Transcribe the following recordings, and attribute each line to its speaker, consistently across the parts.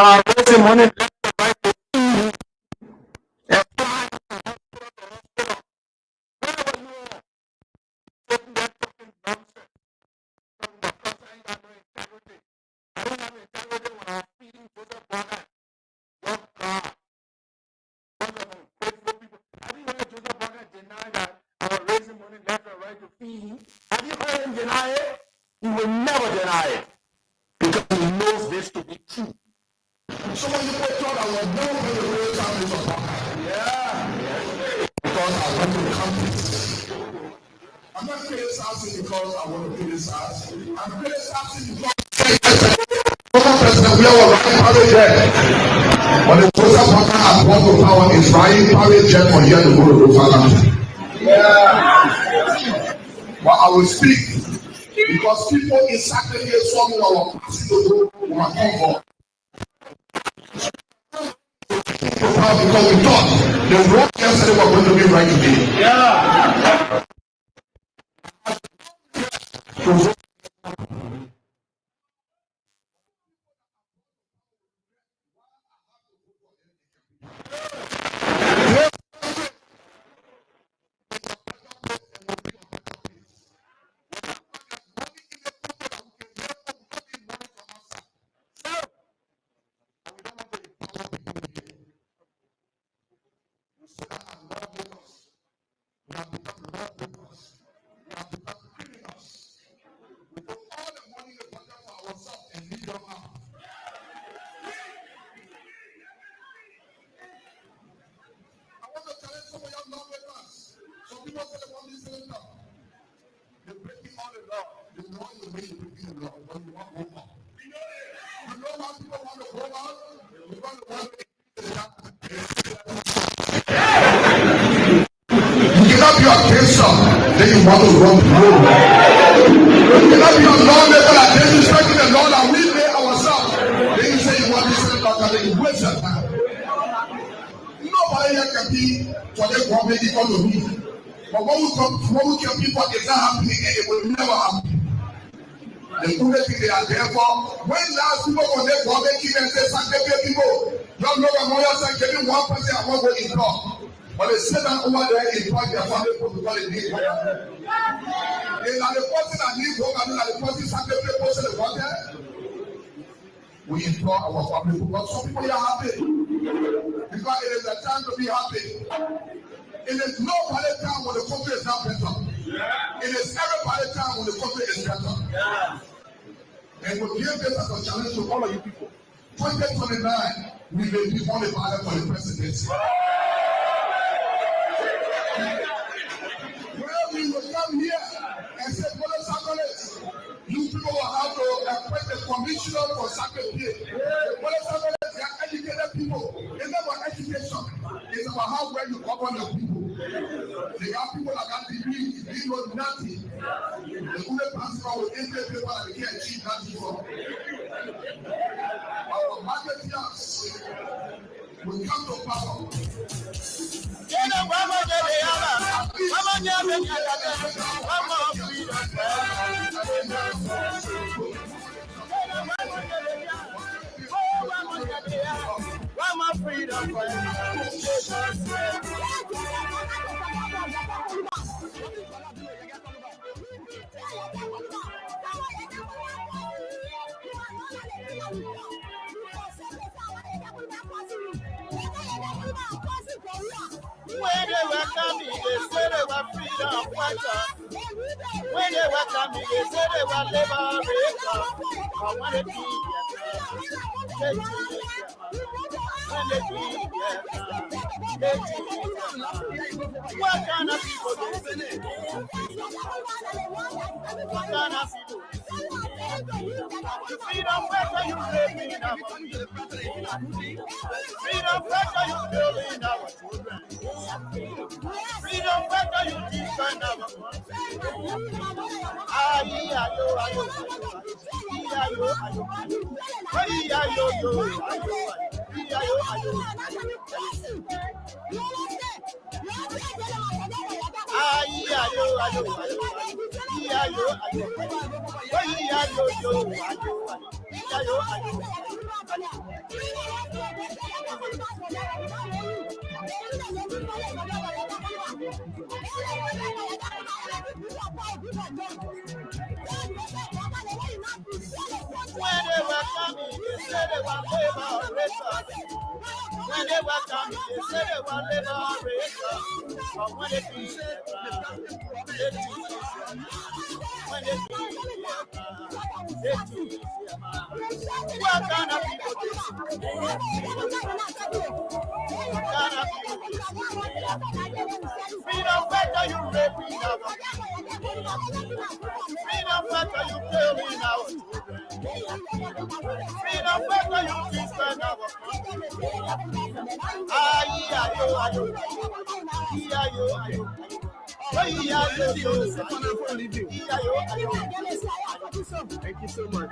Speaker 1: raising money left and right to wherever you are, taking that fucking nonsense. Talking about Pastor ain't got no integrity. I don't have integrity when I'm feeding Joseph Bonner. Your God. Bunch of unfaithful people. Have you heard Joseph Bonner deny that I was raising money left and right to feed him? Have you heard him deny it? He will never deny it because he knows this to be true. So when you put thought I was known for the real time is a because I want to come to. I'm not criticizing because I want to criticize. I'm criticizing because President we are riding private jet. But the Joseph Parker at Port of Power is riding private jet for here to go to Southampton. But I will speak because people in Saturday saw me while passing the road to my comfort. Because we thought the road yesterday was going to be right today. Then you want to run the road. You cannot be a non-labor and then you strengthen the Lord and we lay ourselves. Then you say you want to say that and then you waste your time. Nobody here can be for the government economy. But when we kill people, it's not happening and it will never happen. The only thing they are there for, when last people on the government kill and say, Sanctify people, don't know the lawyers and giving 1% and one way in law. But they say that over there in fact their family protocol is need home. They are the person that need home and they are the person sacrifice person they want there. We implore our family because some people are happy. Because it is a time to be happy. It is no party time when the country is not better. It is every party time when the country is better. And we give this as a challenge to all of you people. 2029, we may be on the ballot for the presidency. Well, we will come here and say, Brother Samuel, you people will have to appoint a commissioner for Saturday. Brother Samuel, they are educated people. It's not about education. It's about how well you govern your people. They are people that got degrees, they know nothing. The only person with 8 people that they can't achieve nothing from. Our marketeers will come to power.
Speaker 2: When they welcome me, they say they were freedom fighters. When they welcome me, they say they were liberators. But when they be there, when they be there, what kind of people they say? What kind of people? The freedom fighter you live in our freedom fighter you live in our children. Freedom fighter you defend our country. Ayo, ayo, ayo, ayo, ayo, When they were coming, they said they were liberators. When they were coming, they said they were liberators. But when they beat them, they took it. When they beat them, they took it. What kind of people this? What kind of people this? Freedom fighter, you raping our freedom fighter, you killing our children. Freedom fighter, you destroy our
Speaker 3: Thank you so much.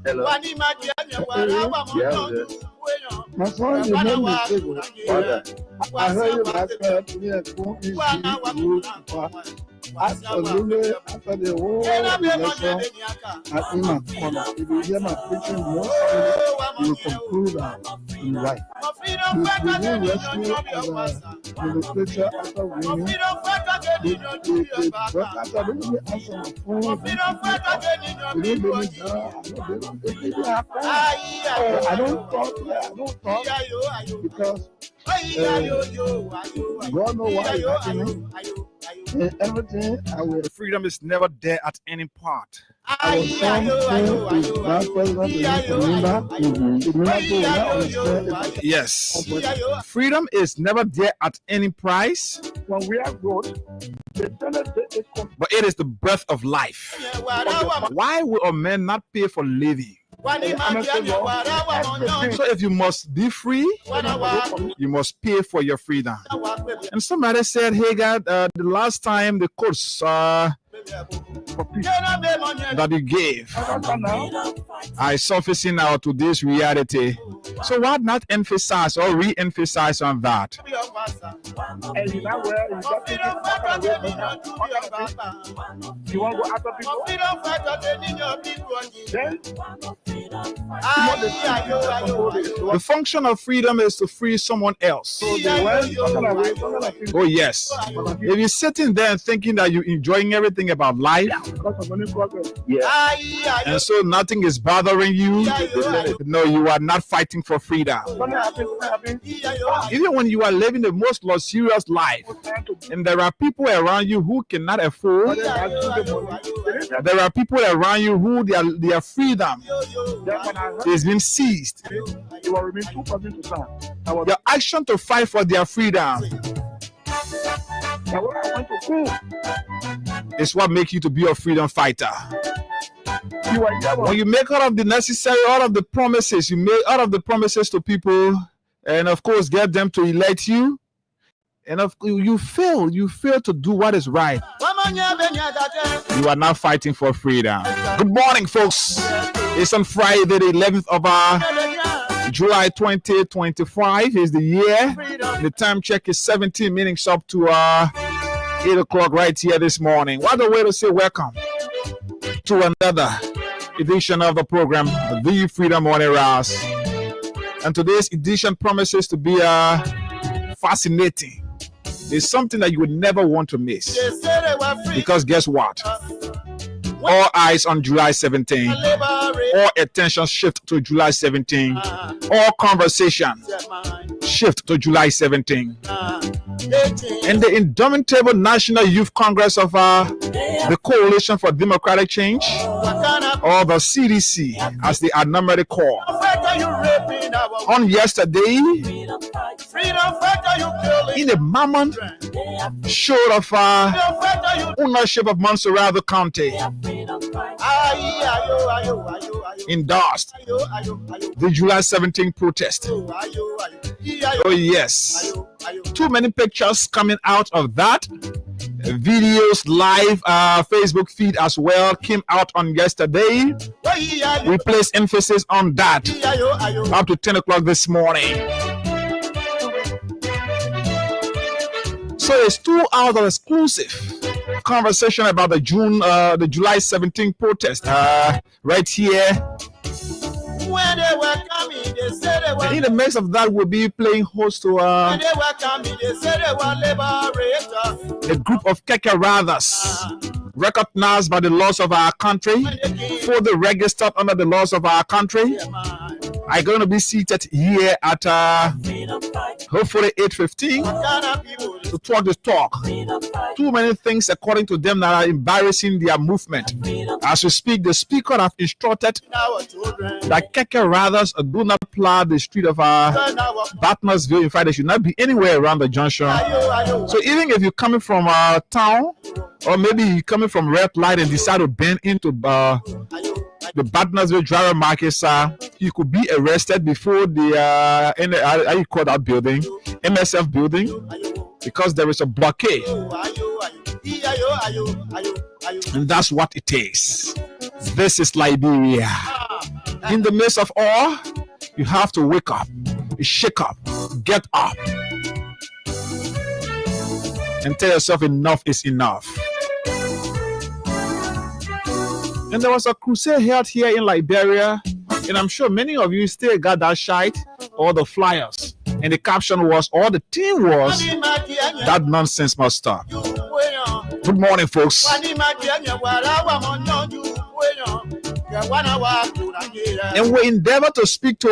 Speaker 4: Hello.
Speaker 3: My son, you know me, I heard you last night. Absolutely, after the whole election, I think my corner. If you hear my preaching more, you will conclude that in life. You will rescue the legislature after winning. The broadcast are going to answer my phone. They don't let me down. I don't talk because God knows why it's happening. And everything I will.
Speaker 4: Freedom is never there at any part.
Speaker 3: I was
Speaker 4: Yes. Freedom is never there at any price.
Speaker 3: When we are good,
Speaker 4: but it is the breath of life. Why will a man not pay for living? So if you must be free, you must pay for your freedom. And somebody said, hey God, the last time the course that you gave I surfacing out to this reality. So why not emphasize or re-emphasize on that?
Speaker 3: You want to go after people?
Speaker 4: The function of freedom is to free someone else. Oh yes. If you're sitting there and thinking that you're enjoying everything about life, and so nothing is bothering you, no, you are not fighting for freedom. Even when you are living the most luxurious life, and there are people around you who cannot afford, there are people around you who their freedom is being seized. Your action to fight for their freedom is what makes you to be a freedom fighter. When you make all of the necessary, all of the promises, you make all of the promises to people, and of course get them to elect you, and you fail to do what is right, you are not fighting for freedom. Good morning, folks. It's on Friday, the 11th of July 2025 is the year. The time check is 17 minutes up to 8 o'clock right here this morning. What a way to say welcome to another edition of the program, The Freedom Morning Rouse. And today's edition promises to be fascinating. It's something that you would never want to miss. Because guess what? All eyes on July 17. All attention shift to July 17. All conversation shift to July 17. And the indomitable National Youth Congress of the Coalition for Democratic Change, or the CDC, as they are normally called, on yesterday in a mammoth show of ownership of Montserrat County endorsed the July 17th protest. Oh yes, too many pictures coming out of that. Videos, live Facebook feed as well came out on yesterday. We place emphasis on that up to 10 o'clock this morning. So it's 2 hours of exclusive conversation about the July 17th protest right here. And in the midst of that, we'll be playing host to a group of Keke Rathers recognized by the laws of our country, fully registered under the laws of our country, are going to be seated here at hopefully 8:15 to talk this talk. Too many things, according to them, that are embarrassing their movement. As we speak, the speaker have instructed that Keke Rathers do not plow the street of Batnersville. In fact, they should not be anywhere around the junction. So even if you're coming from town, or maybe you're coming from red light and decide to bend into the Batnersville driver market, you could be arrested before the how you call that building, MSF building, because there is a blockade. And that's what it is. This is Liberia. In the midst of all, you have to wake up, shake up, get up, and tell yourself enough is enough. And there was a crusade held here in Liberia, and I'm sure many of you still got that shite or the flyers. And the caption was, or the theme was, that nonsense must stop. Good morning, folks. And we endeavor to speak to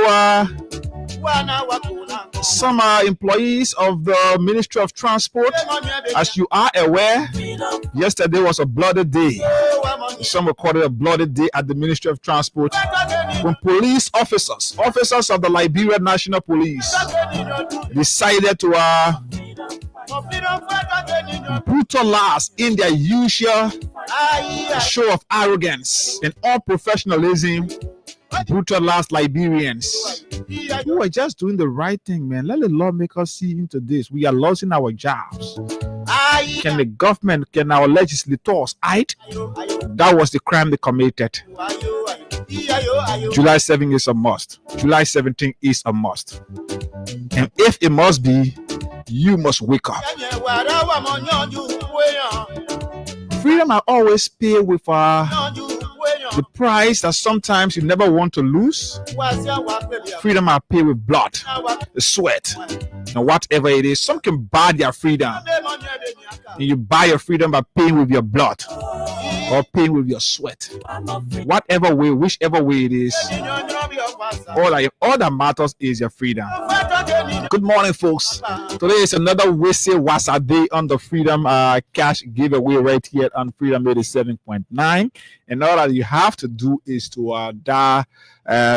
Speaker 4: some employees of the Ministry of Transport. As you are aware, yesterday was a bloody day. Some will call it a bloody day at the Ministry of Transport, when police officers of the Liberia National Police decided to brutalize in their usual show of arrogance and unprofessionalism, brutalize Liberians who are just doing the right thing, man. Let the lawmakers see into this. We are losing our jobs. Can the government, can our legislators hide? That was the crime they committed. July 7th is a must. July 17th is a must. And if it must be, you must wake up. Freedom I always pay with the price that sometimes you never want to lose. Freedom I pay with blood, the sweat, and whatever it is. Some can buy their freedom. And you buy your freedom by paying with your blood or paying with your sweat. Whatever way, whichever way it is, all that matters is your freedom. Good morning, folks. Today is another Wese Wasa Day on the Freedom Cash giveaway right here on Freedom 87.9. And all that you have to do is to dial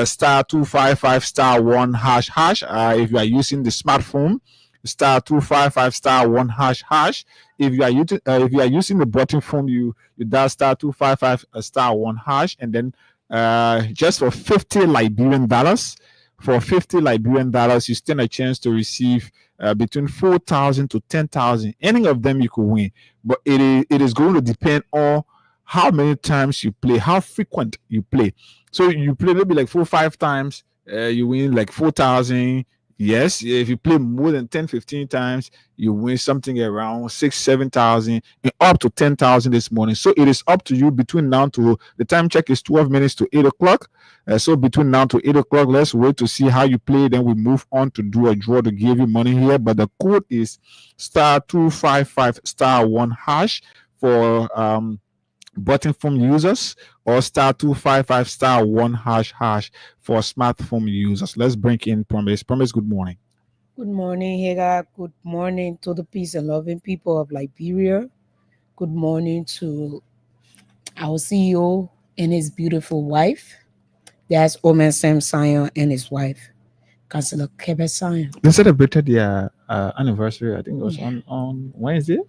Speaker 4: star 255 star 1 hash. If you are using the smartphone, star 255 star 1 hash. If you are using the button phone, you dial star 255 star 1 hash, and then just for $50 Liberian dollars. For $50 Liberian dollars, you stand a chance to receive between 4,000 to 10,000. Any of them you could win, but it is going to depend on how many times you play, how frequent you play. So you play maybe like 4 or 5 times, you win like 4,000. Yes, if you play more than 10-15 times, you win something around 6,000-7,000 and up to 10,000 this morning. So it is up to you between now to the time check is 12 minutes to 8 o'clock. So between now to 8 o'clock, let's wait to see how you play. Then we move on to do a draw to give you money here. But the code is star 255 star 1 hash for button phone users, or star 255 star 1 hash for smartphone users. Let's bring in Promise. Promise, good morning.
Speaker 5: Good morning, Hagar. Good morning to the peace and loving people of Liberia. Good morning to our CEO and his beautiful wife. That's Omen Sam Sion and his wife. Councillor Kebesayan.
Speaker 4: They celebrated their anniversary. I think it was on Wednesday.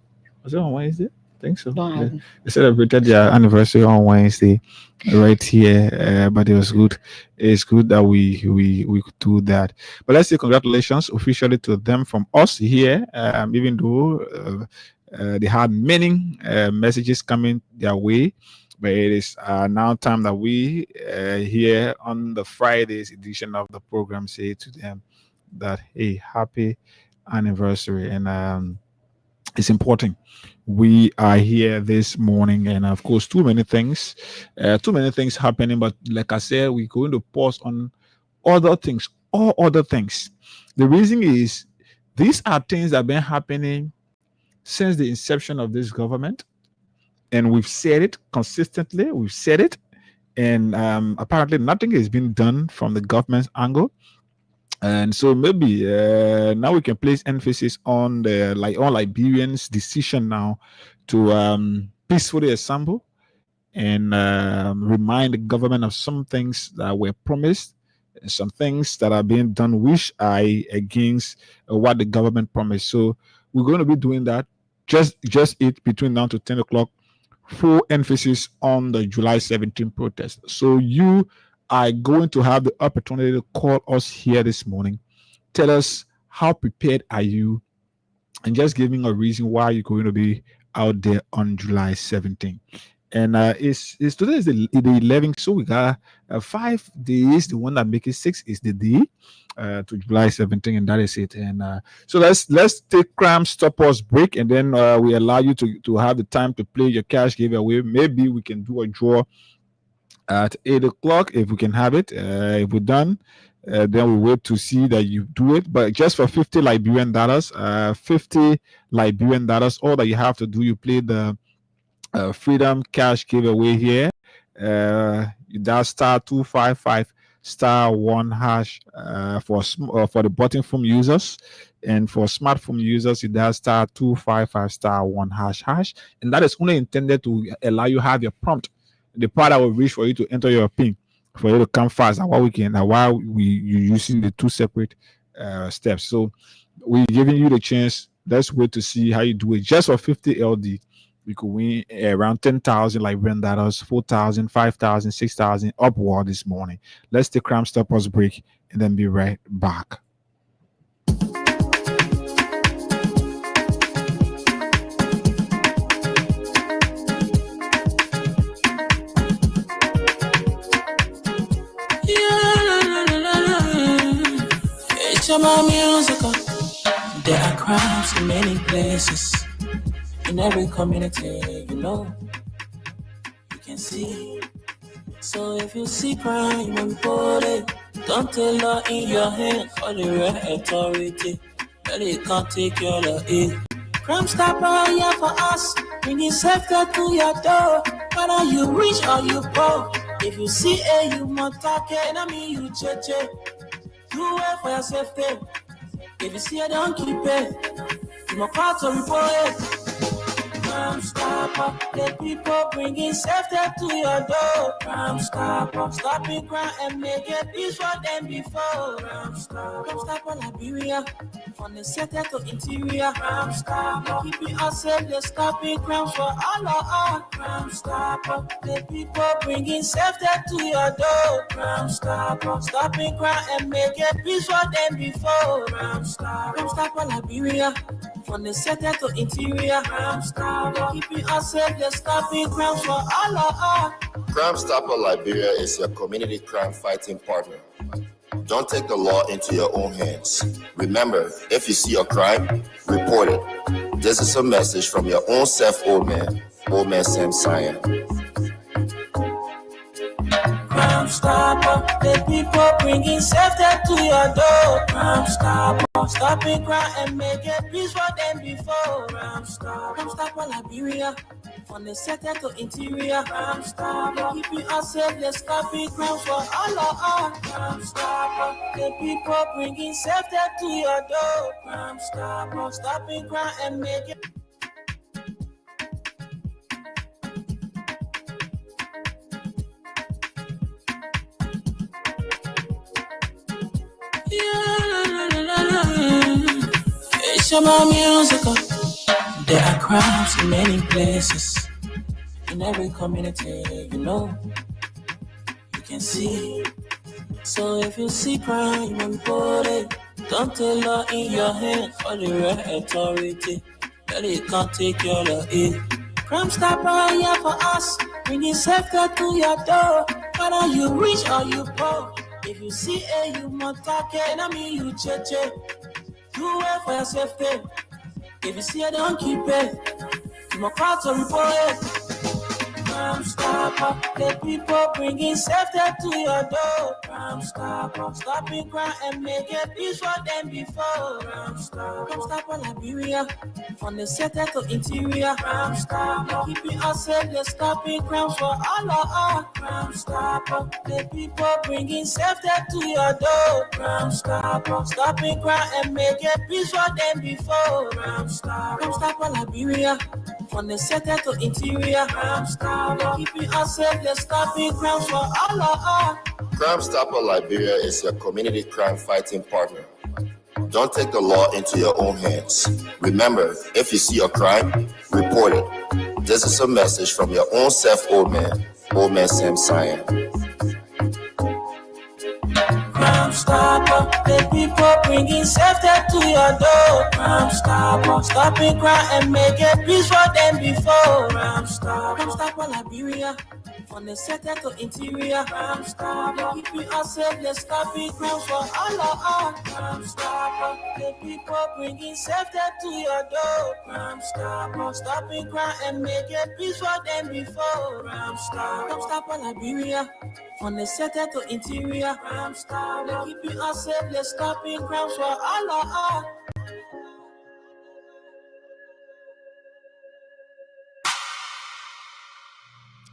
Speaker 4: Was it on Wednesday? I think so. They celebrated their anniversary on Wednesday, right here. But it was good. It's good that we could do that. But let's say congratulations officially to them from us here. Even though they had many messages coming their way, but it is now time that we here on the Friday's edition of the program say to them that, hey, happy anniversary. And it's important. We are here this morning, and of course, too many things happening. But like I said, we're going to pause on other things, all other things. The reason is these are things that have been happening since the inception of this government, and we've said it consistently. We've said it, and apparently nothing has been done from the government's angle. And so maybe now we can place emphasis on the Liberians' decision now to peacefully assemble and remind the government of some things that were promised, some things that are being done which are against what the government promised. So we're going to be doing that. Just it between now to 10 o'clock. Full emphasis on the July 17 protest. So you are going to have the opportunity to call us here this morning. Tell us how prepared are you, and just giving a reason why you're going to be out there on July 17. And it's today is the 11th, so we got 5 days. The one that makes it 6 is the day to July 17, and that is it. And so let's take Crime Stoppers break, and then we allow you to have the time to play your cash giveaway. Maybe we can do a draw at 8 o'clock if we can have it. If we're done, then we wait to see that you do it. But just for $50 Liberian dollars, $50 Liberian dollars, all that you have to do, you play the Freedom Cash giveaway here. You dial *255 *1 hash for the button phone users, and for smartphone users you dial *255 *1 hash, and that is only intended to allow you have your prompt, the part that will reach for you to enter your PIN for you to come fast, and while you're using the 2 separate steps. So we're giving you the chance. Let's wait to see how you do it. Just for 50 LD, you could win around 10,000 Liberian dollars, 4,000, 5,000, 6,000 upward this morning. Let's take Crime Stoppers break and then be right back.
Speaker 6: There are crimes in many places, in every community, you can see. So if you see crime, report it. Don't take law in your hands for the right authority. But it can't take your law in. Crime Stopper here for us, bringing safety to your door. Whether you rich or you poor, if you see you must take it. I mean you cheche. Do it for your safety. If you see don't keep it. You must call to report it. Crime Stopper, the people bringing safety to your door. Crime Stopper, stopping crime and make it peace for them before. Crime Stopper, Liberia, from the center to interior. Crime Stopper, keeping us safe, they're stopping crime for all of us. Crime Stopper, the people bringing safety to your door. Crime Stopper, stopping crime and make it peace for them before. Crime Stopper, Liberia, from the center to interior. Crime Stopper, keeping us safe, they're stopping crime for all of us.
Speaker 7: Crime Stopper Liberia is your community crime fighting partner. Don't take the law into your own hands. Remember, if you see a crime, report it. This is a message from your own self, Old Man Sam Cyan.
Speaker 6: Crime Stopper, the people bringing safety to your door. Crime Stopper, stopping crime and make it peace for them before. Crime Stopper Liberia, from the center to interior. Crime Stopper, keeping us safe, they're stopping crime for all of us. Crime Stopper, the people bringing safety to your door. Crime Stopper, stopping crime and make it. Yeah. Share my music up. There are crowds in many places. In every community, you can see. So if you see crime, report it. Don't take law in your hands for the right authority. That it can't take your law in. Crime Stopper here for us, bringing safety to your door. Whether you rich or you poor, if you see a human talking, I mean you cheche. Do it for your safety. If you see it, don't keep it. You must call to report it. Crime Stopper, the people bringing safety to your door. Crime Stopper, stopping crime and making peace for them before. Crime Stopper, Liberia, from the center to interior. Crime Stopper, keeping us safe, they're stopping crime for all of us. Crime Stopper, the people bringing safety to your door. Crime Stopper, stopping crime and making peace for them before. Crime Stopper, Liberia, from the center to interior. Crime Stopper, keeping us safe, they're stopping crime for all of us.
Speaker 7: Crime Stopper Liberia is your community crime fighting partner. Don't take the law into your own hands. Remember, if you see a crime, report it. This is a message from your own self, Old Man Sam Cyan.
Speaker 6: Crime Stopper, the people bringing safety to your door. Crime Stopper, stopping crime and making peace for them before. Crime Stopper, Liberia, from the center to interior. Crime Stopper, keeping us safe, let's stopping crime for all of us. Crime Stopper, the people bringing safety to your door. Crime Stopper, stopping crime and making peace for them before. Crime Stopper, Liberia, from the center to interior. Crime Stopper, keeping us safe, let's stopping crime for all of us.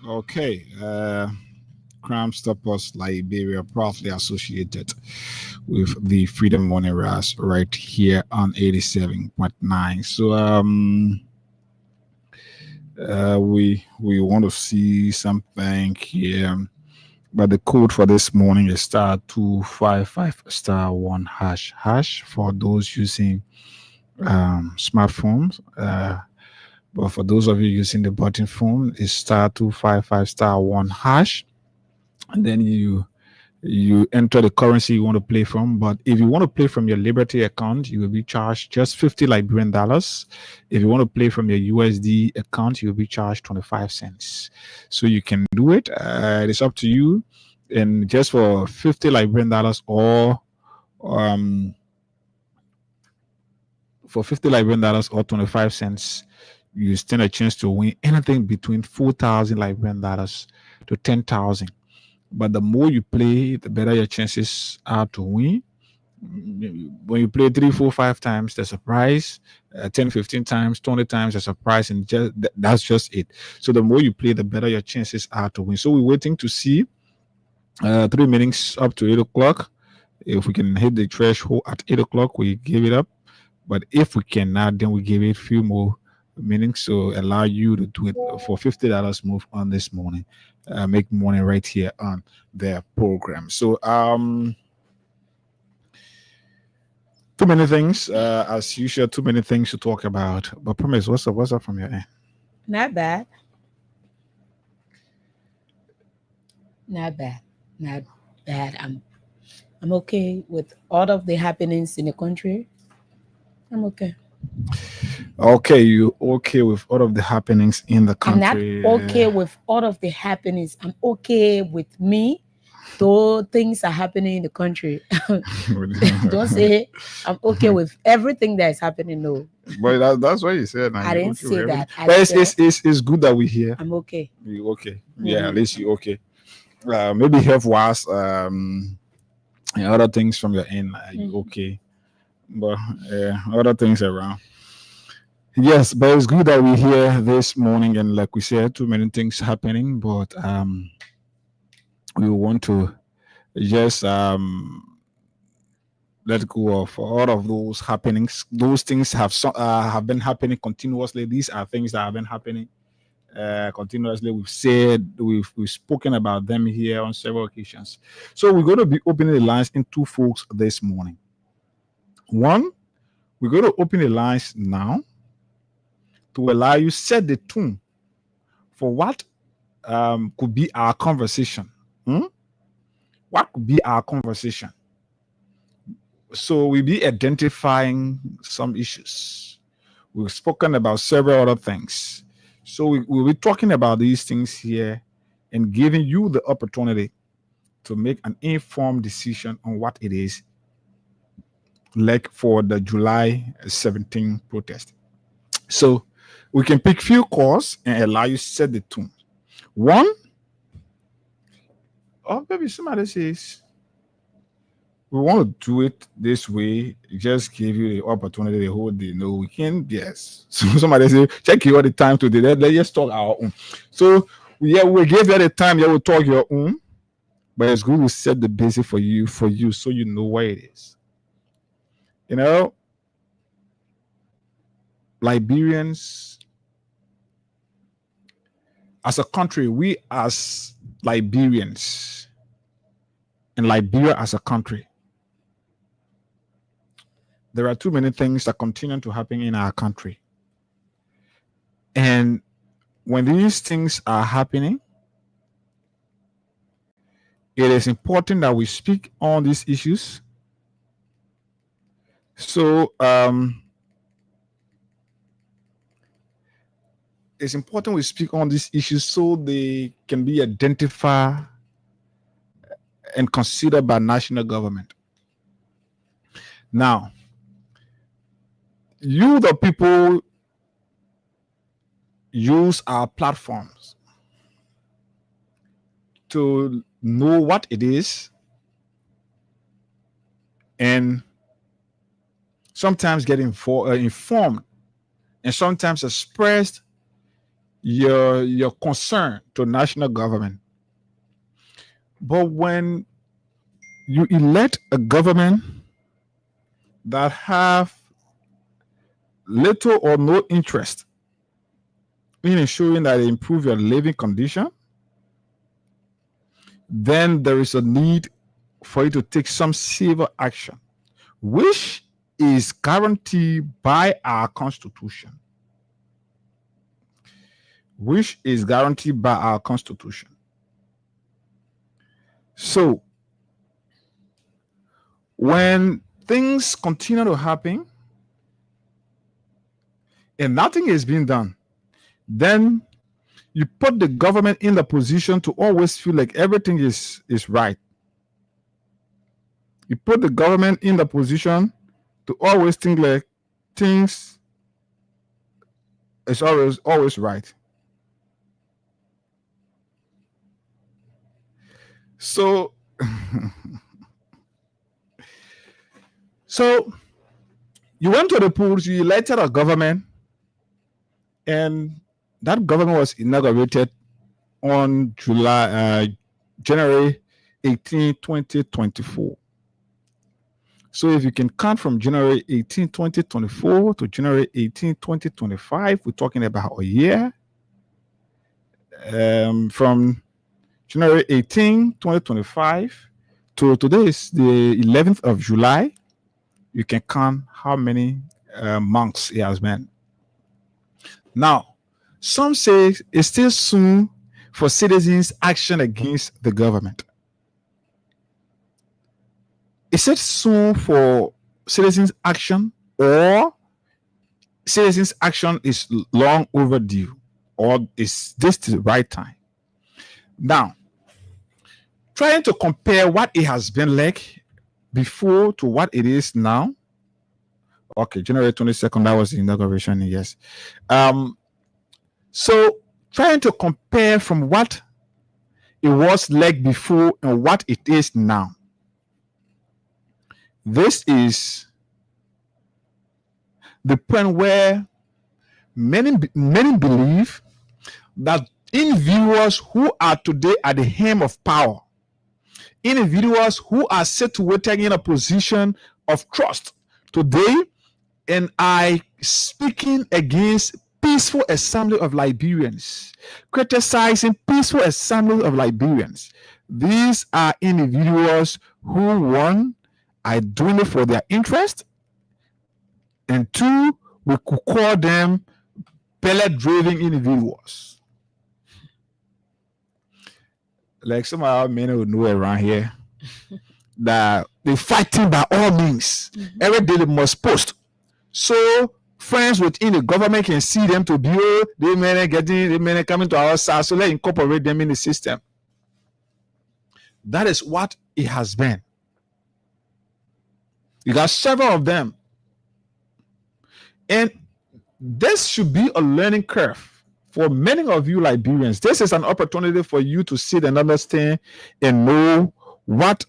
Speaker 4: Okay, Crime Stoppers Liberia, proudly associated with the Freedom Morning Ras right here on 87.9. So we want to see something here, but the code for this morning is *255*1# for those using smartphones. But for those of you using the button phone, it's *255*1#, and then you enter the currency you want to play from. But if you want to play from your Liberty account, you will be charged just $50 Liberian. If you want to play from your USD account, you will be charged 25 cents. So you can do it. It's up to you. And just for $50 Liberian or for $50 Liberian or 25 cents, you stand a chance to win anything between 4,000 Liberian dollars to 10,000. But the more you play, the better your chances are to win. When you play 3, 4, 5 times, there's a prize. 10, 15 times, 20 times, there's a prize, and that's just it. So the more you play, the better your chances are to win. So we're waiting to see 3 meetings up to 8 o'clock. If we can hit the threshold at 8 o'clock, we give it up. But if we cannot, then we give it a few more meetings, so allow you to do it for $50 move on this morning. Make money right here on their program. So too many things, as usual, too many things to talk about. But Promise, what's up from your end?
Speaker 5: Not bad. I'm okay with all of the happenings in the country. I'm okay.
Speaker 4: Okay, you okay with all of the happenings in the country?
Speaker 5: I'm not okay with all of the happenings. I'm okay with me, though things are happening in the country. Don't say I'm okay with everything that is happening. No.
Speaker 4: But that's what you said.
Speaker 5: I didn't say that.
Speaker 4: But it's good that we're here.
Speaker 5: I'm okay.
Speaker 4: You okay? Yeah, at least you okay. Maybe health-wise, and other things from your end, you okay? But other things around. Yes, but it's good that we're here this morning, and like we said, too many things happening. But we want to just let go of all of those happenings. Those things have been happening continuously. These are things that have been happening continuously. We've spoken about them here on several occasions. So we're going to be opening the lines in 2 folks this morning. One, We're going to open the lines now to allow you set the tone for what could be our conversation. What could be our conversation? So we'll be identifying some issues. We've spoken about several other things. So we'll be talking about these things here and giving you the opportunity to make an informed decision on what it is like for the July 17 protest. So we can pick few calls and allow you to set the tone. One, maybe somebody says, we want to do it this way, just give you the opportunity the whole day. No, we can, yes. So somebody say, check you all the time today. Let's just talk our own. So we give you the time, you will talk your own, but it's good to set the basic for you, so you know what it is. You know, Liberians, as a country, we as Liberians, and Liberia as a country, there are too many things that continue to happen in our country. And when these things are happening, it is important that we speak on these issues. So it's important we speak on these issues so they can be identified and considered by national government. Now, you, the people, use our platforms to know what it is and sometimes get informed and sometimes expressed your concern to national government. But when you elect a government that have little or no interest in ensuring that they improve your living condition, then there is a need for you to take some civil action, which is guaranteed by our constitution. So when things continue to happen and nothing is being done, then you put the government in the position to always feel like everything is right. You put the government in the position to always think like things is always right. So you went to the polls, you elected a government, and that government was inaugurated on January 18, 2024. So if you can count from January 18, 2024 to January 18, 2025, we're talking about a year. From January 18, 2025 to today is the 11th of July. You can count how many months it has been. Now, some say it's still soon for citizens' action against the government. Is it soon for citizens' action, or citizens' action is long overdue, or is this the right time? Now, trying to compare what it has been like before to what it is now. Okay, January 22nd, that was the inauguration, yes. So trying to compare from what it was like before and what it is now. This is the point where many believe that individuals who are today at the helm of power, individuals who are situated in a position of trust today, and I speaking against peaceful assembly of Liberians, criticizing peaceful assembly of Liberians. These are individuals who, one, are doing it for their interest, And 2, we could call them pellet-driven individuals. Like some of our men would know around here that they're fighting by all means. Every day they must post. So friends within the government can see them to be, they may coming to our side, so let's incorporate them in the system. That is what it has been. You got several of them. And this should be a learning curve for many of you Liberians. This is an opportunity for you to sit and understand and know what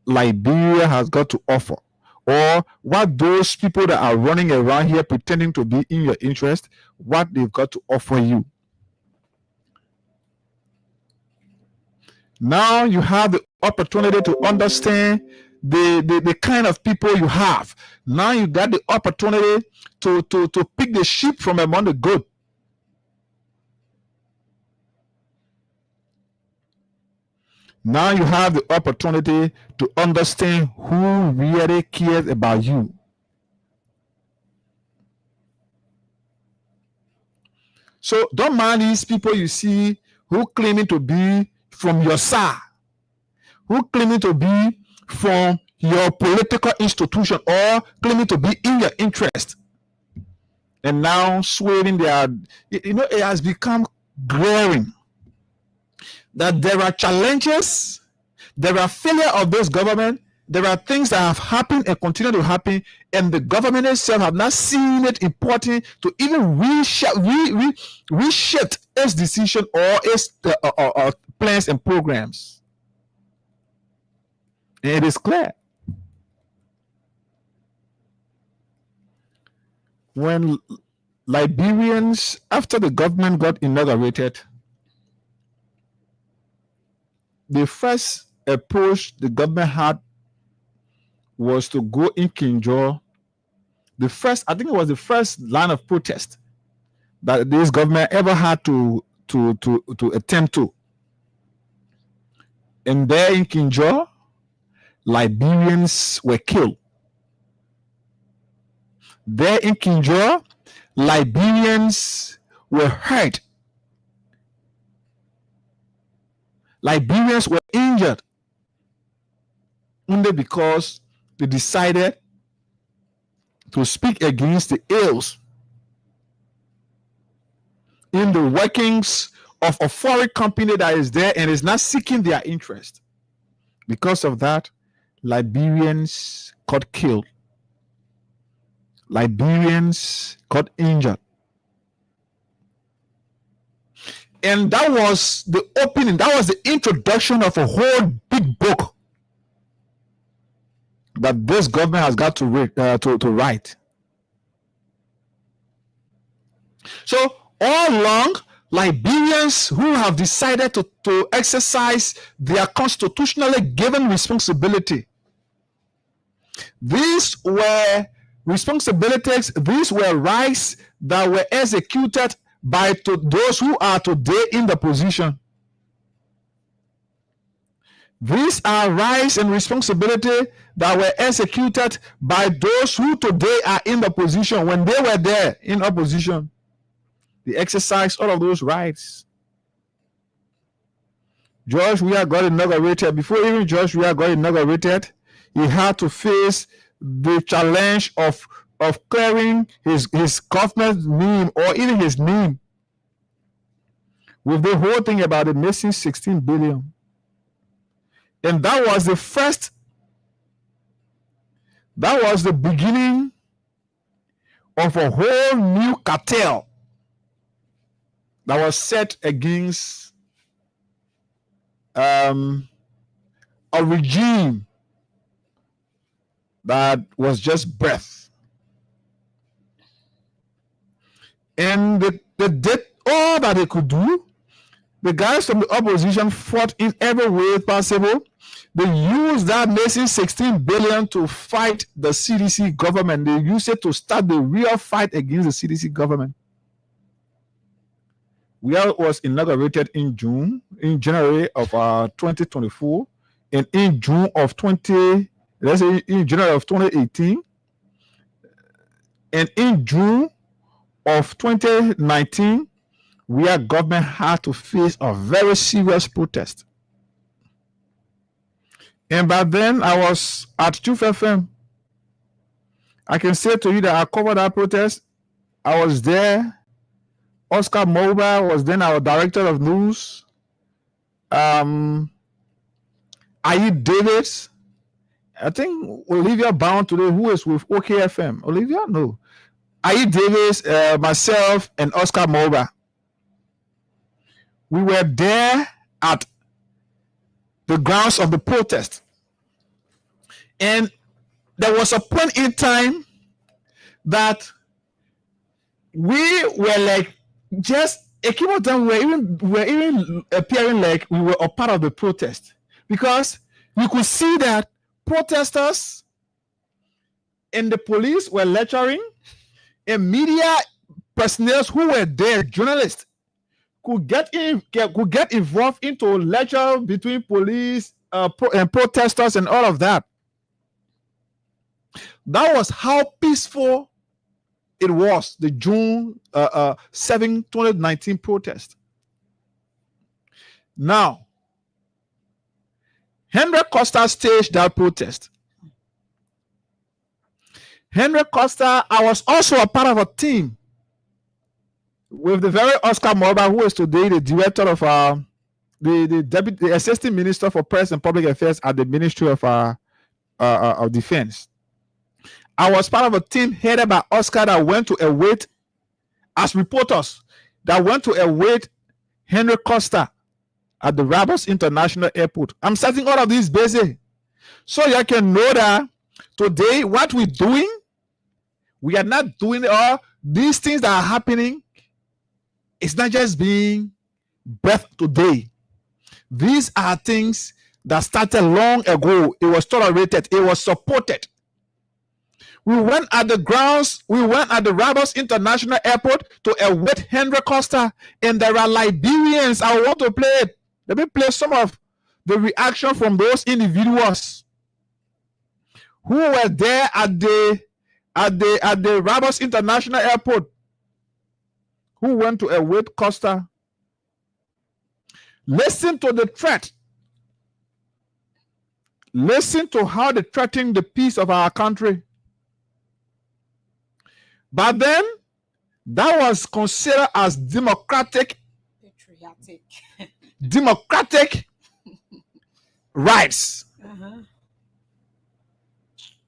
Speaker 4: Liberia has got to offer, or what those people that are running around here pretending to be in your interest, what they've got to offer you. Now you have the opportunity to understand the kind of people you have. Now you got the opportunity to pick the sheep from among the goat. Now you have the opportunity to understand who really cares about you. So don't mind these people you see who claiming to be from your side, who claiming to be from your political institution or claiming to be in your interest. And now swearing their, it has become glaring that there are challenges, there are failure of this government, there are things that have happened and continue to happen, and the government itself have not seen it important to even reshift its decision or its plans and programs. And it is clear. When Liberians, after the government got inaugurated, the first approach the government had was to go in Kinjor. I think it was the first line of protest that this government ever had to attempt to. And there in Kinjor, Liberians were killed. There in Kinjor, Liberians were hurt. Liberians were injured only because they decided to speak against the ills in the workings of a foreign company that is there and is not seeking their interest. Because of that, Liberians got killed. Liberians got injured. And that was the opening, that was the introduction of a whole big book that this government has got to write. So all along, Liberians who have decided to exercise their constitutionally given responsibility, these were responsibilities, these were rights that were executed by those who are today in the position. These are rights and responsibility that were executed by those who today are in the position when they were there in opposition. They exercised all of those rights. George Weah got inaugurated. Before even George Weah got inaugurated, he had to face the challenge of clearing his government name or even his name with the whole thing about the missing 16 billion. And that was the beginning of a whole new cartel that was set against a regime that was just birth. And they did all that they could do. The guys from the opposition fought in every way possible. They used that missing 16 billion to fight the CDC government. They used it to start the real fight against the CDC government. Weah was inaugurated in January of 2024, and in January of 2018, And in June of 2019, where government had to face a very serious protest. And by then, I was at Truth FM. I can say to you that I covered that protest. I was there. Oscar Mobile was then our director of news. Ayi Davis. I think Olivia Bound today, who is with OKFM. Olivia? No. Ayi Davis, myself, and Oscar Mobile. We were there at the grounds of the protest. And there was a point in time that we were like, just a came of time we were even appearing like we were a part of the protest, because you could see that protesters and the police were lecturing, and media personnel who were there, journalists, could get involved into lecture between police and protesters and all of that. That was how peaceful it was, the June 7, 2019 protest. Now, Henry Costa staged that protest. Henry Costa, I was also a part of a team with the very Oscar Mobile, who is today the director of the assistant minister for press and public affairs at the Ministry of Defense. I was part of a team headed by Oscar that went to await, as reporters, that went to await Henry Costa at the Rabos International Airport. I'm setting all of these basic so you can know that today what we're doing, we are not doing all these things that are happening. It's not just being birthed today. These are things that started long ago. It was tolerated. It was supported. We went at the grounds, we went at the Rabos International Airport to await Henry Costa, and there are Liberians. I want to play it. Let me play some of the reaction from those individuals who were there at the Rabos International Airport, who went to await Costa. Listen to the threat. Listen to how they threaten the peace of our country. But then, that was considered as democratic rights.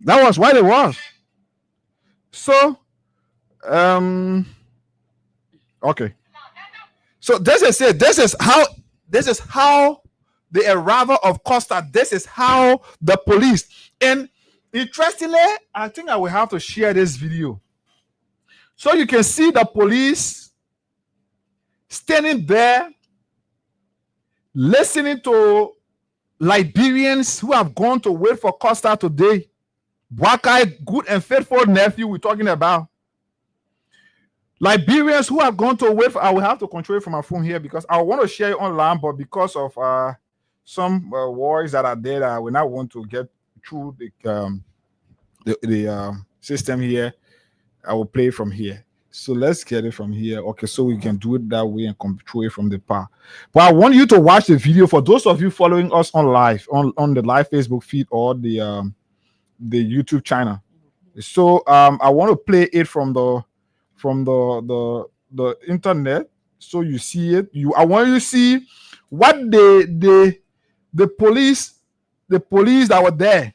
Speaker 4: That was what it was. So, okay. So this is it. This is how the arrival of Costa. This is how the police. And interestingly, I think I will have to share this video. So you can see the police standing there, listening to Liberians who have gone to wait for Costa today. Wakai, good and faithful nephew we're talking about. Liberians who have gone to wait for, I will have to control it from my phone here because I want to share it online, but because of some words that are there that I will not want to get through the system here, I will play from here. So let's get it from here. Okay, so we can do it that way and control it from the power. But I want you to watch the video for those of you following us on live, on the live Facebook feed or the YouTube channel. So I want to play it from the internet, so you see it. I want you to see what the police that were there,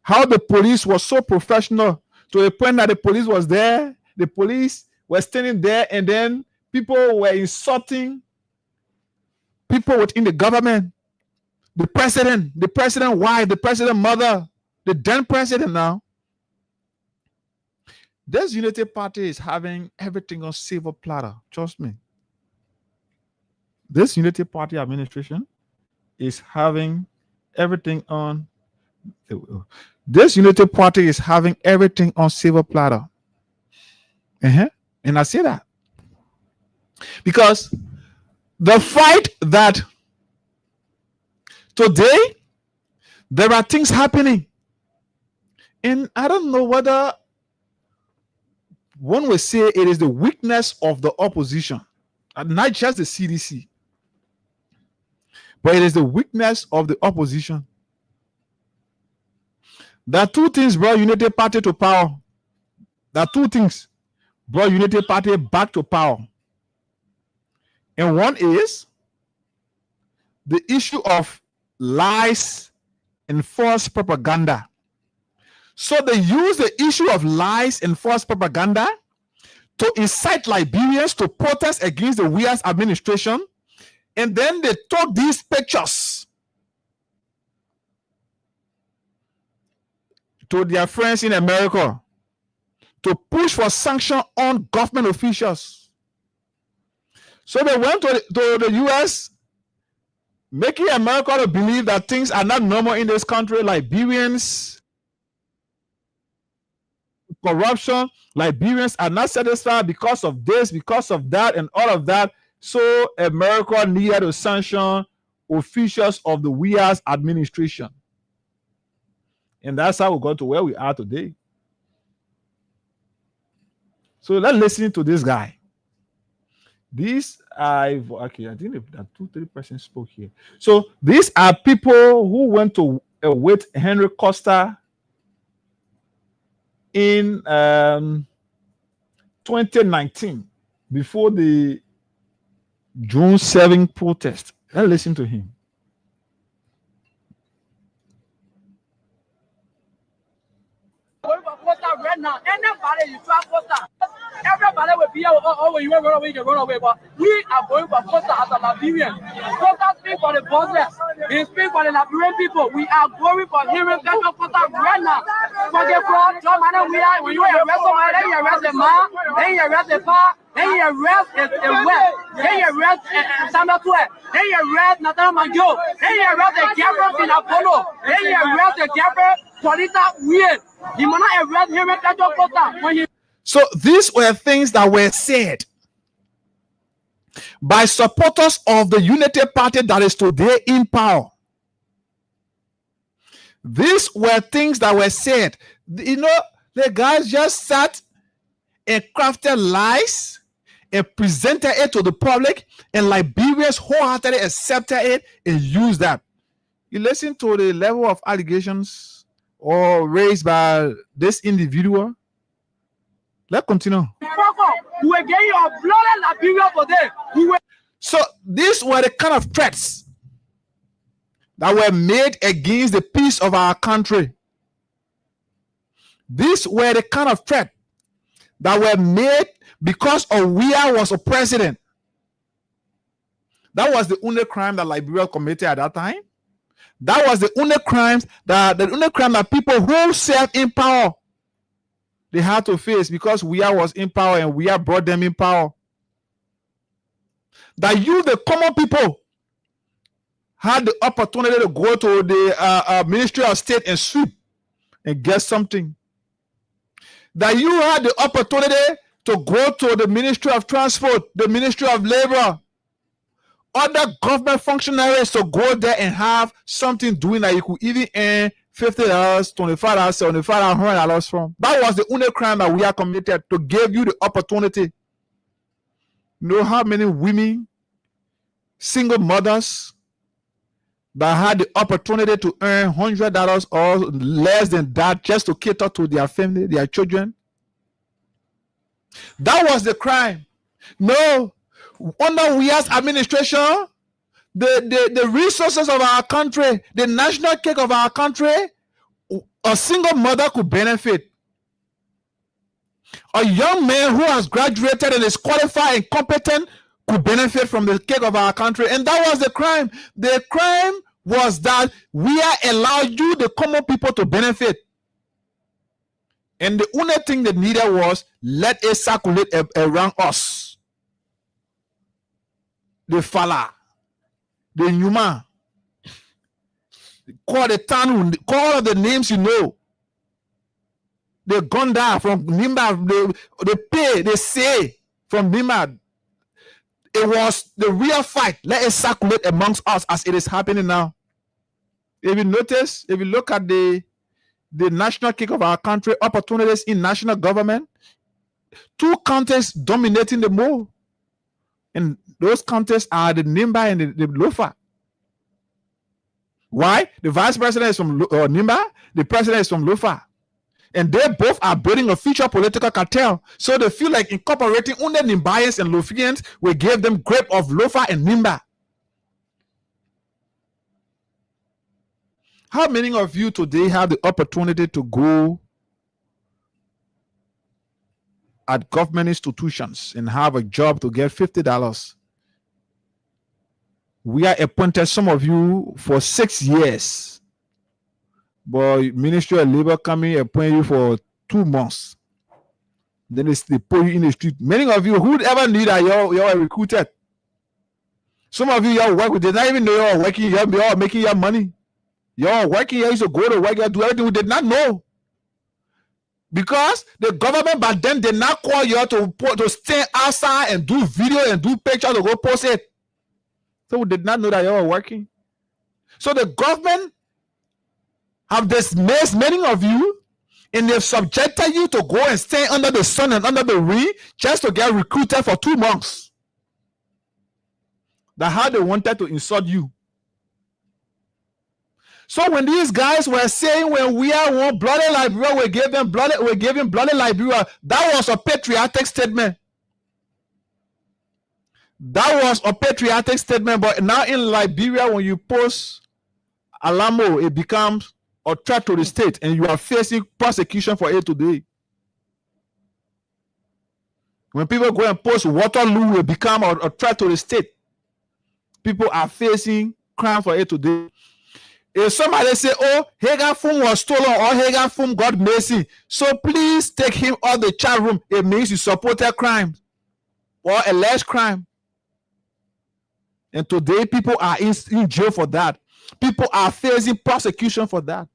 Speaker 4: how the police was so professional to the point that the police was there, the police were standing there, and then people were insulting people within the government, the president wife, the president mother, the then president now. This Unity Party is having everything on silver platter. Trust me. This Unity Party administration is having everything on. This Unity Party is having everything on silver platter. And I say that because the fight that today there are things happening, and I don't know whether one will say it is the weakness of the opposition, and not just the CDC, but it is the weakness of the opposition. There are two things brought Unity Party to power. There are two things brought Unity Party back to power. And one is the issue of lies and false propaganda. So they use the issue of lies and false propaganda to incite Liberians to protest against the Weah's administration. And then they took these pictures to their friends in America to push for sanction on government officials. So they went to the US, making America to believe that things are not normal in this country. Liberians, corruption, Liberians are not satisfied because of this, because of that, and all of that. So America needed to sanction officials of the Weah's administration. And that's how we got to where we are today. So let's listen to this guy. I think that 2-3 persons spoke here. So these are people who went to with Henry Costa in 2019 before the June 7 protest. Let's listen to him.
Speaker 8: Right now, anybody you try Costa, everybody will be over. You run away, you can run away. But we are going for Costa as a Liberian. Costa speak for the bosses. He speak for the Liberian people. We are going for hearing Pedro Costa right now. Forget fraud, John Mann, we are. When you arrest somebody, then you arrest the man, then you arrest the pa, then you arrest the West, then you arrest Samuel Tue, then you arrest Nathan Manjo, then you arrest the Gabriel in Apollo, then you arrest the Gabriel Polita Weird.
Speaker 4: So these were things that were said by supporters of the Unity Party that is today in power. These were things that were said. You know, the guys just sat and crafted lies and presented it to the public, and Liberians wholeheartedly accepted it and used that. You listen to the level of allegations or raised by this individual. Let's continue. So these were the kind of threats that were made against the peace of our country. These were the kind of threats that were made because Weah was a president. That was the only crime that Liberia committed at that time. That was the only crime that people who served in power they had to face, because Weah was in power and Weah brought them in power. That you, the common people, had the opportunity to go to the Ministry of State and sweep and get something. That you had the opportunity to go to the Ministry of Transport, the Ministry of Labor, other government functionaries to go there and have something doing that you could even earn $50, $25, $75, $100 from. That was the only crime that we are committed, to give you the opportunity. You know how many women, single mothers, that had the opportunity to earn $100 or less than that just to cater to their family, their children? That was the crime. No. Under Weah's administration, the resources of our country, the national cake of our country, a single mother could benefit. A young man who has graduated and is qualified and competent could benefit from the cake of our country. And that was the crime. The crime was that Weah allowed you, the common people, to benefit. And the only thing they needed was let it circulate around us. The Fala, the Numa, call the town, call all the names you know. The Gonda from Nimba, the pay, they say from Nimba. It was the real fight. Let it circulate amongst us as it is happening now. If you notice, if you look at the national cake of our country, opportunities in national government, two counties dominating the mall. And those counties are the Nimba and the Lofa. Why? The vice president is from Nimba, the president is from Lofa. And they both are building a future political cartel. So they feel like incorporating only Nimbayans and Lofians will give them grip of Lofa and Nimba. How many of you today have the opportunity to go at government institutions and have a job to get $50? We are appointed, some of you, for 6 years. But Ministry of Labor coming appoint you for 2 months. Then they put you in the street. Many of you, who'd ever knew that you're recruited? Some of you, y'all work with, did not even know you're working, you're making your money. You're working, you used to go to work, you do everything we did not know. Because the government back then did not call you to stay outside and do video and do pictures to go post it. So we did not know that you were working. So the government have dismissed many of you, and they've subjected you to go and stay under the sun and under the rain just to get recruited for 2 months. That's how they wanted to insult you. So when these guys were saying, when we are one bloody Liberia, we gave them bloody Liberia, that was a patriotic statement. That was a patriotic statement. But now in Liberia, when you post Alamo, it becomes a threat to the state, and you are facing prosecution for it today. When people go and post Waterloo, it becomes a threat to the state. People are facing crime for it today. If somebody say, oh, Hagar Fum was stolen or Hagar Fum got messy, so please take him out of the chat room, it means you supported crime or alleged crime. And today people are in jail for that. People are facing prosecution for that.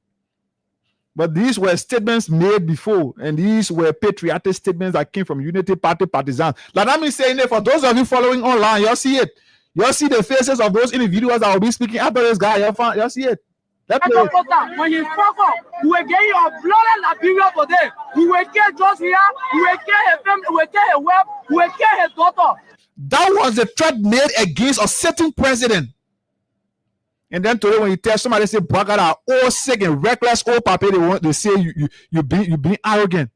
Speaker 4: But these were statements made before, and these were patriotic statements that came from Unity Party partisans. Like I'm saying it, for those of you following online, y'all see it. Y'all see the faces of those individuals that will be speaking after this guy. Y'all see it.
Speaker 8: When you fuck up, we will get your blood and Liberia today. We will get just here, we will get his family, we will get his wife, we will get his daughter.
Speaker 4: That was the threat made against a certain president. And then today, when you tell somebody, say, Braga are all sick and reckless, old papi, they say you being arrogant.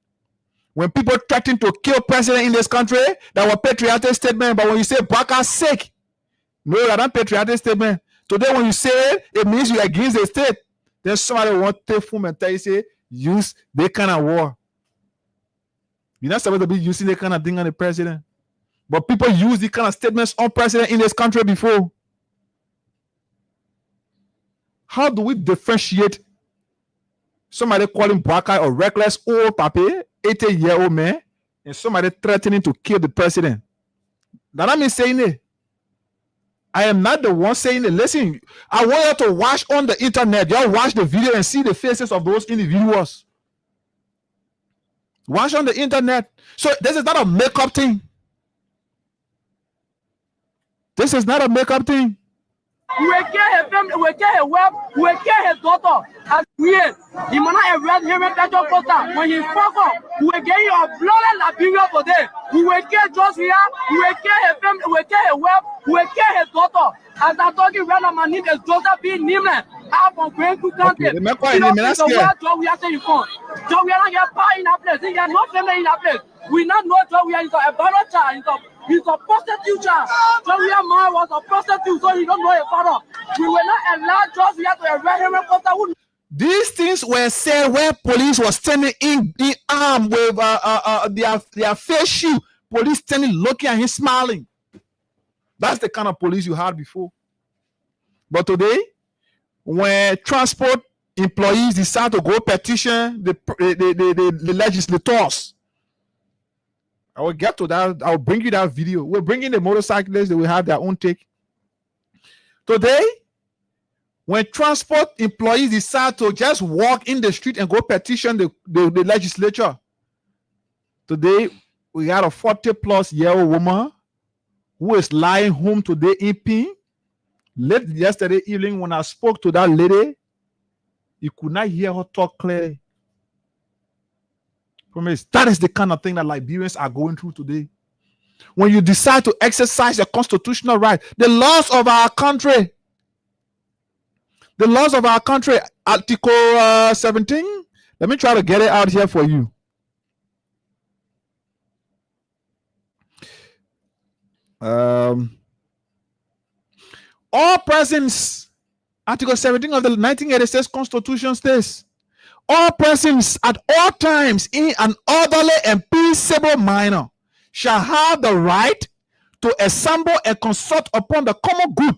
Speaker 4: When people threaten to kill president in this country, that was patriotic statement. But when you say Braga sick, no, that's not patriotic statement. Today, when you say it, it means you're against the state. Then somebody want to take film and tell you, say, use that kind of war. You're not supposed to be using that kind of thing on the president. But people use these kind of statements on president in this country before. How do we differentiate somebody calling Braga a reckless old papi, 80-year-old man, and somebody threatening to kill the president? That I'm saying it. I am not the one saying it. Listen, I want you to watch on the internet. Y'all watch the video and see the faces of those individuals. Watch on the internet. So this is not a makeup thing. This is not a makeup thing.
Speaker 8: We will get his family, we will get his wife, we will get his daughter. And yes, he might not arrest him in that poster. When he fuck up, we will get your blood and Liberia today. We will get just here, we will get his family, we will get his wife, we will get his daughter. As I'm talking right now, my name is Joseph B. Nimland. I'm from Grand Creek County. You know, Joe, we are saying you come. Joe, we are not your power in that place. There is no family in that place. We not know Joe, we are in a battle child. He's a prostitute child. Joe, man was a prostitute, so he don't know his father. We will not allow Joe, we have to arrest him.
Speaker 4: These things were said where police was standing in arm with their face shoe. Police standing looking at him smiling. That's the kind of police you had before. But today, when transport employees decide to go petition the legislators, I will get to that. I'll bring you that video. We'll bring in the motorcyclists. They will have their own take. Today, when transport employees decide to just walk in the street and go petition the legislature, today we got a 40-plus-year-old woman who is lying home today in pain. Late yesterday evening, when I spoke to that lady, you could not hear her talk clearly. Promise. That is the kind of thing that Liberians are going through today. When you decide to exercise your constitutional right, the laws of our country, Article 17. Let me try to get it out here for you. All persons, Article 17 of the 1986 Constitution states, all persons at all times in an orderly and peaceable manner shall have the right to assemble and consult upon the common good,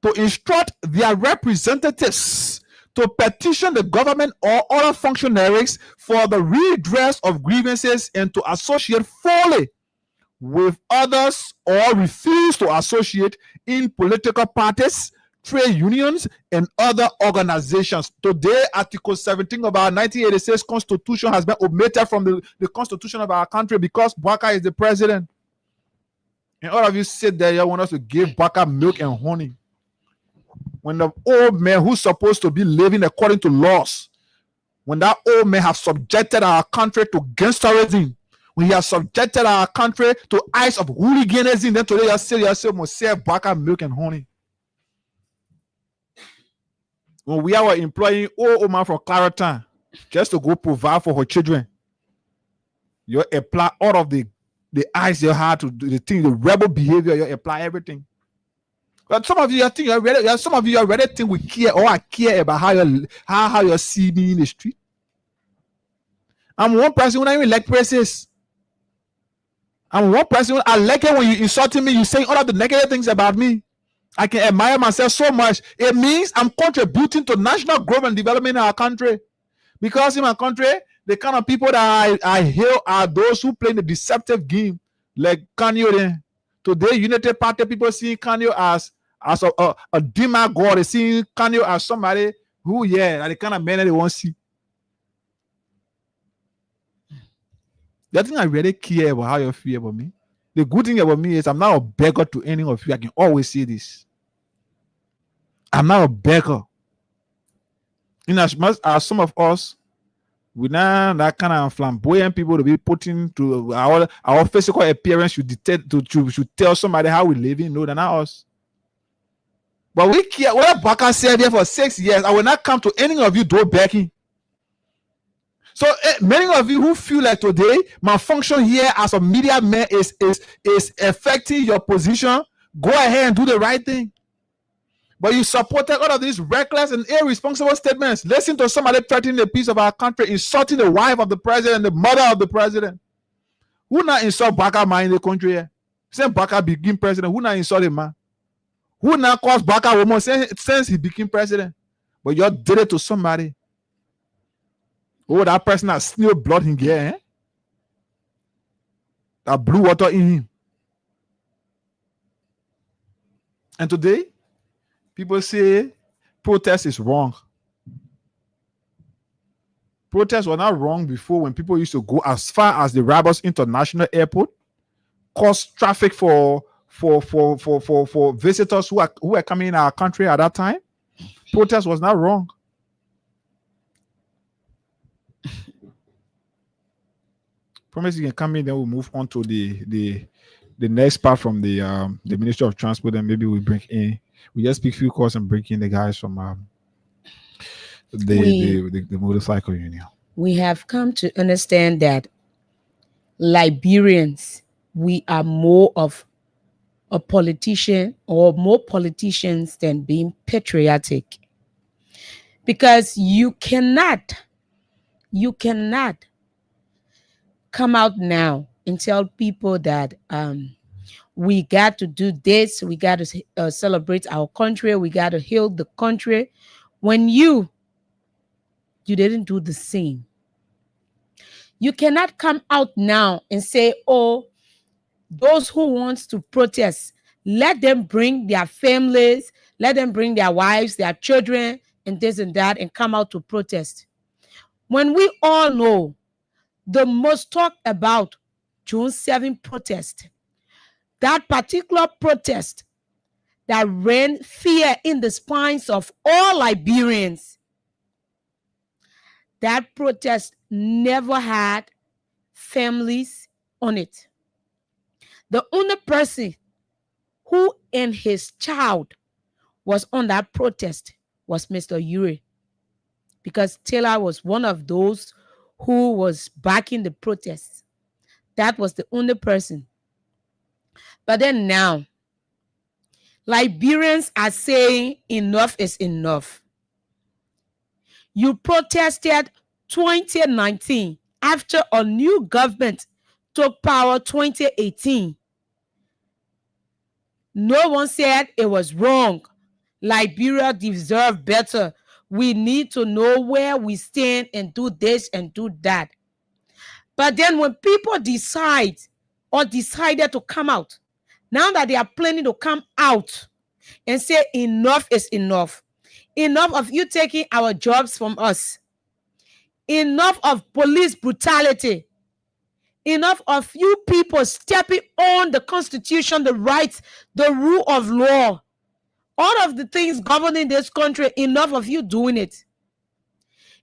Speaker 4: to instruct their representatives, to petition the government or other functionaries for the redress of grievances, and to associate fully with others or refuse to associate in political parties, trade unions, and other organizations. Today, Article 17 of our 1986 Constitution has been omitted from the Constitution of our country because Bouaka is the president. And all of you sit there, you want us to give Bouaka milk and honey. When the old man who's supposed to be living according to laws, when that old man has subjected our country to gangsterism, when he has subjected our country to acts of hooliganism, then today you say must serve Bouaka milk and honey. When we are employing old man from Claritin just to go provide for her children, you apply all of the eyes you had to do the thing, the rebel behavior, you apply everything. But some of you think you already think we care, or I care about how you see me in the street. I'm one person who don't even like praises. I'm one person I like it when you insulting me, you saying all of the negative things about me. I can admire myself so much. It means I'm contributing to national growth and development in our country. Because in my country, the kind of people that I hail are those who play the deceptive game, like Kanye. Today, United Party people see Kanye as a demigod. They see Kanye as somebody who, the kind of man that they want to see. The thing I really care about how you feel about me. The good thing about me is I'm not a beggar to any of you. I can always say this. I'm not a beggar. In as much as some of us, we now that kind of flamboyant people to be putting to our physical appearance should tell somebody how we living. No, they're not us. But we care. What Bouaka said here for 6 years, I will not come to any of you door backing. So many of you who feel like today my function here as a media man is affecting your position, go ahead and do the right thing. But you supported all of these reckless and irresponsible statements. Listen to somebody threatening the peace of our country, insulting the wife of the president, the mother of the president. Who not insult Bouaka man in the country here? Since Bouaka became president, who not insult him man? Who not caused Bouaka woman since he became president? But you did it to somebody. Oh, that person has still blood in here, eh? That blue water in him. And today, people say protest is wrong. Protest was not wrong before when people used to go as far as the Rabas International Airport, cause traffic for visitors who are coming in our country at that time. Protest was not wrong. Promise you can come in, then we'll move on to the next part from the Ministry of Transport, and maybe we just speak few calls and bring in the guys from the motorcycle union.
Speaker 5: We have come to understand that Liberians, we are more of a politician or more politicians than being patriotic. Because you cannot come out now and tell people that we got to do this, we got to celebrate our country, we got to heal the country, when you didn't do the same. You cannot come out now and say, oh, those who want to protest, let them bring their families, let them bring their wives, their children, and this and that, and come out to protest. When we all know the most talked about June 7 protest, that particular protest that ran fear in the spines of all Liberians, that protest never had families on it. The only person who and his child was on that protest was Mr. Ure, because Taylor was one of those who was backing the protests. That was the only person. But then now, Liberians are saying enough is enough. You protested 2019 after a new government took power 2018. No one said it was wrong. Liberia deserves better. We need to know where we stand and do this and do that. But then when people decide or decided to come out, now that they are planning to come out and say enough is enough. Enough of you taking our jobs from us. Enough of police brutality. Enough of you people stepping on the Constitution, the rights, the rule of law. All of the things governing this country, enough of you doing it.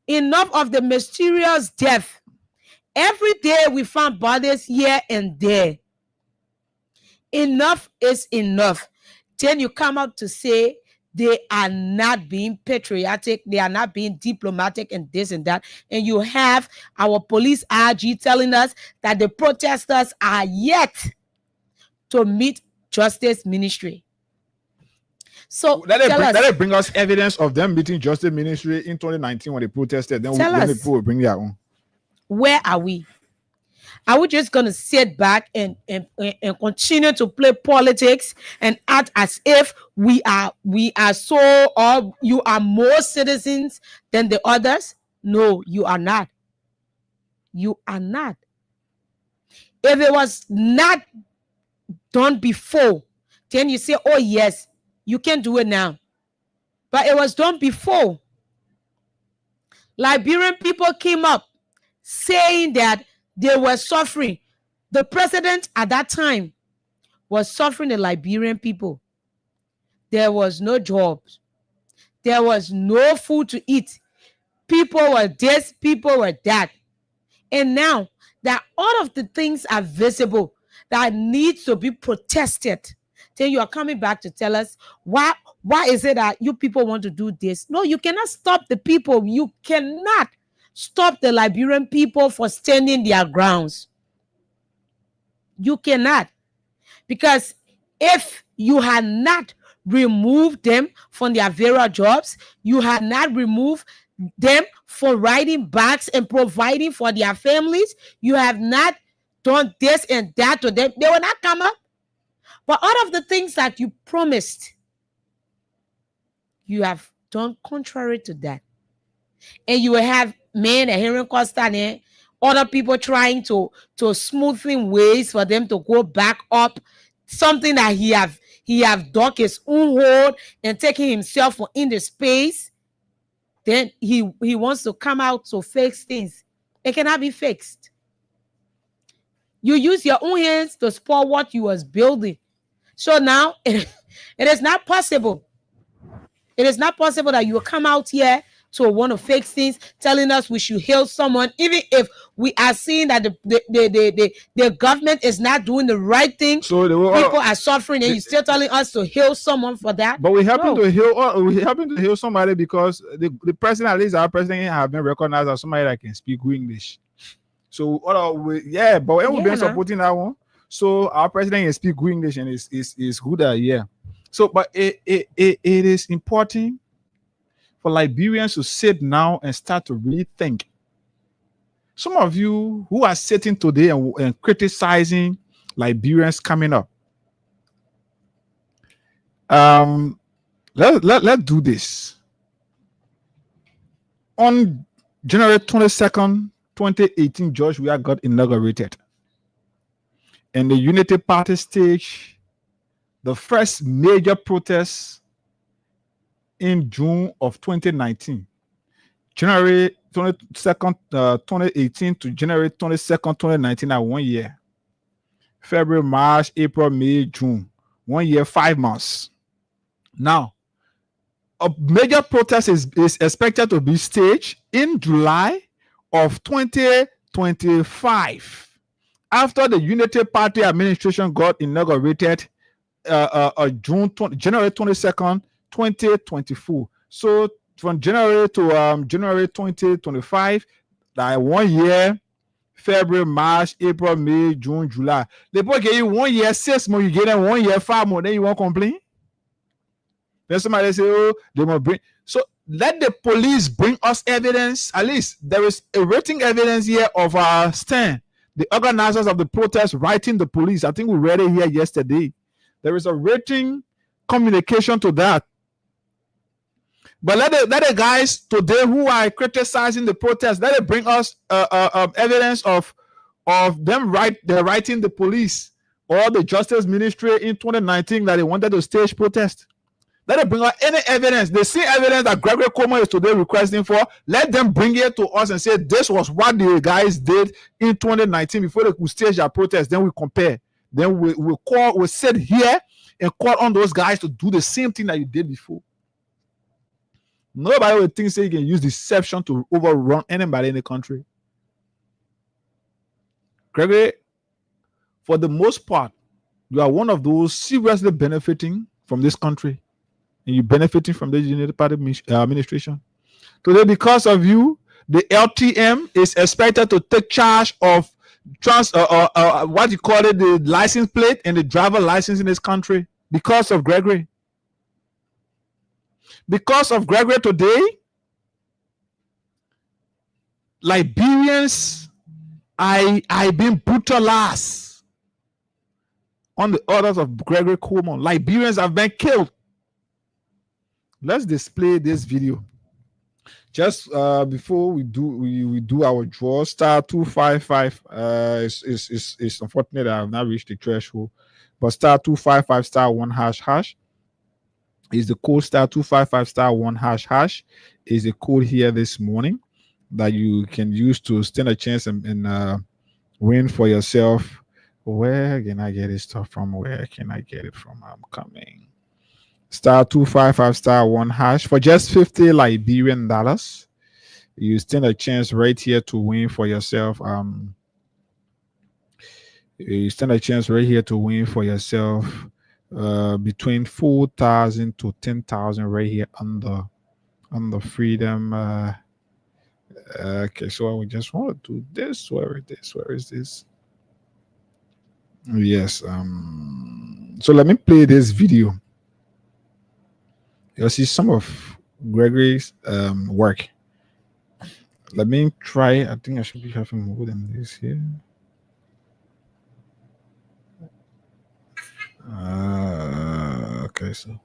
Speaker 5: Enough of the mysterious death. Every day we find bodies here and there. Enough is enough. Then you come out to say they are not being patriotic, they are not being diplomatic and this and that. And you have our police RG telling us that the protesters are yet to meet Justice Ministry. So
Speaker 4: let it bring us evidence of them meeting Justice Ministry in 2019 when they protested. Then people will bring their own. Where
Speaker 5: are we? Are we just going to sit back and continue to play politics and act as if we are so, or you are more citizens than the others? No, you are not. You are not. If it was not done before, then you say, oh yes, you can do it now. But it was done before. Liberian people came up saying that they were suffering. The president at that time was suffering the Liberian people. There was no jobs. There was no food to eat. People were this, people were that. And now that all of the things are visible that needs to be protested, then you are coming back to tell us why is it that you people want to do this? No, you cannot stop the people. You cannot stop the Liberian people for standing their grounds. You cannot. Because if you had not removed them from their various jobs, you had not removed them for writing bags and providing for their families, you have not done this and that to them, they will not come up. But all of the things that you promised, you have done contrary to that. And you will have men and Henry Costa and other people trying to smoothing ways for them to go back up, something that he have dug his own hole and taking himself in the space. Then he wants to come out to fix things. It cannot be fixed. You use your own hands to spoil what you was building. So now it is not possible. It is not possible that you will come out here to want to fix things, telling us we should heal someone, even if we are seeing that the government is not doing the right thing. So people are suffering, and you're still telling us to heal someone for that.
Speaker 4: But we happen to heal somebody because the president, at least our president, have been recognized as somebody that can speak good English. So but we've been supporting that one. So our president can speak good English and is good at So, but it is important for Liberians to sit now and start to really think. Some of you who are sitting today and criticizing Liberians coming up, let's do this. On January 22nd, 2018, George Weah got inaugurated. And the Unity Party stage the first major protest in June of 2019. January 22nd, 2018 to January 22nd, 2019 at 1 year. February, March, April, May, June. 1 year, 5 months. Now, a major protest is expected to be staged in July of 2020. 2025. After the Unity Party administration got inaugurated January 22nd, 2024. So from January to January 2025, like 1 year, February, March, April, May, June, July. They both give you 1 year, 6 months, you get them 1 year, 5 months, then you won't complain. Then somebody say, oh, they must bring. So let the police bring us evidence. At least there is a written evidence here of our stand. The organizers of the protest writing the police. I think we read it here yesterday. There is a written communication to that. But let the guys today who are criticizing the protest, let it bring us evidence of them they're writing the police or the Justice Ministry in 2019 that they wanted to stage protest. Let it bring out any evidence. They see evidence that Gregory Coleman is today requesting for. Let them bring it to us and say this was what the guys did in 2019 before they could stage their protest. Then we compare. Then we'll sit here and call on those guys to do the same thing that you did before. Nobody will think say you can use deception to overrun anybody in the country. Gregory, for the most part, you are one of those seriously benefiting from this country. And you're benefiting from the Unity Party administration. Today, because of you, the LTM is expected to take charge of what you call it, the license plate and the driver license in this country because of Gregory. Because of Gregory today, Liberians are being brutalized on the orders of Gregory Coleman. Liberians have been killed. Let's display this video. Just before we do our draw, star 255 is unfortunate I have not reached the threshold, but star 255 star 1 hash is the code. Star 255 star 1 hash is the code here this morning that you can use to stand a chance and win for yourself. Where can I get this stuff from? Where can I get it from? I'm coming. Star 255 star 1 hash for just $50 Liberian dollars. You stand a chance right here to win for yourself. You stand a chance right here to win for yourself between 4,000 to 10,000 right here on the freedom. Okay, so we just want to do this. Where is this? Yes. So let me play this video. You'll see some of Gregory's work. Let me try. I think I should be having more than this here. Okay, so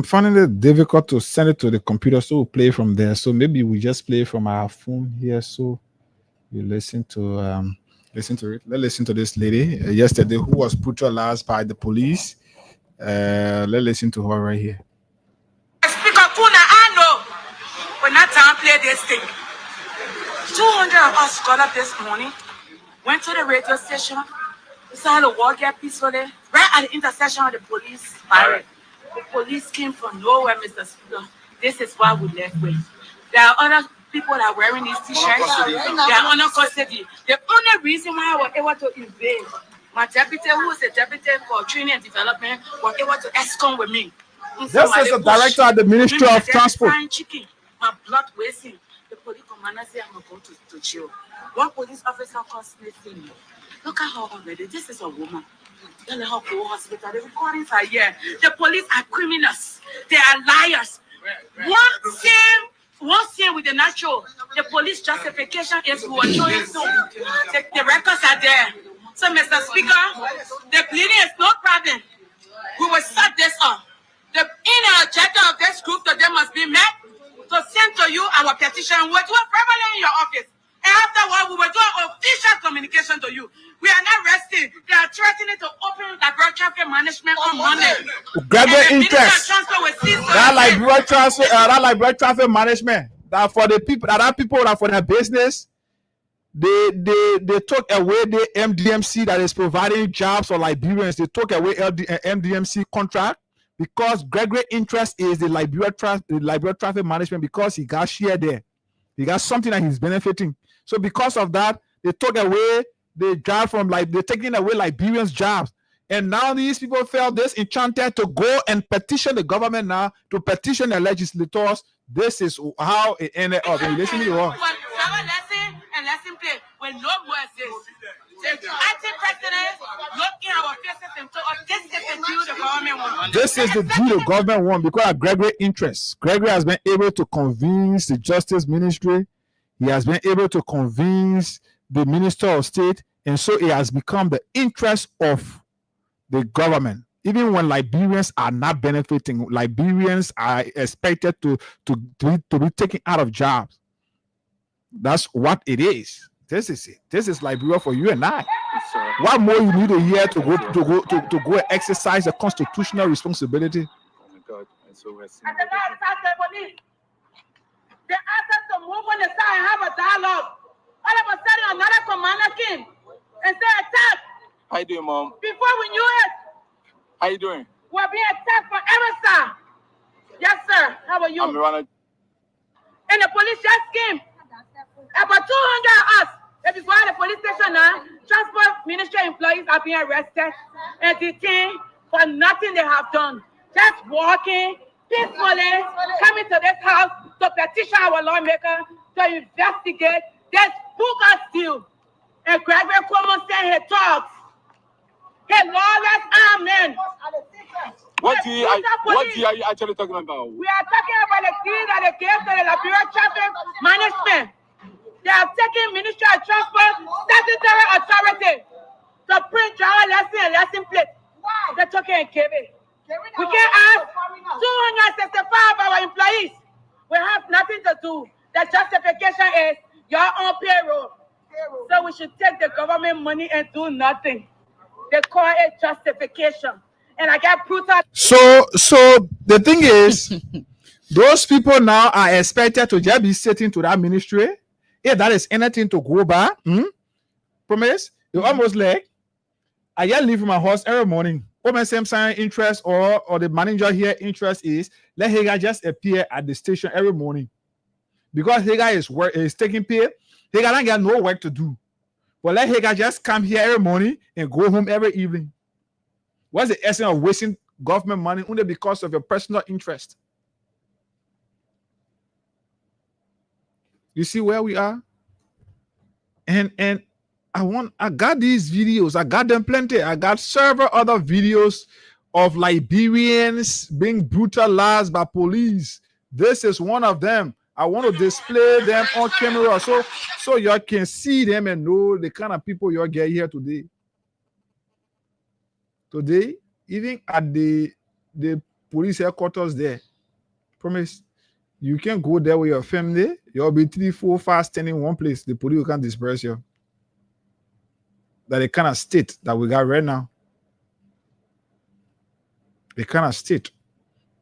Speaker 4: finding it difficult to send it to the computer, so we'll play from there. So maybe we just play from our phone here. So you listen to it. Let's listen to this lady yesterday who was brutalized by the police. Let's listen to her right here.
Speaker 9: Speaker Kuna, I know when that time play this thing. 200 of us got up this morning, went to the radio station, decided to walk here peacefully, right at the intersection of the police barrack. The police came from nowhere, Mr. Speaker. This is why we left with. There are other people that are wearing these t-shirts. They are under custody. The only reason why I was able to invade, my deputy, who is the deputy for training and development, was able to escort with me.
Speaker 4: This is the director of the Ministry of Transport.
Speaker 9: Chicken, my blood wasting. The police commander said I'm going to go to jail. One police officer calls me saying, look at her already. This is a woman. They let her go to hospital. The recordings are here. The police are criminals. They are liars. One thing with the natural, the police justification is we were showing soon. The records are there. So, Mr. Speaker, the bleeding is no problem. We will set this up. The inner objective of this group today must be met to send to you our petition. We will do it verbally in your office. And afterward, we will do an official communication to you. We are not resting. They are threatening to open Liberia Traffic Management on Monday.
Speaker 4: Gregory interest. That Liberia Traffic Management. That for the people, that are people that for their business. They took away the MDMC that is providing jobs for Liberians. They took away MDMC contract because Gregory interest is the Liberia traffic management, because he got share there. He got something that he's benefiting. So because of that, they took away the job from they're taking away Liberians' jobs. And now these people felt this enchanted to go and petition the government now, to petition the legislators. This is how it ended up. And listen to me wrong.
Speaker 9: Lesson and lesson play when no more exists. The acting president look in our faces and told us this is the deal the government wants.
Speaker 4: This is the deal the government wants because of Gregory interests. Gregory has been able to convince the Justice Ministry. He has been able to convince the Minister of State, and so it has become the interest of the government. Even when Liberians are not benefiting, Liberians are expected to be taken out of jobs. That's what it is. This is it. This is Liberia for you and I. What more you need a year to go and exercise a constitutional responsibility?
Speaker 10: Oh my God! And so we're seeing.
Speaker 9: And the Lord asked the police. They asked us to move on the side and have a dialogue. All of a sudden, another commander came and said, "Attack!"
Speaker 10: How you doing, Mom?
Speaker 9: Before we knew it,
Speaker 10: how you doing?
Speaker 9: We're being attacked from every side. Yes, sir. How are you?
Speaker 10: I'm running.
Speaker 9: And the police just came. About 200 of us. If you go to the police station now, transport ministry employees are being arrested and detained for nothing they have done. Just walking peacefully, coming to this house to petition our lawmaker to investigate this Booker deal. And Gregory Cuomo said he talks. He lawless armed men.
Speaker 10: What are you actually talking about?
Speaker 9: We are talking about the deal that they gave to the Liberia traffic management. They have taken Ministry of Transport statutory authority to print driver lesson and lesson plate. They took it and gave it. We can't ask 265 of our employees. We have nothing to do. The justification is your own payroll. So we should take the government money and do nothing. They call it justification. And I get brutal.
Speaker 4: So the thing is, those people now are expected to just be sitting to that ministry. If that is anything to go by, promise, you almost like I just leave my house every morning. Open same sign interest or the manager here interest is let Hagar just appear at the station every morning. Because Hagar is taking pay, Hagar don't get no work to do. But let Hagar just come here every morning and go home every evening. What's the essence of wasting government money only because of your personal interest? You see where we are? And I got these videos. I got them plenty. I got several other videos of Liberians being brutalized by police. This is one of them. I want to display them on camera so you can see them and know the kind of people you get here today. Today, even at the police headquarters there, promise, you can go there with your family. You'll be 3, 4, 5 standing in one place. The police can't disperse you. That the kind of state that we got right now. The kind of state.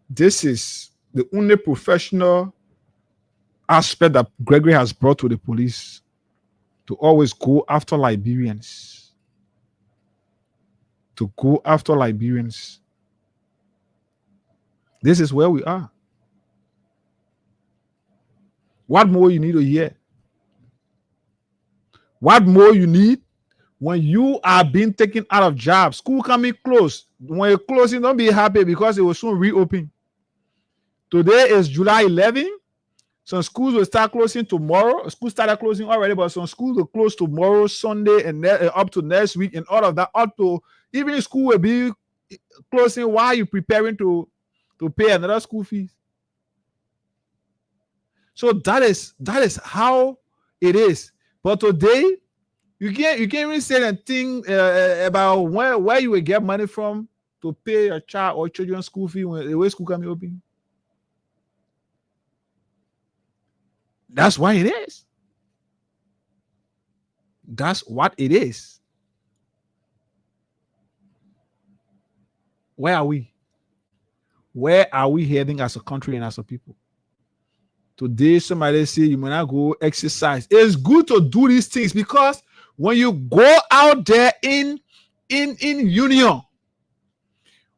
Speaker 4: This is the only professional aspect that Gregory has brought to the police, to always go after Liberians. To go after Liberians. This is where we are. What more you need to hear? What more you need when you are being taken out of jobs? School coming close. When you're closing, don't be happy because it will soon reopen. Today is July 11. Some schools will start closing tomorrow. Schools started closing already, but some schools will close tomorrow, Sunday, and up to next week, and all of that. Up to even school will be closing while you're preparing to pay another school fees. So that is how it is. But today, you can't even say anything about where you will get money from to pay your child or children's school fee when the way school can be open. That's why it is. That's what it is. Where are we? Where are we heading as a country and as a people? Today, somebody say you might not go exercise. It's good to do these things because when you go out there in union,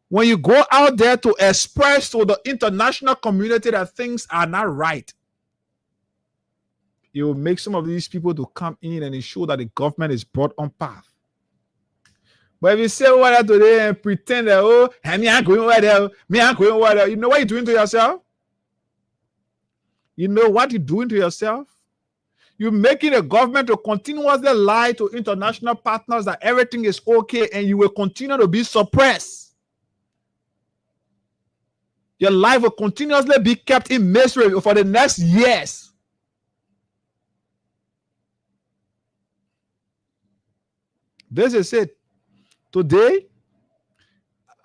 Speaker 4: when you go out there to express to the international community that things are not right, it will make some of these people to come in and ensure that the government is brought on path. But if you say what today and pretend that, oh, me I'm going over there, me I'm going over there, you know what you're doing to yourself? You know what you're doing to yourself? You're making a government to continuously lie to international partners that everything is okay, and you will continue to be suppressed. Your life will continuously be kept in misery for the next years. This is it. Today,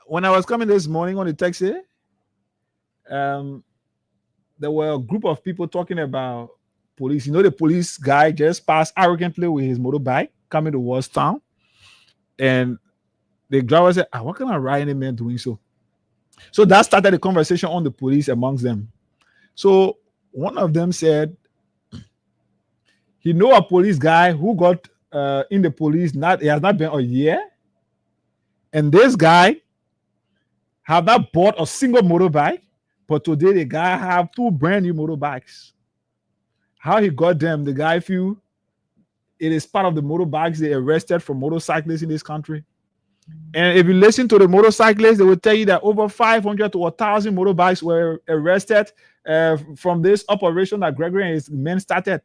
Speaker 4: when I was coming this morning on the taxi, there were a group of people talking about police. You know, the police guy just passed arrogantly with his motorbike coming towards town. And the driver said, what kind of right any man doing so? So that started the conversation on the police amongst them. So one of them said, he know a police guy who got in the police, it has not been a year. And this guy have not bought a single motorbike. But today, the guy have 2 brand new motorbikes. How he got them, the guy feel it is part of the motorbikes they arrested from motorcyclists in this country. And if you listen to the motorcyclists, they will tell you that over 500 to 1,000 motorbikes were arrested from this operation that Gregory and his men started.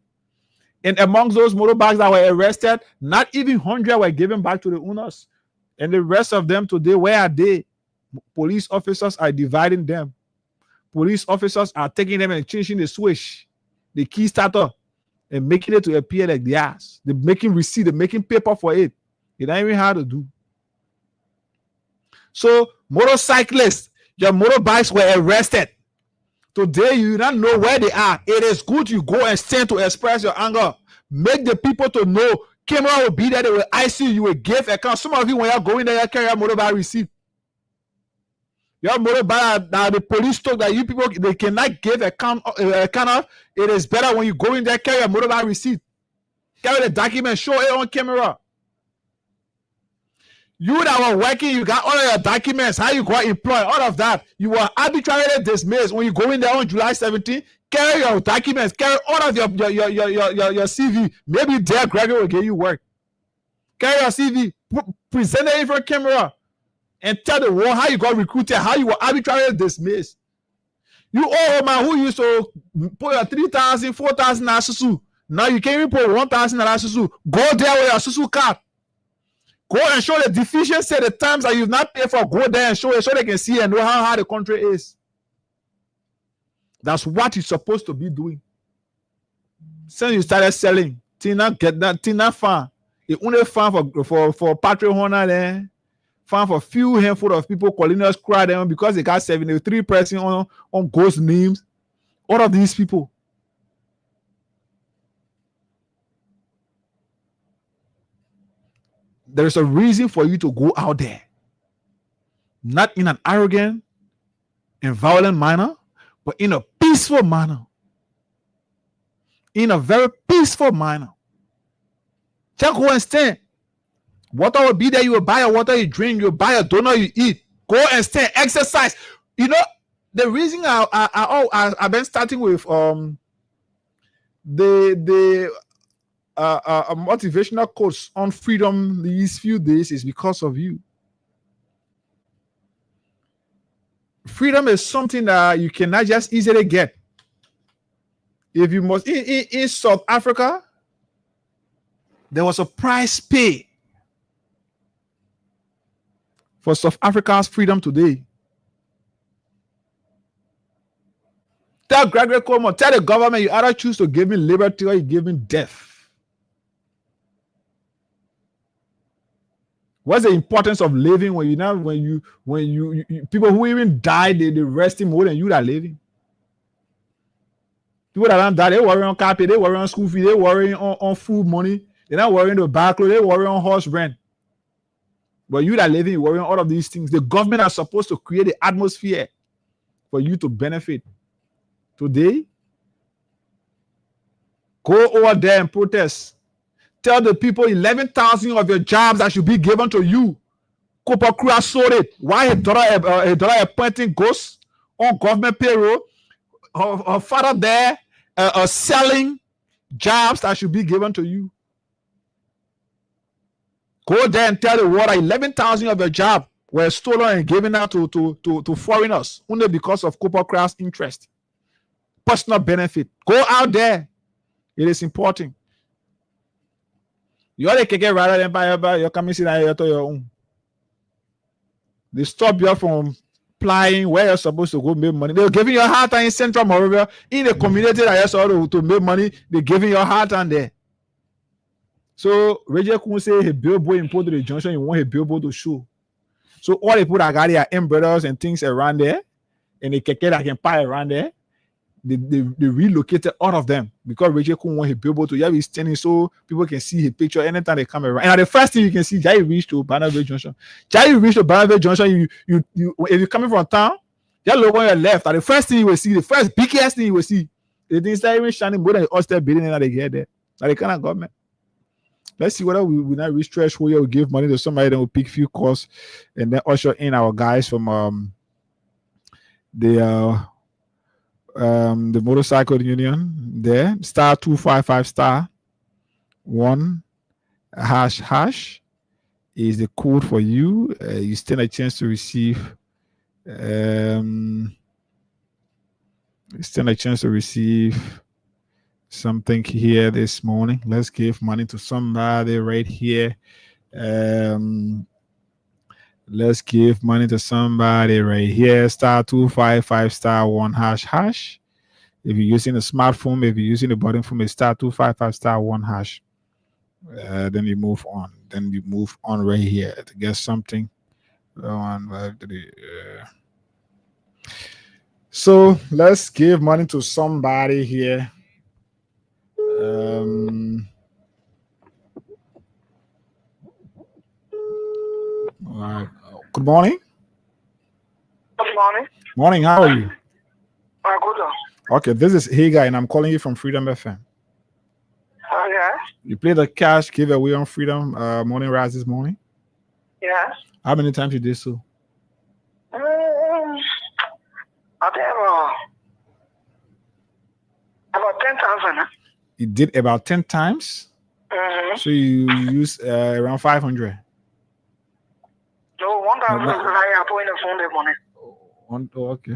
Speaker 4: And amongst those motorbikes that were arrested, not even 100 were given back to the owners. And the rest of them today, where are they? Police officers are dividing them. Police officers are taking them and changing the switch, the key starter, and making it to appear like theirs. They're making receipt, they're making paper for it. It ain't even hard to do. So, motorcyclists, your motorbikes were arrested. Today, you don't know where they are. It is good you go and stand to express your anger. Make the people to know. Camera will be there, they will ice you, you will give account. Some of you, when you're going there, you carry a motorbike receipt. Your motorbike that the police told that you people they cannot give account of. It is better when you go in there, carry a motorbike receipt, carry the document, show it on camera. You that were working, you got all of your documents, how you got employed, all of that. You were arbitrarily dismissed when you go in there on July 17th. Carry your documents, carry all of your CV. Maybe there Gregory will get you work. Carry your CV, present it in front of camera. And tell the world how you got recruited, how you were arbitrarily dismissed. You old man who used to put your 3,000, 4,000 Susu. Now you can't even put 1,000 Susu. Go there with your Susu card. Go and show the deficiency, the times that you've not paid for. Go there and show it so they can see and know how hard the country is. That's what you're supposed to be doing. Since you started selling, Tina get that Tina fan. It only fan for Patrick Horner there. Found for few handful of people calling us cry them because they got 73 person on ghost names. All of these people. There is a reason for you to go out there. Not in an arrogant and violent manner, but in a peaceful manner. In a very peaceful manner. Just go and stand. Water will be there. You will buy a water you drink. You will buy a donut you eat. Go and stand. Exercise. You know, the reason I've been starting with the motivational course on freedom these few days is because of you. Freedom is something that you cannot just easily get. If you must in South Africa, there was a price paid for South Africa's freedom today. Tell Gregory Coleman, tell the government you either choose to give me liberty or you give me death. What's the importance of living when you people who even died, they resting more than you that are living? People that don't die, they worry on carpet, they worry on school fee, they worry on food money, they're not worrying the back road, they worry on horse rent. But you that are living, you worry on all of these things. The government are supposed to create the atmosphere for you to benefit. Today, Go over there and protest. Tell the people 11,000 of your jobs that should be given to you. Cooper Crew sold it. Why a dollar appointing ghosts on government payroll? Her father there selling jobs that should be given to you. Go there and tell the world that 11,000 of your jobs were stolen and given out to foreigners only because of Cooper Crew's interest. Personal benefit. Go out there. It is important. You only can get rather than buy your coming to your own. They stop you from applying where you're supposed to go make money. They're giving you a hard time in Central Moravia, in the community that you're supposed to make money. They're giving you a hard time there. So Reggie couldn't say a billboard in Port of the Junction. You want a billboard to show. So all the people that got their embroiders and things around there, and the keke that can buy around there, they relocated all of them because Reggie couldn't want his billboard to have his standing so people can see his picture anytime they come around. And the first thing you can see, Jai reached to Barnabas Junction. Jai reached to Barnabas Junction. You if you're coming from town, just look on your left. And the first thing you will see, the first biggest thing you will see, the things that even shining more than the Oyster building that they get there. Like the kind of government. Let's see whether we not reach threshold where we give money to somebody, then we'll pick few calls and then usher in our guys from the motorcycle union there. Star 255 star 1 # is the code for you. You stand a chance to receive something here this morning. Let's give money to somebody right here. Let's give money to somebody right here. Star 255 star 1 #. If you're using a smartphone, if you're using a button phone, it's star 255 star 1 #. Then you move on. Then you move on right here to get something. 1, 5, 3. So let's give money to somebody here. All right. Good morning.
Speaker 11: Good morning.
Speaker 4: Morning. How are you?
Speaker 11: Good.
Speaker 4: Okay, this is Hagar, and I'm calling you from Freedom FM.
Speaker 11: Yeah.
Speaker 4: You played the cash giveaway on Freedom Morning Rise this morning.
Speaker 11: Yeah.
Speaker 4: How many times you did so?
Speaker 11: I think about 10,000.
Speaker 4: You did about 10 times.
Speaker 11: Mm-hmm.
Speaker 4: So you used around 500.
Speaker 11: No, 1,000 I put in the phone the money.
Speaker 4: Okay.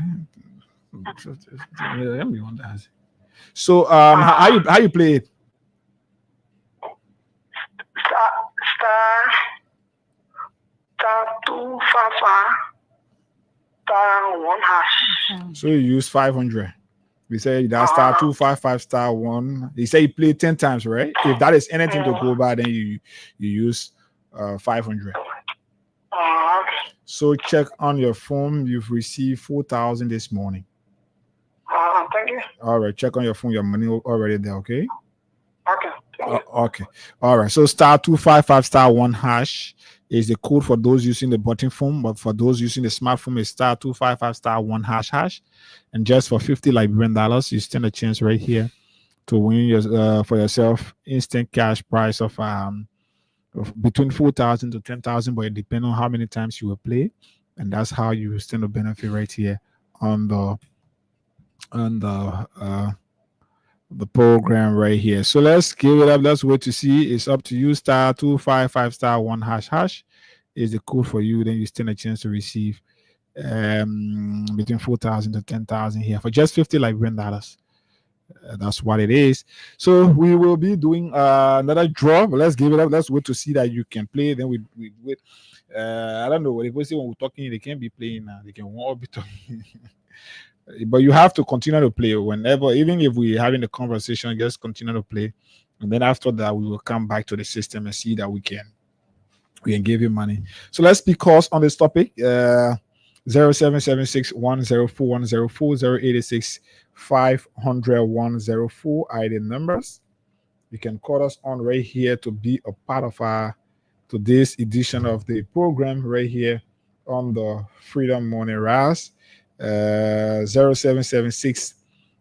Speaker 4: Let me wonder. So how you play it?
Speaker 11: Star 255 star 1 #.
Speaker 4: So you use 500. We say that star 255 star 1. You say you play 10 times, right? If that is anything to go by, then you use 500. So check on your phone. You've received 4,000 this morning.
Speaker 11: Thank you.
Speaker 4: All right, check on your phone. Your money already there, okay?
Speaker 11: Okay.
Speaker 4: Okay. All right. So star 255 star 1 # is the code for those using the button phone, but for those using the smartphone, it's star 255 star 1 #. And just for $50 Liberian dollars, you stand a chance right here to win for yourself instant cash prize of between 4,000 to 10,000, but it depends on how many times you will play, and that's how you stand to benefit right here on the program right here. So let's give it up. Let's wait to see. It's up to you. Star 255 star 1 # is the code for you. Then you stand a chance to receive between 4,000 to 10,000 here for just $50 Liberian dollars. That's what it is. So we will be doing another draw, but let's give it up. Let's wait to see that you can play. Then we wait. I don't know what people say when we're talking. They can't be playing now. They can all be talking. But you have to continue to play whenever, even if we're having a conversation, just continue to play. And then after that, we will come back to the system and see that we can give you money. So let's speak calls on this topic. 0776 104 104 086 500 104 are the numbers. You can call us on right here to be a part of today's edition of the program right here on the Freedom Morning Rise. 0776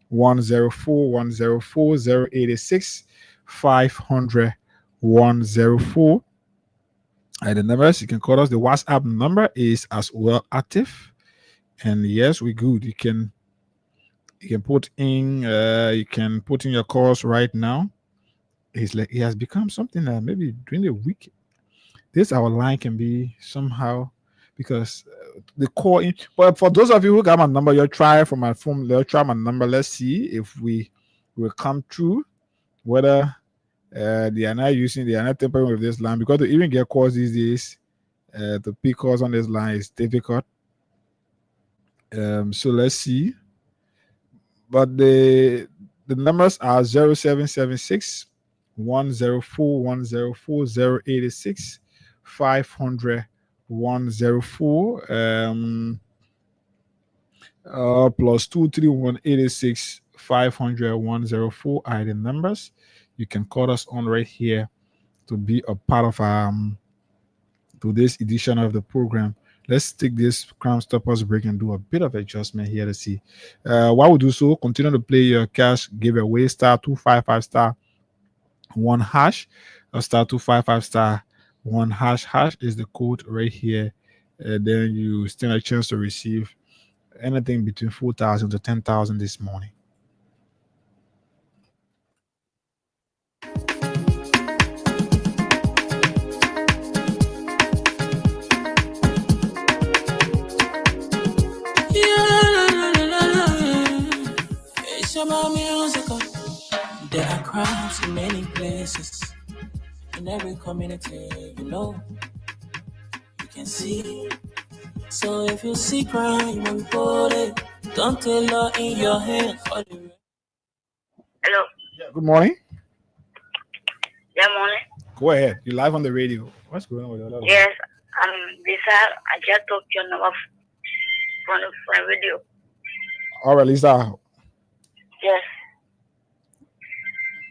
Speaker 4: 104 104 086 500 104. And the numbers you can call us. The WhatsApp number is as well active. And yes, we're good. You can put in your calls right now. It's like it has become something that maybe during the week, this our line can be somehow because the call in. But for those of you who got my number, you'll try from my phone. They'll try my number. Let's see if we will come through. Whether they are not tampering with this line, because to even get calls these days, to pick calls on this line is difficult. So let's see. But the numbers are 0776 104 104 086 500 104 plus 231 86 500 104 are the numbers. You can call us on right here to be a part of today's edition of the program. Let's take this Crime Stoppers break and do a bit of adjustment here to see. While we do so, continue to play your cash giveaway *255*1# or *255*1# is the code right here. Then you stand a chance to receive anything between 4,000 to 10,000 this morning.
Speaker 6: There are crimes in many places, in every community, you can see. So if you see crime, report it. Don't take law in your hands.
Speaker 11: Hello.
Speaker 4: Good morning.
Speaker 11: Yeah, morning.
Speaker 4: Go ahead. You're live on the radio. What's going on with your letter?
Speaker 11: Yes, Lisa. I just took your number from the radio.
Speaker 4: All right, Lisa.
Speaker 11: Yes.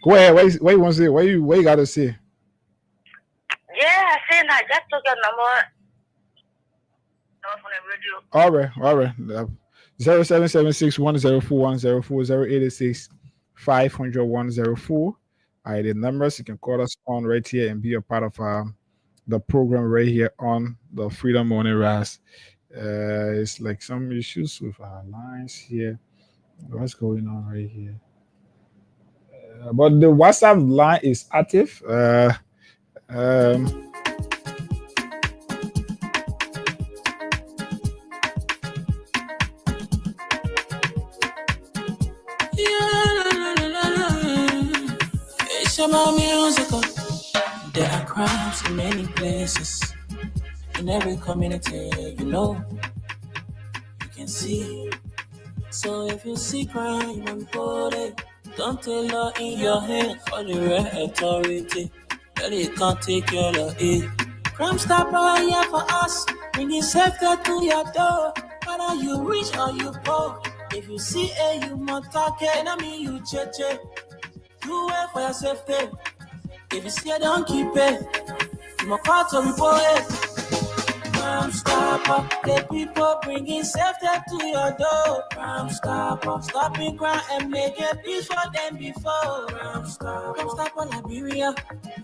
Speaker 4: Go ahead. What you want to say? What you got to say?
Speaker 11: Yeah, I said I just took your number from the radio.
Speaker 4: All right. 0776 104 104 086 500 104. All right, the numbers you can call us on right here and be a part of the program right here on the Freedom Morning Rise. It's like some issues with our lines here. What's going on right here? But the WhatsApp line is active.
Speaker 6: It's about musical. There are crimes in many places, in every community, you can see. So if you see crime, report it. Don't take law in your hands for the right authority. That it can't take your law in. Crime Stopper here for us, bringing safety to your door. Whether you rich or you poor, if you see you must talk it. I mean you check. Do it for your safety. If you see don't keep it. You must call to report it. Crime Stopper, the people bringing safety to your door. Crime Stopper, stopping crime and making peace for them before. Crime Stopper, Liberia,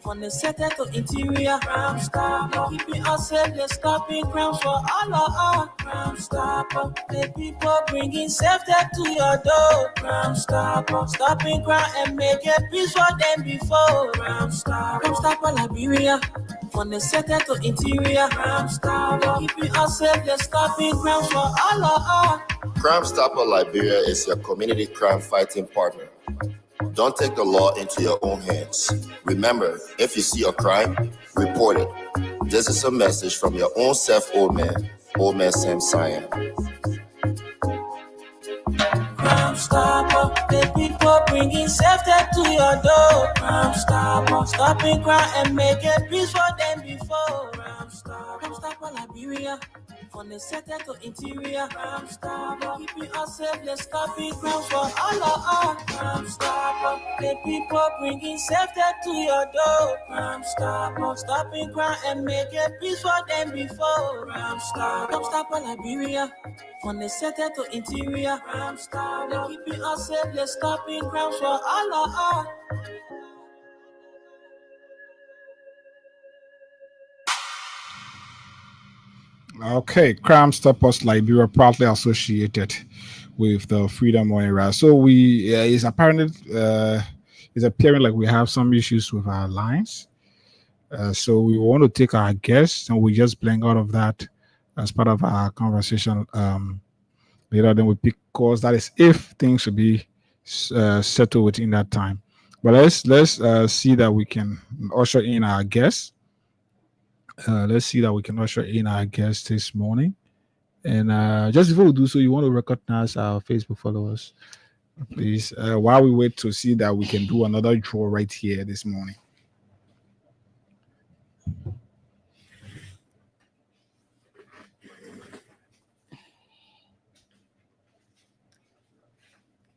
Speaker 6: from the center to interior. Crime Stopper, keeping us safe, they're stopping crimes for all of us. Crime Stopper, the people bringing safety to your door. Crime Stopper, stopping crime and making peace for them before. Crime Stopper, Liberia, from the center to interior. Crime Stopper, keeping us safe, they're stopping crimes for all of us.
Speaker 7: Crime Stopper Liberia is your community crime fighting partner. Don't take the law into your own hands. Remember, if you see a crime, report it. This is a message from your own self, Old Man Sam Cyan.
Speaker 6: Crime Stopper, the people bringing safety to your door. Crime Stopper, stopping crime and making peace for them before. Crime Stopper, Liberia, from the center to interior. Crime Stopper, keeping us safe, let's stop it ground for all of us. Crime Stopper, the people bringing safety to your door. Crime Stopper, stopping crime and make it peace for them before. Crime Stopper, Liberia, from the center to interior. Crime Stopper, keeping us safe, let's stop it ground for all of us.
Speaker 4: Okay, Crime Stoppers Liberia proudly associated with the Freedom Era. So we it's apparently it's appearing like we have some issues with our lines. So we want to take our guests and we just blank out of that as part of our conversation later. Then we pick calls. That is if things should be settled within that time. But let's see that we can usher in our guests. Let's see that we can usher in our guest this morning. And just before we do so, you want to recognize our Facebook followers, please, while we wait to see that we can do another draw right here this morning.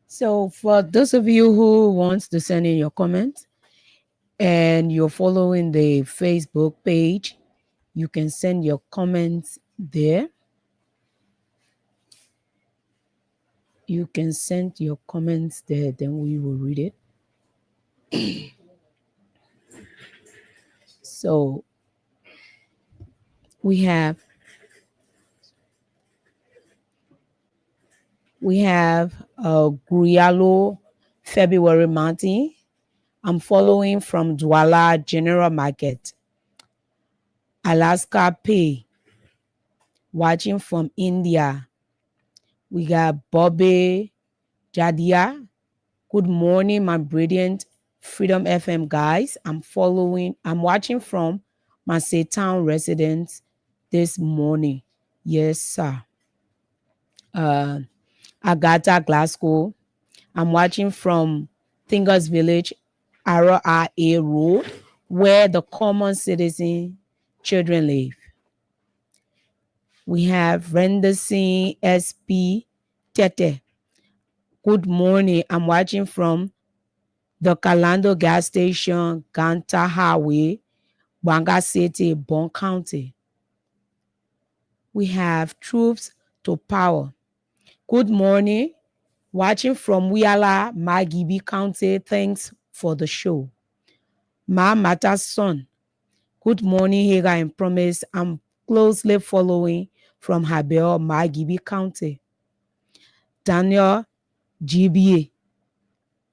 Speaker 5: So for those of you who wants to send in your comments and you're following the Facebook page, you can send your comments there. You can send your comments there, then we will read it. So we have Gurialo February Martin. I'm following from Douala General Market. Alaska Pay, watching from India. We got Bobby Jadia. Good morning, my brilliant Freedom FM guys. I'm watching from Marseille Town residents this morning. Yes, sir. Agatha Glasgow. I'm watching from Thingers Village, RRA Road, where the common citizen children live. We have Renderson SP Tete. Good morning. I'm watching from the Kalando gas station, Ganta Highway, Banga City, Bon County. We have Troops to Power. Good morning. Watching from Wiala, Magibi County. Thanks for the show. Ma Mata's son. Good morning, Hagar and Promise. I'm closely following from Habel, Magibi County. Daniel GBA.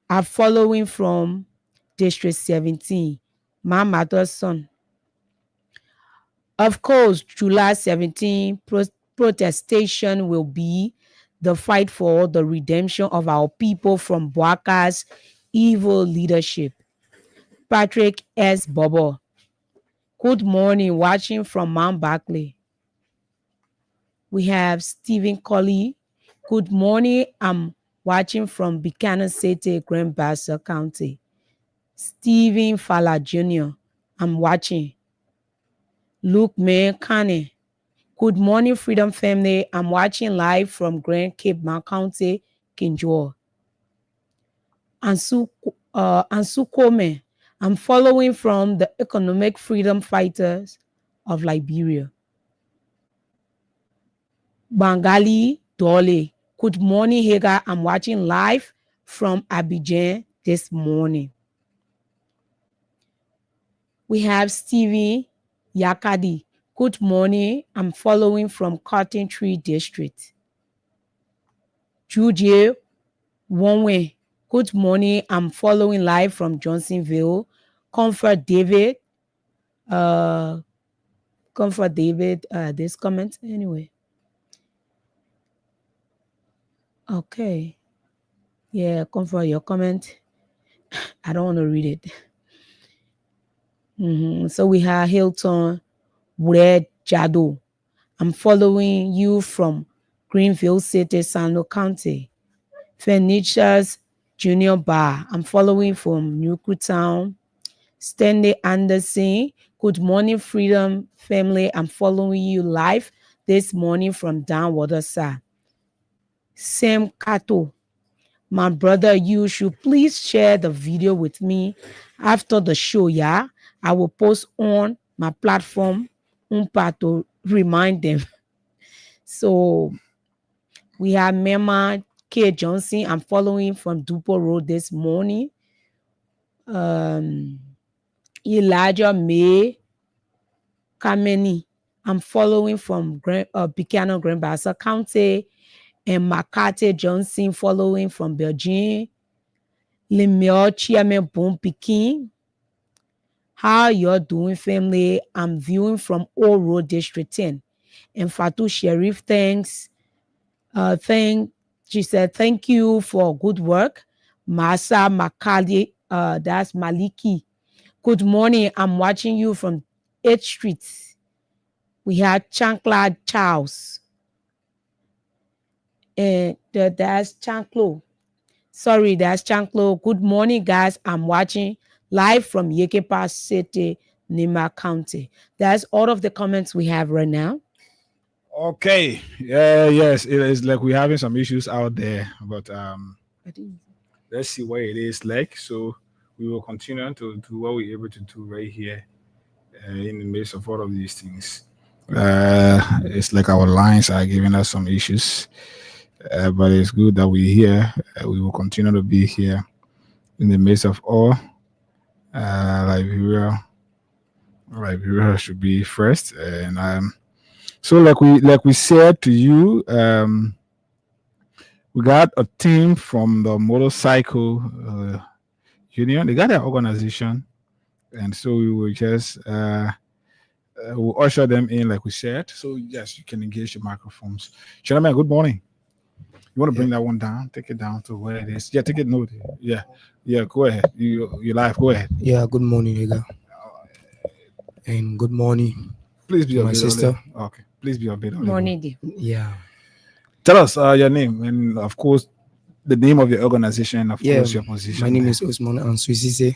Speaker 5: I'm following from District 17. Ma Mata's son. Of course, July 17 protestation will be the fight for the redemption of our people from Boaka's evil leadership. Patrick S. Bobo. Good morning, watching from Mount Barkley. We have Stephen Colley. Good morning, I'm watching from Buchanan City, Grand Bassa County. Stephen Fala Jr., I'm watching. Luke May Kane. Good morning, Freedom Family. I'm watching live from Grand Cape Mount County, Kinjor. Ansu Kome. I'm following from the Economic Freedom Fighters of Liberia. Bangali Dole. Good morning, Hagar. I'm watching live from Abidjan this morning. We have Stevie Yakadi. Good morning. I'm following from Cotton Tree District. Jude Wonwe. Good morning. I'm following live from Johnsonville. Comfort David. This comment anyway. Okay. Yeah, Comfort, your comment. I don't want to read it. So we have Hilton Red Jado. I'm following you from Greenville City, Sano County. Furniture's Junior Bar. I'm following from Newtown. Stanley Anderson. Good morning, Freedom Family. I'm following you live this morning from Downwater side. Sam Kato, my brother, you should please share the video with me after the show, yeah? I will post on my platform to remind them. So we have Mema K. Johnson. I'm following from Dupo Road this morning. Elijah May Kameni. I'm following from Buchanan Grand Bassa County. And Makate Johnson following from Belgium. Lemio Chiame Boom Peking. How you're doing, family? I'm viewing from Old Road District 10. And Fatu Sharif, thanks. She said, thank you for good work. Masa Makali, that's Maliki. Good morning. I'm watching you from 8th Street. We had Chankla Charles. And that's Chanklo. Sorry, that's Chanklo. Good morning, guys. I'm watching live from Yekepa City, Nima County. That's all of the comments we have right now.
Speaker 4: Okay. Yes, it is like we're having some issues out there, but let's see what it is like. So we will continue to do what we're able to do right here in the midst of all of these things. It's like our lines are giving us some issues, but it's good that we're here. We will continue to be here in the midst of all. Liberia should be first, and so like we said to you, we got a team from the motorcycle union. They got their organization, and so we will just we'll usher them in, like we said. So yes, you can engage your microphones. Gentlemen, good morning. You want to bring that one down? Take it down to where it is. Yeah, take it note. Yeah. Go ahead. You live. Go ahead.
Speaker 12: Yeah. Good morning, Ega. And good morning.
Speaker 4: Please be
Speaker 12: my sister.
Speaker 4: Okay. Please be a bit.
Speaker 5: Morning.
Speaker 12: Yeah.
Speaker 4: Tell us your name and of course the name of your organization. Of course your position.
Speaker 12: My name is Usman Answisise,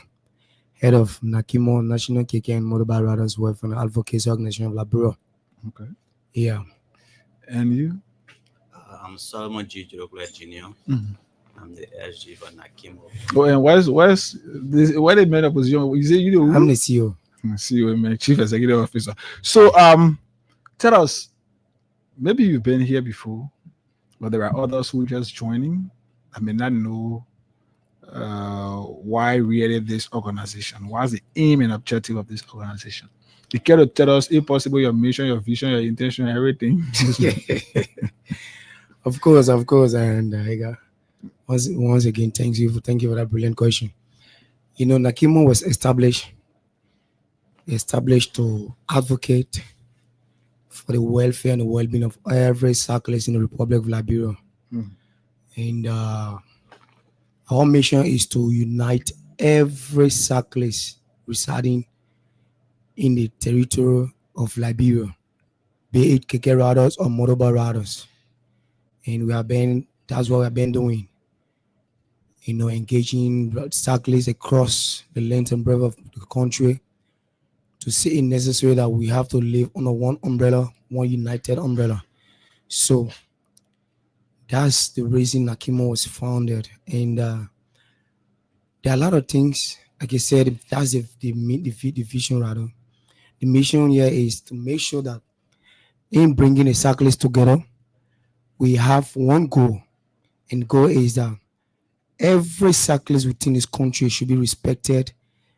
Speaker 12: head of Nakimo National KK and Motorbike Riders Welfare and Advocacy Organization of Liberia.
Speaker 4: Okay.
Speaker 12: Yeah.
Speaker 4: And you?
Speaker 13: I'm Solomon G. Jurokula Jr. I'm the SG for Nakimo.
Speaker 4: Oh, and where's this? Why they made a position? You say you know?
Speaker 12: I'm the CEO.
Speaker 4: CEO, man, Chief Executive Officer. So, tell us. Maybe you've been here before, but there are others who are just joining. I may not know why really this organization. What's the aim and objective of this organization? You care to tell us, if possible, your mission, your vision, your intention, everything.
Speaker 12: Of course, and once again, thank you for that brilliant question. You know, Nakimo was established to advocate for the welfare and the well-being of every cyclist in the Republic of Liberia, and our mission is to unite every cyclist residing in the territory of Liberia, be it KK riders or motorbike riders. And that's what we have been doing, you know, engaging cyclists across the length and breadth of the country to see it necessary that we have to live under one umbrella, one united umbrella. So that's the reason Nakimo was founded. And there are a lot of things, like I said, that's the vision rather. The mission here is to make sure that in bringing the cyclists together, we have one goal, and the goal is that every cyclist within this country should be respected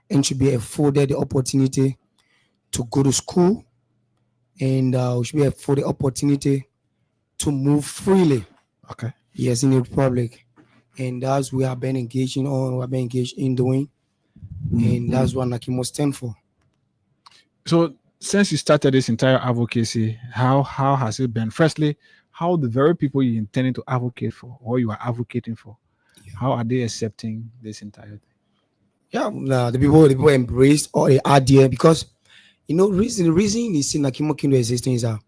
Speaker 12: and should be afforded the opportunity to go to school, and should be afforded the opportunity to move freely.
Speaker 4: Okay.
Speaker 12: Yes, in the Republic, and that's what we have been engaging on. We have been engaged in doing, and that's what Nakimo stands for. So,
Speaker 4: since you started this entire advocacy, how has it been? Firstly, how the very people you intended to advocate for, or you are advocating for, how are they accepting this entire thing?
Speaker 12: Yeah, the people embraced all the idea, because you know the reason is Nakimo Kingdom existing is that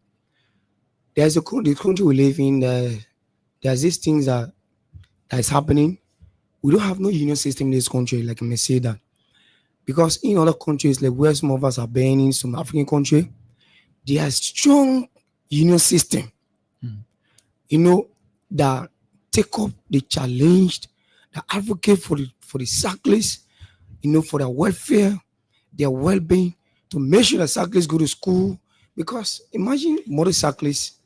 Speaker 12: there's the country we live in. There's these things that is happening. We don't have no union system in this country, like I may say that, because in other countries, like where some of us are being in some African country, they are strong union system, that take up the challenge, that advocate for the cyclists, for their welfare, their well-being, to make sure that cyclists go to school. Because imagine motorcyclists,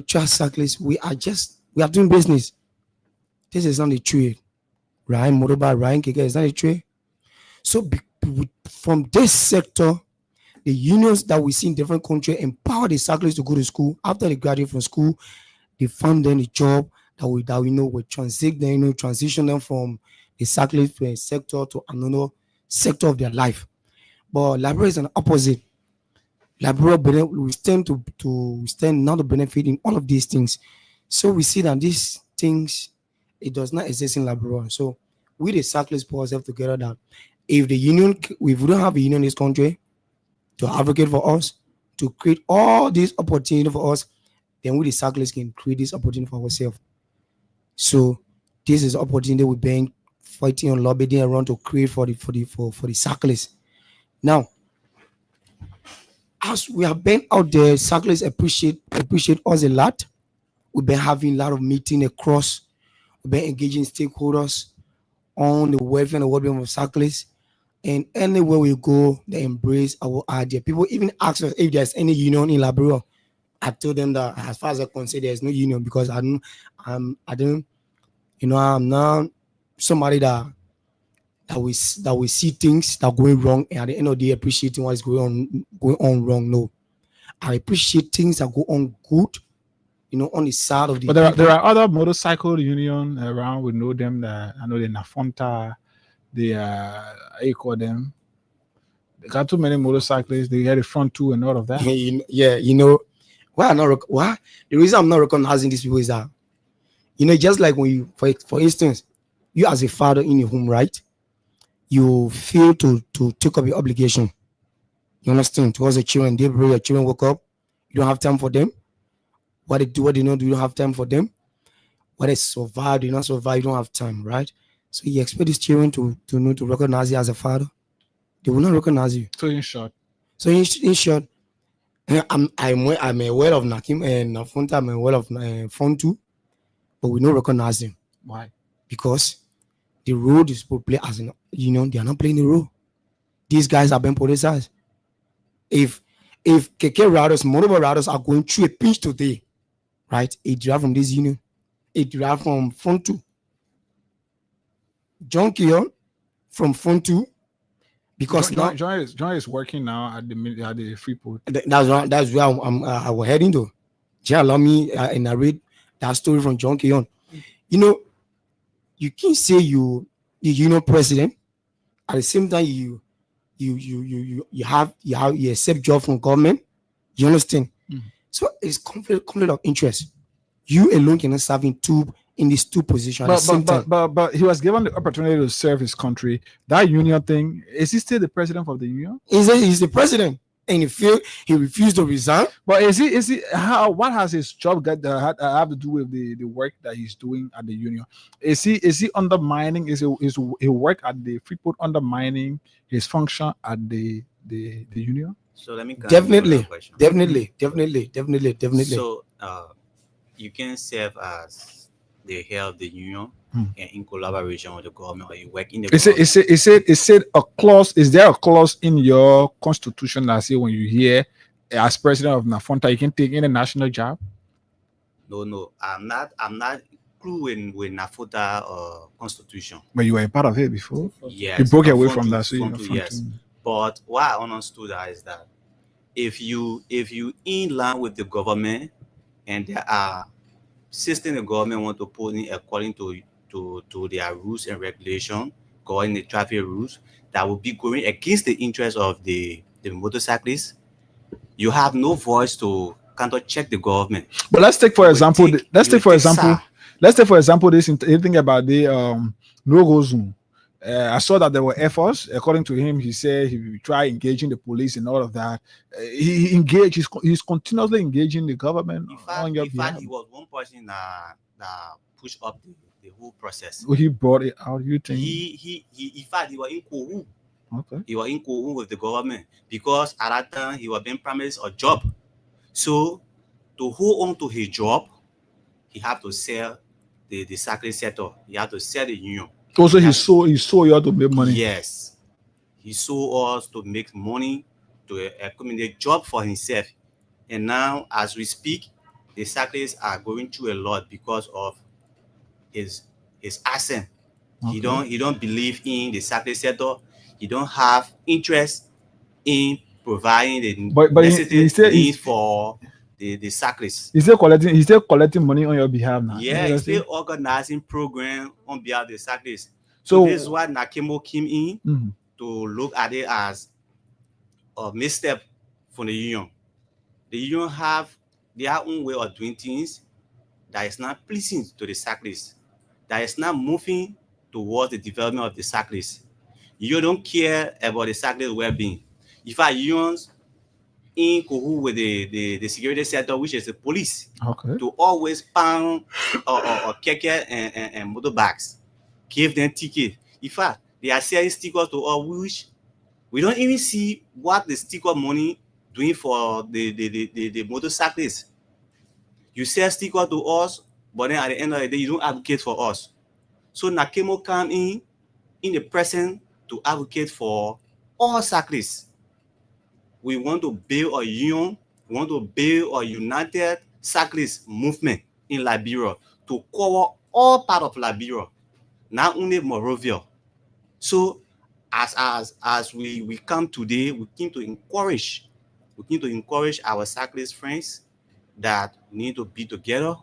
Speaker 12: child cyclists, we are doing business. This is not a trade. Ryan motorbike, Ryan Keke is not a trade. So from this sector, the unions that we see in different countries empower the cyclists to go to school. After they graduate from school, they find them a job that we will transition them from the cyclist sector to another sector of their life. But Liberia is an opposite. Liberia we stand now to benefit in all of these things. So we see that these things, it does not exist in Liberia. So we the cyclists put ourselves together that if we don't have a union in this country to advocate for us, to create all these opportunities for us, then we the cyclists can create this opportunity for ourselves. So this is opportunity we've been fighting on, lobbying around to create for the cyclists. Now, as we have been out there, cyclists appreciate us a lot. We've been having a lot of meetings across. We've been engaging stakeholders on the welfare and the well-being of cyclists. And anywhere we go, they embrace our idea. People even ask us if there's any union in Liberia. I told them that as far as I can say, there's no union because I'm not somebody that we see things that are going wrong and at the end of the day appreciating what is going on wrong. No, I appreciate things that go on good, on the side of the.
Speaker 4: But there are other motorcycle union around. We know them. I know the Nafonta. How you call them? They got too many motorcyclists. They had the front two and all of that.
Speaker 12: Yeah, why the reason I'm not recognizing these people is that, just like when you, for instance, you as a father in your home, right? You feel to take up your obligation. You understand? Towards the children, your children wake up, you don't have time for them. What they do, what they don't do, you don't have time for them. What they survive, they not survive, you don't have time, right? So you expect these children to recognize you as a father. They will not recognize you.
Speaker 4: So in short,
Speaker 12: I'm aware of Nakim and Nafonta, I'm aware of Fontu, but we don't recognize them.
Speaker 4: Why?
Speaker 12: Because the role is supposed to play as an they are not playing the role. These guys have been politicized. If KK riders, motorbike riders are going through a pinch today, right? It derived from this union. It derived from Fontu. John Keon from Fontu. Because
Speaker 4: John is working now at the Freeport.
Speaker 12: That's where I was heading to. Just allow me narrate that story from John Keon. You can't say you president at the same time you accept job from government. You understand? Mm-hmm. So it's conflict of interest. You alone cannot serve in these two positions at the same time.
Speaker 4: But he was given the opportunity to serve his country. That union thing, is he still the president of the union?
Speaker 12: He's the president, and he refused to resign.
Speaker 4: But what has his job have to do with the work that he's doing at the union? Is he undermining? Is his work at the Freeport undermining his function at the union?
Speaker 13: So let me
Speaker 12: definitely.
Speaker 13: So you can serve as the head of the union and in collaboration with the government, or you work in the government.
Speaker 4: Is there a clause in your constitution that say when you hear as president of Nafonta you can take any national job?
Speaker 13: No, I'm not included with Nafonta constitution.
Speaker 4: But you were a part of it before.
Speaker 13: Yes,
Speaker 4: you broke away from that. So
Speaker 13: yes. But what I understood is that if you in line with the government and there are system the government want to put in according to their rules and regulation, going the traffic rules that will be going against the interest of the motorcyclists, you have no voice to counter check the government.
Speaker 4: But let's take for example this thing about the no-go zone. I saw that there were efforts. According to him, he said he tried engaging the police and all of that. He engaged. He's continuously engaging the government.
Speaker 13: In fact, he was one person that pushed up the whole process.
Speaker 4: He brought it out. You think?
Speaker 13: In fact, he was in Kohu.
Speaker 4: Okay.
Speaker 13: He was in Kohu with the government because at that time he was being promised a job. So to hold on to his job, he have to sell the cyclist sector. He have to sell the union.
Speaker 4: Also, he sold you out to make money.
Speaker 13: Yes, he sold us to make money, to accommodate job for himself. And now, as we speak, the cyclists are going through a lot because of his accent. Okay. He don't believe in the cyclist sector. He don't have interest in providing the necessary needs for the cyclists.
Speaker 4: He's still collecting money on your behalf now.
Speaker 13: Yeah, he's still organizing program on behalf of the cyclists. So this is why Nakemo came in to look at it as a misstep for the union. The union have their own way of doing things that is not pleasing to the cyclists, that is not moving towards the development of the cyclists. You don't care about the cyclist well-being. If our unions in cahoots with the security sector, which is the police, to always pound or keke and motorbikes, give them tickets. In fact, they are selling stickers to us, which we don't even see what the sticker money doing for the motorcyclists. You sell sticker to us, but then at the end of the day, you don't advocate for us. So Nakemo come in the present to advocate for all cyclists. We want to build a union. We want to build a united cyclist movement in Liberia to cover all part of Liberia, not only Monrovia. So as we come today, we need to encourage our cyclist friends that we need to be together.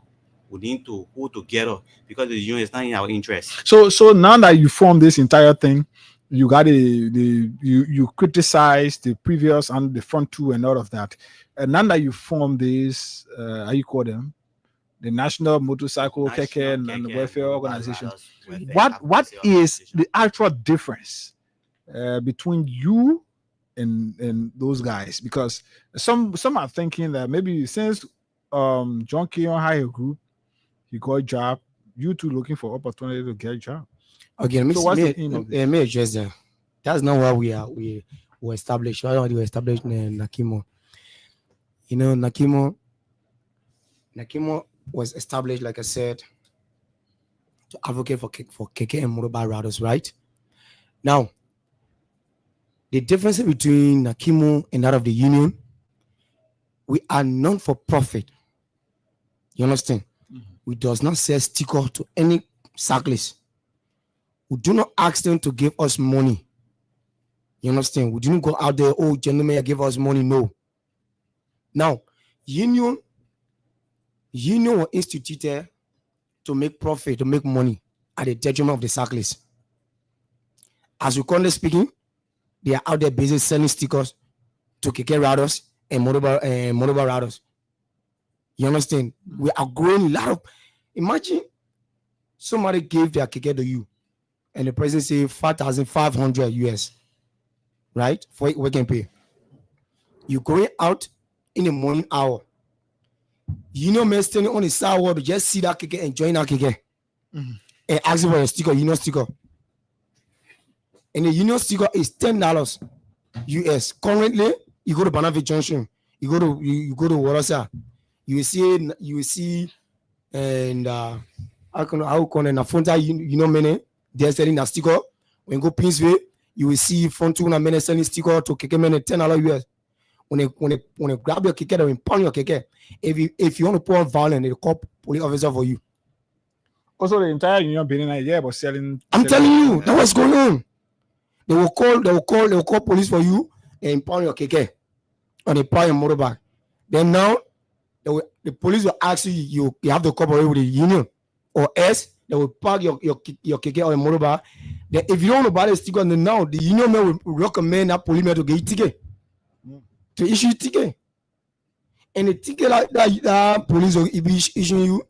Speaker 13: We need to hold together because the union is not in our interest.
Speaker 4: So now that you form this entire thing, you got you criticize the previous and the front two and all of that. And now that you form this, how you call them, the National Motorcycle Keke and Welfare Organization, what is the actual difference between you and those guys? Because some are thinking that maybe since John Keyon had a group, he got a job, you two looking for opportunity to get a job.
Speaker 12: Okay, let me address that. That's not what we were established. I don't want to establish Nakemo. You know, Nakemo was established, like I said, to advocate for Keke and motorbike riders, right? Now, the difference between Nakemo and that of the union, we are non for profit. You understand? We does not sell sticker to any cyclist. We do not ask them to give us money. You understand? We didn't go out there, oh, gentlemen, give us money. No. Now, union were instituted to make profit, to make money at the detriment of the cyclists. As we currently speaking, they are out there busy selling stickers to Keke riders and motorbike riders. You understand? We are growing a lot of. Imagine somebody gave their Keke to you, and the president say 5,500 US, right? For working pay. You going out in the morning hour. You know, man standing on the sidewalk to just see that Keke and join that Keke, and asking for a sticker, union sticker. And the union sticker is $10 US. Currently, you go to Banavie Junction, you go to Warasa, you will see, and how can Nafonta, you know, many they're selling a sticker. When you go Pinsville, you will see Fontuna many selling sticker to Keke many $10 US. When they grab your Keke, they will pound your Keke. If you want to pour violence, they call police officer for you.
Speaker 4: Also, the entire union being in a was selling.
Speaker 12: I'm telling you, that's what's going on. They will call police for you and pound your Keke, or they pound your motorbike. Then now, the police will ask you have to cooperate with the union, or else they will park your Keke or your motorbike. Then if you don't want to buy the sticker, then now the union man will recommend that policeman to get you ticket, to issue ticket. And the ticket like that police will issue you,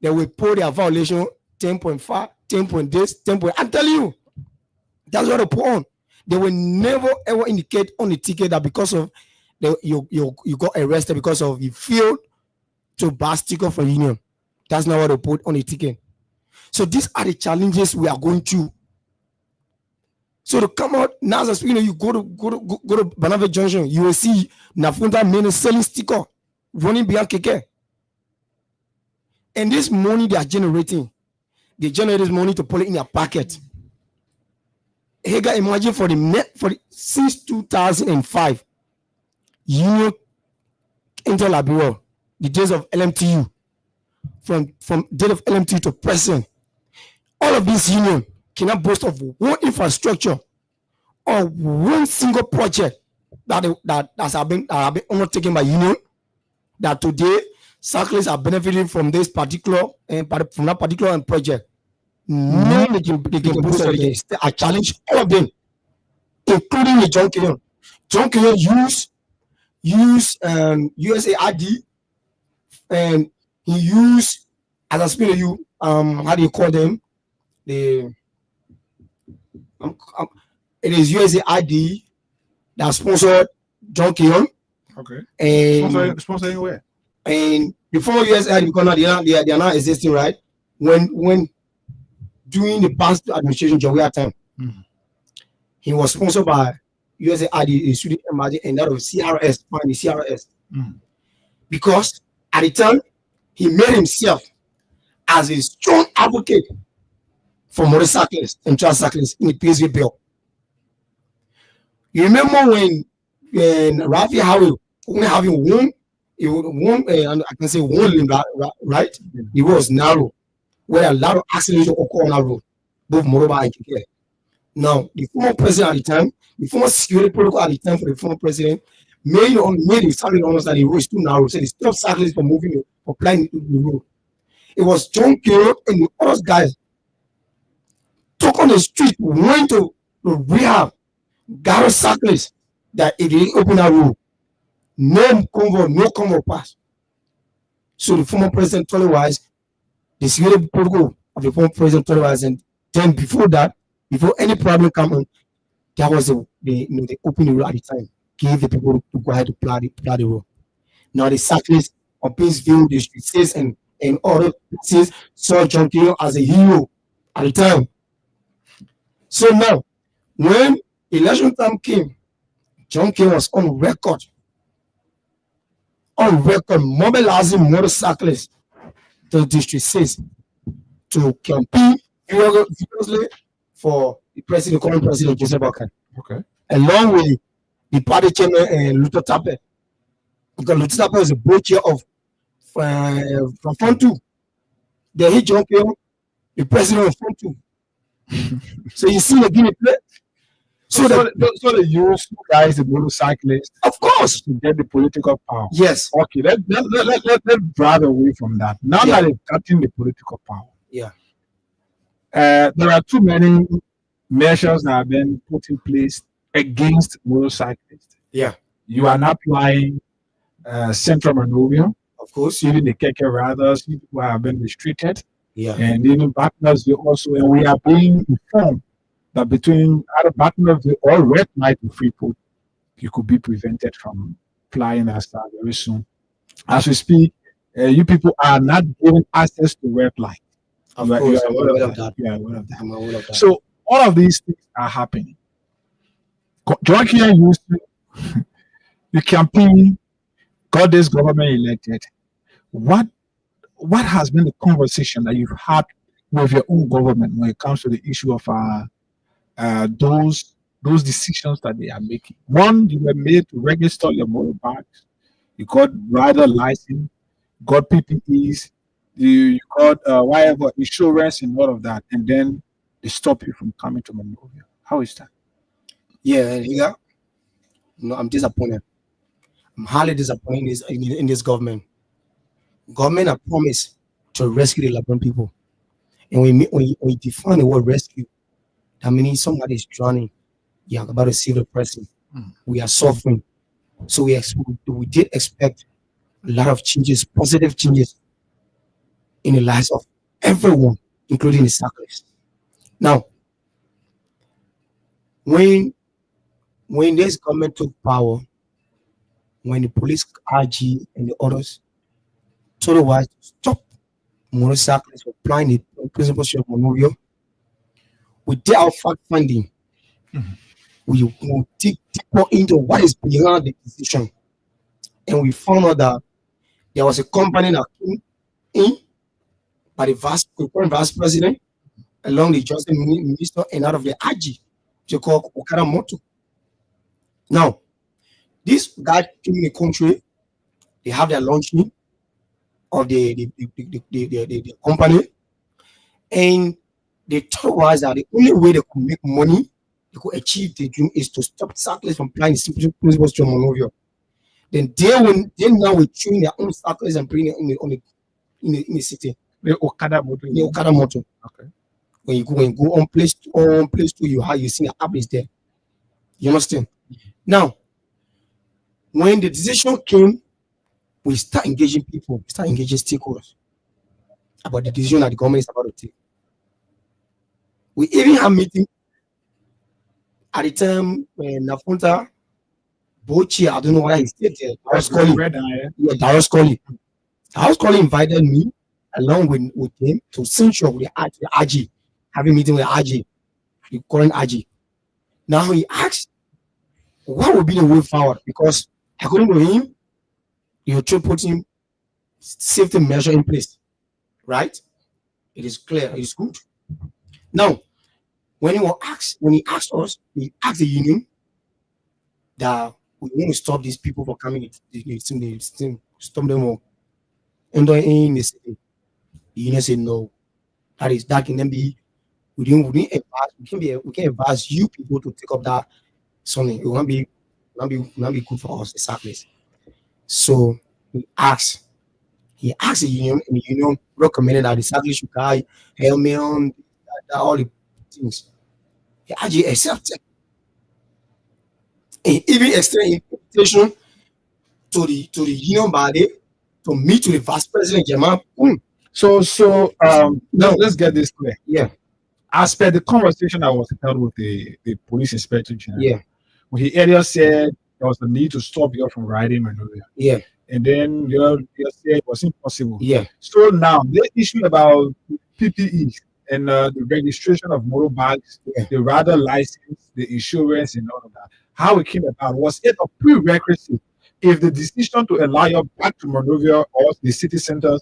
Speaker 12: they will put their violation 10.5, 10. This, 10. I'm telling you, that's what they put on. They will never ever indicate on the ticket that because of you got arrested because of you failed to buy sticker for union. That's not what they put on the ticket. So these are the challenges we are going through. So to come out now, as you know, you go to Banavie Junction, you will see Nafunta men selling sticker running behind Keke. And this money they are generating, they generate this money to put it in their pocket. Hega, imagine since 2005, Union Inter Liberia, the days of LMTU, from date of LMTU to present, all of this union cannot boast of one infrastructure or one single project that have been undertaken by union. That today cyclists are benefiting from this particular project. No, they can boast of it. I challenge all of them, including the John Kenyon. John Kenyon use USAID, and he used, as I speak to you, how do you call them? It is USAID that sponsored John Kenyon. Okay. And sponsor anywhere. And before USAID, because now they are not existing, right? When during the past administration Jawea time, he was sponsored by USAID, the student emerging, and that of CRS, the CRS. Because at the time, he made himself as a strong advocate for motorcyclists and tricyclists in the PSV bill. You remember when Rafi Harry only having one, I can say one lane, right? It was narrow, where a lot of accidents occur on that road, both Moroba and Keke. Now, the former president at the time, the former security protocol at the time for the former president, made it sounding almost that the road is too narrow, so they stopped cyclists from moving, for planning the road. It was John Kerr and the other guys took on the street, went to rehab, got cyclists that if they open that road, no convoy pass. So the former president told us, the security protocol of the former president told us, and then before that, before any problem come on, that was they opened the road at the time, gave the people to go ahead to plow the road. Now the cyclists of Painesville, the streets and other places saw John Kerr as a hero at the time. So now, when election time came, John Kerr was on record mobilizing motorcyclists to District 6 to campaign vigorously for the current president, Joseph Boakai. Okay. Along with the party chairman, Luther Tappe. Because Luther Tappe was a board chair of from Front 2. They hit John Kerr, the president of Front 2. So you see the Guinea play. So they use guys, the motorcyclists, of course, to get the political power. Yes. Okay, let's drive away from that. Now that they've gotten the political power. Yeah. There are too many measures that have been put in place against motorcyclists. Yeah. You are not applying central maneuver. Of course. Even the Keke riders, people have been restricted. Yeah. And even partners, we are being informed that between other partners, all red light and free put, you could be prevented from flying as very soon. As we speak, you people are not given access to red light. Of course, I'm aware of that. Yeah, aware of that. I'm aware of that. So all of these things are happening. John Kerr used the campaign, got this government elected. What has been the conversation that you've had with your own government when it comes to the issue of those decisions that they are making? One, you were made to register your motorbikes. You got rider license, got PPEs, you got whatever insurance and all of that, and then they stop you from coming to Monrovia. How is that? Yeah. No, I'm disappointed. I'm highly disappointed in this government. Government have promised to rescue the Liberian people, and when we define the word rescue, that means somebody is drowning. Yeah, about to save the person. We are suffering. So we did expect a lot of changes, positive changes in the lives of everyone, including the cyclists. Now, when this government took power, when the police, RG, and the others told us to stop motorcyclists from applying the principles of Monrovia, we did our fact finding. We will dig deeper into what is behind the decision, and we found out that There was a company that came in by the current vice president, along the justice minister, and out of the IG, they call Okada Moto. Now, this guy came in the country, they have their launching of the company, and they thought was that the only way they could make money, they could achieve the dream, is to stop cyclists from applying the simple principles to Monrovia. Then they now will tune their own cyclists and bring it in the city.
Speaker 4: The Okada Moto.
Speaker 12: The Okada Moto.
Speaker 4: Okay.
Speaker 12: When you go on place to you see the app is there. You understand? Now, when the decision came, we start engaging people, we start engaging stakeholders about the decision that the government is about to take. We even have meeting at the time when Nafunta Bochi, I don't know why he stayed there. Darius Colley. Darius Colley invited me along with him to Central with the RG, having a meeting with RG, the current RG. Now he asked, what would be the way forward? Because according to him, you're putting safety measure in place, right? It is clear, it is good. Now, when he asked us, he asked the union that we want to stop these people from coming, stop them all. And in the city, the union said no. That can then be we can advise you people to take up that something. It won't be good for us, exactly. So he asked the union, and the union recommended that the cyclists should carry helmet on, all the things. He actually accepted. And even extended invitation to the union body to meet with the vice president Jamal.
Speaker 4: So now let's get this clear.
Speaker 12: Yeah.
Speaker 4: As per the conversation I was held with the police inspector general,
Speaker 12: yeah,
Speaker 4: when he earlier said there was a need to stop you from riding Monrovia.
Speaker 12: Yeah.
Speaker 4: And then you said it was impossible.
Speaker 12: Yeah.
Speaker 4: So now the issue about PPE and the registration of motorbikes, the rider license, the insurance, and all of that, how it came about, was it a prerequisite if the decision to allow you back to Monrovia or the city centers,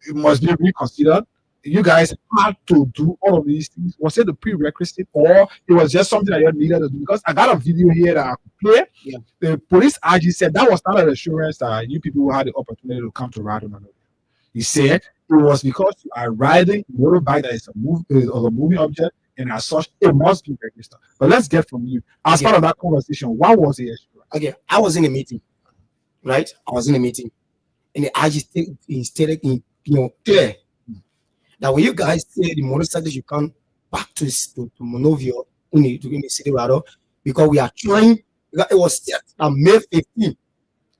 Speaker 4: it must be reconsidered? You guys had to do all of these things. Was it a prerequisite, or it was just something that you needed to do? Because I got a video here that I could play.
Speaker 12: Yeah.
Speaker 4: The police RG said that was not an assurance that you people had the opportunity to come to ride on Monrovia. He said it was because you are riding a motorbike that is a moving object, and as such, it must be registered. But let's get from you. As part of that conversation, what was the assurance?
Speaker 12: Okay, I was in a meeting, right? I was in a meeting, and the RG stated clear that when you guys say the motorcycles you come back to Monrovia in the city rather, because we are trying, it was set on May 15th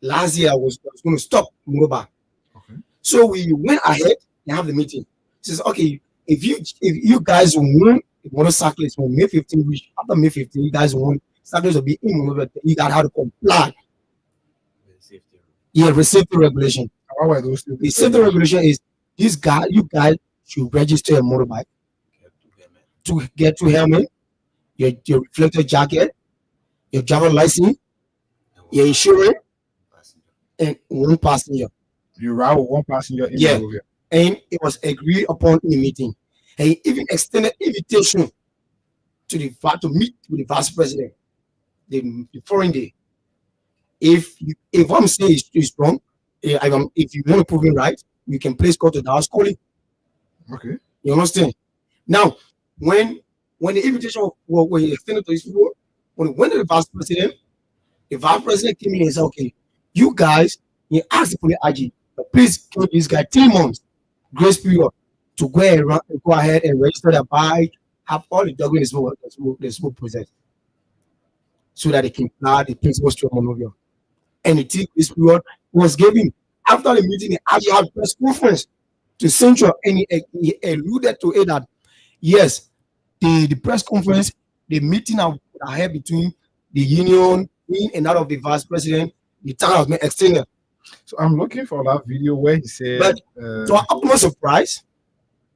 Speaker 12: last year. I was going to stop motorbike.
Speaker 4: Okay.
Speaker 12: So we went ahead and have the meeting. Says, okay, if you guys want motorcyclists from May 15th, which after May 15th, you guys want cyclists to be in Monrovia, you got how to comply. Yeah, the safety regulation.
Speaker 4: How are those two?
Speaker 12: The safety regulation is you guys should register a motorbike to get to helmet, your reflector jacket, your driver license, your insurance, and one passenger.
Speaker 4: You ride with one passenger in Monrovia.
Speaker 12: And it was agreed upon in the meeting. And he even extended invitation to meet with the vice president the following day. If I'm saying it's wrong, if you want to prove it right, you can place call to Darius Colley.
Speaker 4: Okay.
Speaker 12: You understand? Now, when the invitation was extended to these people, when it went to the vice president came in and said, okay, you guys, he asked the police IG, please give this guy 3 months grace period to go ahead and register their bike, have all the documents the smoke process, so that they can apply the principles to Monrovia. And this period was given after the meeting. They actually had a press conference to Central, and he alluded to it that yes, the press conference, the meeting ahead between the union and that of the vice president, the time has been extended.
Speaker 4: So I'm looking for that video where he said,
Speaker 12: but to our utmost surprise,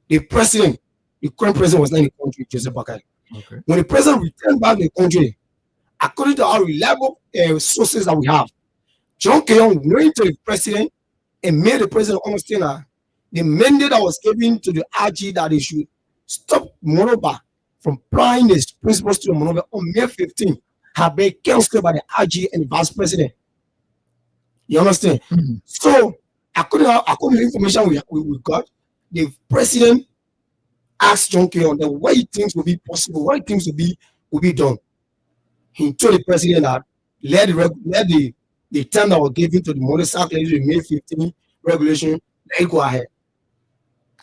Speaker 12: the current president was not in the country, Joseph Boakai.
Speaker 4: Okay.
Speaker 12: When the president returned back to the country, according to our reliable sources that we have, John Keyon went to the president and made the president understand that the mandate that was given to the RG that they should stop Monrovia from applying the principles to Monrovia on May 15th have been cancelled by the RG and the vice president. You understand? So according to the information we got, the president asked John Keon the way things will be possible, what things will be done. He told the president that let the time that was given to the motorcycle May 15 regulation, let it go ahead.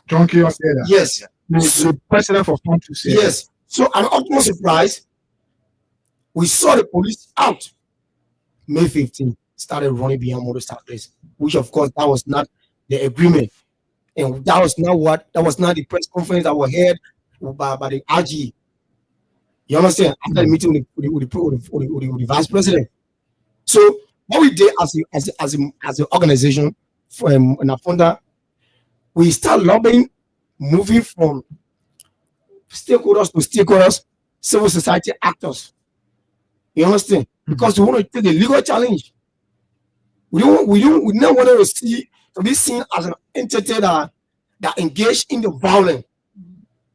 Speaker 4: John Keon said that.
Speaker 12: Yes.
Speaker 4: The president for fun to say.
Speaker 12: Yes. So I'm utmost surprised. We saw the police out May 15, started running behind motorcyclists, which of course that was not the agreement. And that was not the press conference that was held by the RG. You understand? After the meeting with the vice president. So what we did as an organization for Nafunda, we start lobbying, moving from stakeholders to stakeholders, civil society actors. You understand? Because we want to take the legal challenge. We don't want to be seen as an entity that engaged in the violence.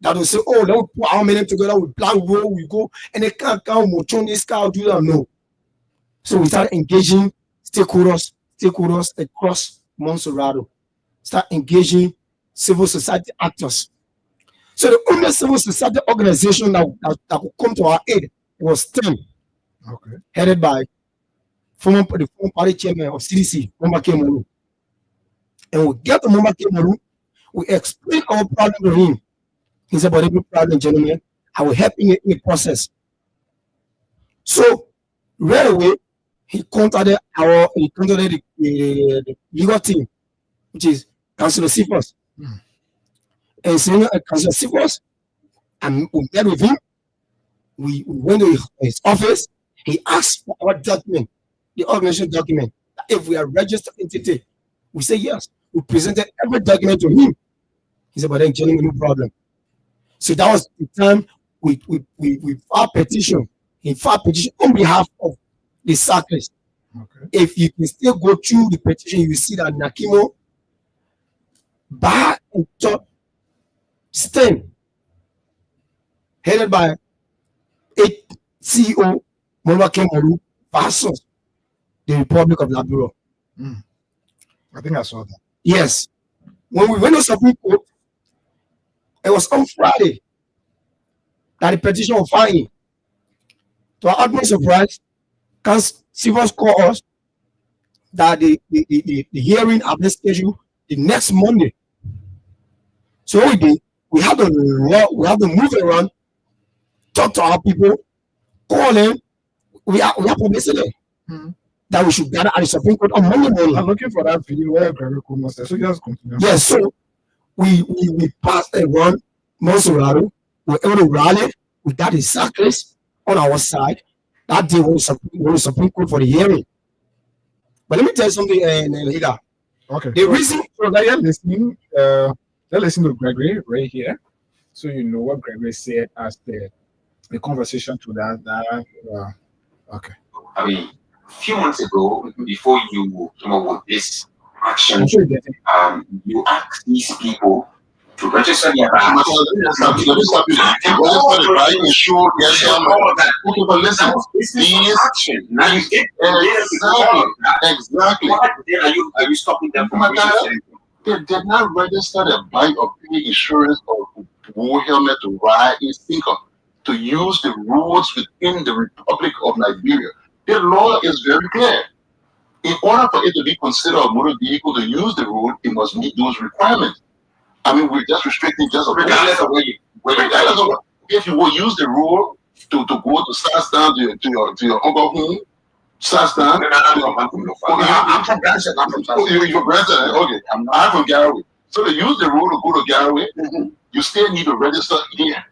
Speaker 12: That will say, oh, let me put our men together, we plan where we go, and they can't come, this guy, do that. No. So we start engaging stakeholders across Montserrat. Start engaging civil society actors. So the only civil society organization that could come to our aid was STEM, headed by the former party chairman of CDC, Mamba Kemuru. And we get to Mamba Kemuru, we explain our problem to him. He said, but every problem, gentlemen, I will help in the process. So right away, he contacted the legal team, which is Councilor Cephas. And saying Councilor Cephas, and we met with him. We went to his office. He asked for our document, the organization document. If we are registered entity, we say yes. We presented every document to him. He said, but then gentlemen, no problem. So that was the time we filed petition. He filed petition on behalf of the cyclists. If you can still go through the petition, you see that Nakimo, Bah, and Top, STEM, headed by CEO Mamba Kemuru versus the Republic of Labrador.
Speaker 4: I think I saw that.
Speaker 12: Yes. When we went to Supreme Court, it was on Friday that the petition was filed. To our utmost surprise, Cephas called us that the hearing have been scheduled the next Monday. So what we did, we have to move around, talk to our people, call them. We have publicity that we should gather at the Supreme Court on Monday morning.
Speaker 4: I'm looking for that video where Gregory Kumo said, so just continue.
Speaker 12: Yes, so we passed around Montserrat. We were able to rally. We got the cyclists on our side. That day was the Supreme Court for the hearing. But let me tell you something, Higa.
Speaker 4: Okay.
Speaker 12: The reason
Speaker 4: so that you're listening, let's listen to Gregory right here, so you know what Gregory said as the conversation to that. Okay.
Speaker 14: I mean, a few months ago, before you came up with this action, you asked these people to register their rights. Now you get exactly. Are you stopping them from registering?
Speaker 15: They did not register the right of any insurance or war helmet to ride in speaker to use the roads within the Republic of Liberia. The law is very clear. In order for it to be considered a motor vehicle to use the road, it must meet those requirements. I mean, we're just restricting just regardless of where if you will use the road to go to Sarstan to your uncle home, Sarstan. I'm from Branson. You're from Branson. Okay, I'm from Garaway. So to use the road to go to Garaway, you still need to register here.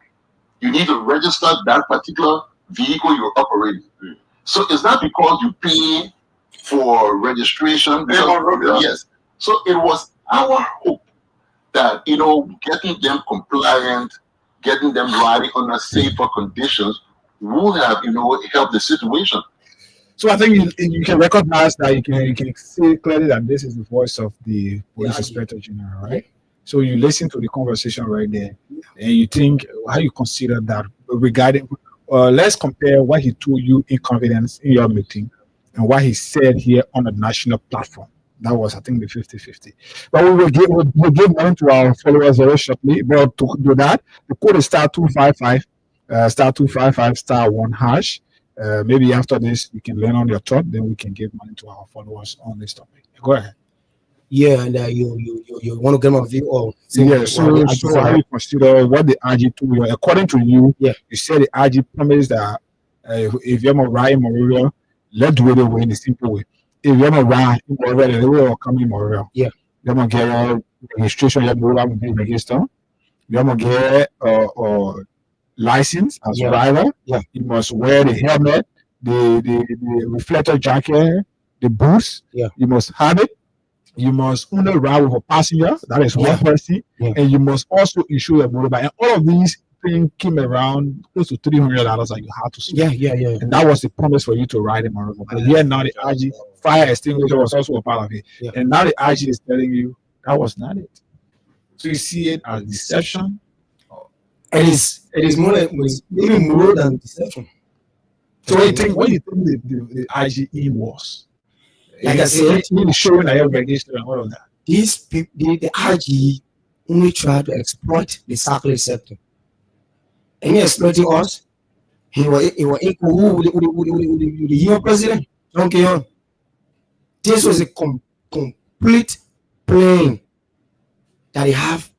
Speaker 15: You need to register that particular vehicle you're operating. So it's not because you pay for registration. Yes. So it was our hope that, getting them compliant, getting them riding under safer conditions would have, helped the situation.
Speaker 4: So I think you can recognize that you can see clearly that this is the voice of the police inspector general, right? So you listen to the conversation right there, and you think how you consider that regarding. Let's compare what he told you in confidence in your meeting and what he said here on a national platform. That was, I think, the 50-50. But we'll give money to our followers very shortly. But to do that, the code is *255, *1#. Maybe after this, you can learn on your thought. Then we can give money to our followers on this topic. Go ahead.
Speaker 12: Yeah, and you want to get my view or
Speaker 4: so how you consider what the RG told you? According to you, you said the RG promised that if you're right in Montreal, let's do it away in a simple way. If you're right in Montreal, they will come in Montreal.
Speaker 12: Yeah,
Speaker 4: you're gonna get a registration. You're gonna be registered. You're gonna get license as a driver.
Speaker 12: Yeah,
Speaker 4: you must wear the helmet, the reflector jacket, the boots.
Speaker 12: Yeah,
Speaker 4: you must have it. You must only ride with a passenger, that is one person, and you must also insure your motorbike. And all of these things came around close to $300 that you had to spend.
Speaker 12: Yeah.
Speaker 4: And that was the promise for you to ride in Morocco. But here now the RG fire extinguisher was also a part of it.
Speaker 12: Yeah.
Speaker 4: And now the RG is telling you that was not it. So you see it as deception.
Speaker 12: It is more even more than deception.
Speaker 4: So what do you think the RG was?
Speaker 12: Like I said,
Speaker 4: showing that you're registered and all of that.
Speaker 12: These people, the RG only try to exploit the circular sector. And he exploiting us. He was equal with the young president, John Keyon. This was a complete plan that they have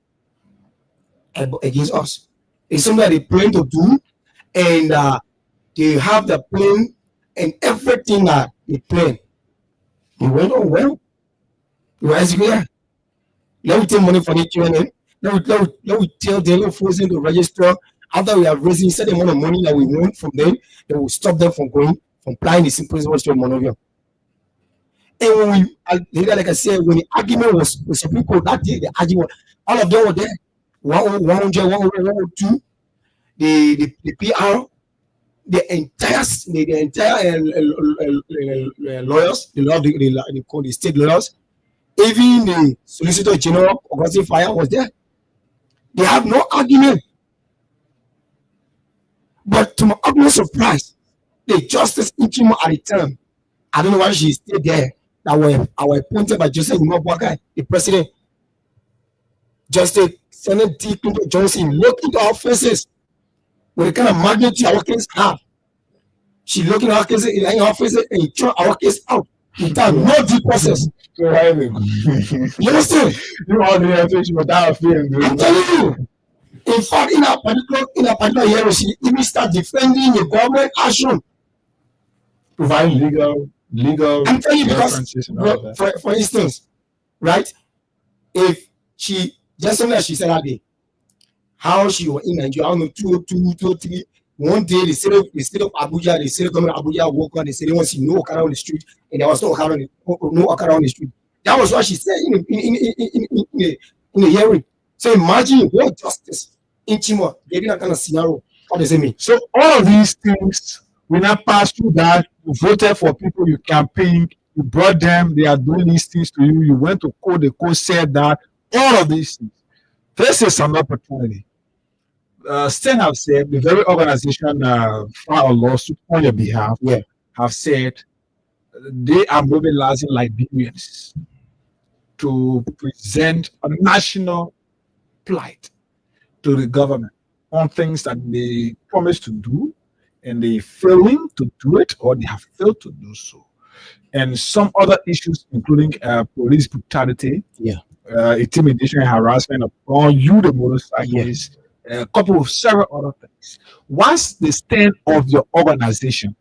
Speaker 12: against us. It's something that they plan to do, and they have the plan and everything that they plan. It went on well. It was good. Let me take money from the QNN. Let me tell them forcing to register. After we have raised a certain amount of money that we want from them, they will stop them from applying the simple principle of Monovia. And when like I said, when the argument was Supreme Court that day, the argument, all of them were there. 100, 102, the PR. The entire lawyers, the state lawyers, even the Solicitor General Augustine Fire was there. They have no argument. But to my utmost surprise, the Justice Inchimo at the time, I don't know why she stayed there, that were appointed by Joseph Nwabwaka, the president. Justice Senate D. Clinton Johnson looked into our faces with the kind of magnitude our case have. She looked in our case in our faces and threw our case out without no due process. You understand?
Speaker 4: You all the attention without feeling.
Speaker 12: I'm telling you. In fact, in a particular hearing, she even started defending the government action.
Speaker 4: Providing legal.
Speaker 12: I'm telling you because, for instance, right? If she just something that she said that day, how she was in Nigeria, I don't know, 203. One day, the state of Abuja, the state government of Abuja woke up and said they want to see no Okada on the street, and there was no Okada on the street. That was what she said in the hearing. So imagine what justice in Chimo getting that kind of scenario. What does it mean?
Speaker 4: So all of these things, when I passed through that, you voted for people you campaigned, you brought them, they are doing these things to you, you went to court, the court said that, all of these things. This is an opportunity. Sten have said, the very organization filed a lawsuit on your behalf, have said they are mobilizing Liberians to present a national plight to the government on things that they promised to do and they failing to do it or they have failed to do so. And some other issues, including police brutality, intimidation and harassment upon you, the motorcyclists, a couple of several other things. What's the stand of your organization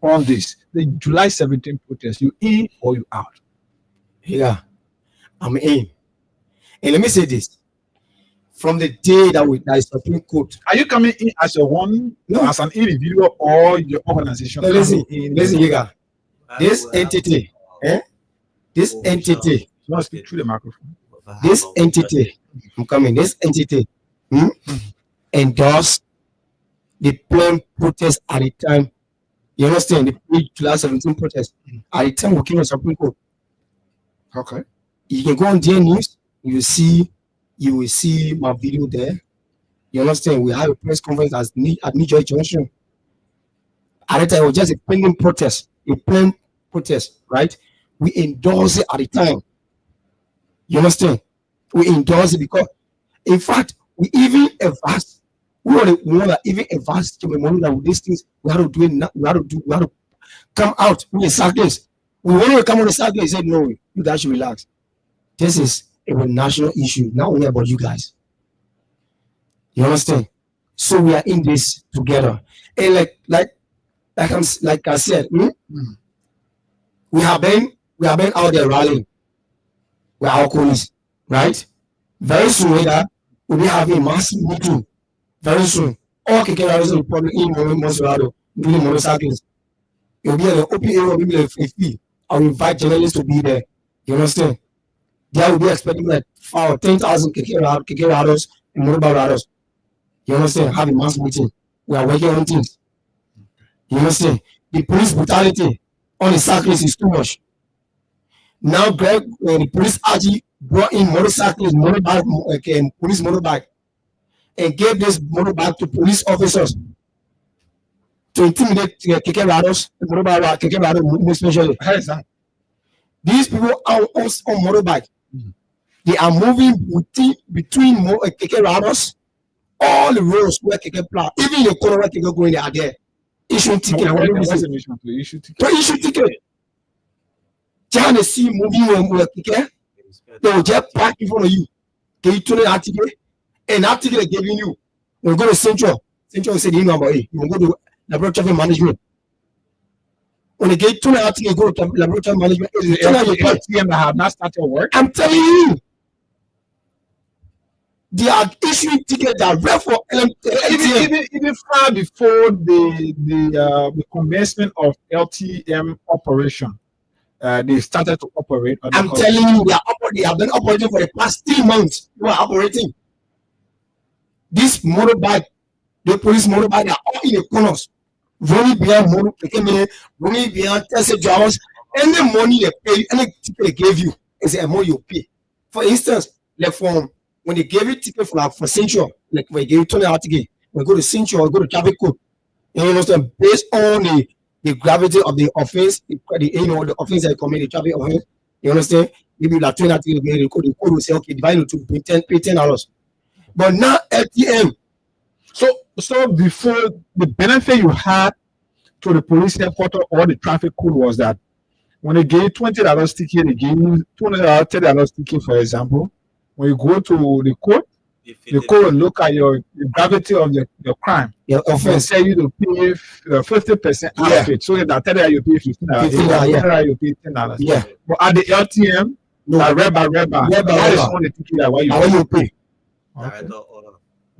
Speaker 4: on this? The July 17th protest, you in or you out?
Speaker 12: Yeah, I'm in. And let me say this. From the day that is Supreme Court.
Speaker 4: Are you coming in as a one, as an individual or your organization?
Speaker 12: No, listen, Yiga. This entity, this entity,
Speaker 4: no, speak through the microphone.
Speaker 12: This entity, I'm coming, this entity endorsed the planned protest at the time You understand? The July 17 protest. At the time we came to Supreme Court.
Speaker 4: Okay.
Speaker 12: You can go on their news. You will see my video there. You understand? We have a press conference at New York Junction. At the time, it was just a pending protest, right? We endorsed it at the time. You understand? We endorsed it because, in fact, we even advanced. We were the one that even advanced to the moment that with these things, we had to do it. We had to come out with the cyclists. We wanted to come on the cyclists. He said, no, you guys should relax. This is a national issue, not only about you guys. You understand? So we are in this together. And like I said, we have been out there rallying with our colleagues, right? Very soon later, we'll be having a massive meeting. Very soon. All KK riders will probably in Monserrado, including motorcyclists. It will be an open area, will be a fee. I will invite journalists to be there. You understand? They will be expecting like 5,000 or 10,000 KK riders and motorbike riders. You understand? Have a mass meeting. We are working on things. You understand? The police brutality on the cyclists is too much. Now, Greg, the police actually brought in motorcyclists, police motorbike, and gave this motorbike to police officers to intimidate KK riders, KK riders especially.
Speaker 4: How is that?
Speaker 12: These people are on motorbike. They are moving between KK riders, all the roads where KK plow, even the corner where KK going, they are there. Issue ticket. To issue ticket. Trying to see moving where KK, they will just park in front of you. Can you turn that ticket? And that ticket they're giving you, when you go to Central said, you know about it. You go to laboratory traffic management. When they get to that ticket, go to laboratory management.
Speaker 4: LTM that have not started work.
Speaker 12: I'm telling you. They are issuing tickets that are for LTM.
Speaker 4: Even far before the commencement of LTM operation, they started to operate.
Speaker 12: I'm telling you, they have been operating for the past 3 months. They are operating. This motorbike, the police motorbike, they are all in the corners, running behind Tesla drivers. Any money they pay, any ticket they gave you is the amount you pay. For instance, like when they gave you ticket for Central, like when they gave you 20 hour ticket, when you go to Central, go to traffic code, you understand, based on the gravity of the offense, the offense that you commit, the traffic offense, you understand, maybe like 20 hour ticket, the code will say, okay, divide it to pay $10. But now LTM.
Speaker 4: So before, the benefit you had to the police headquarters or the traffic code was that when they gave $20 ticket, they gave you $200, $30 ticket, for example. When you go to the court will look at the gravity of your crime.
Speaker 12: Your offense.
Speaker 4: Tell you to pay 50% out of it. So that $30 you pay $15, you pay $10.
Speaker 12: Yeah.
Speaker 4: But at the LTM, red by that is on the ticket that what
Speaker 12: you pay.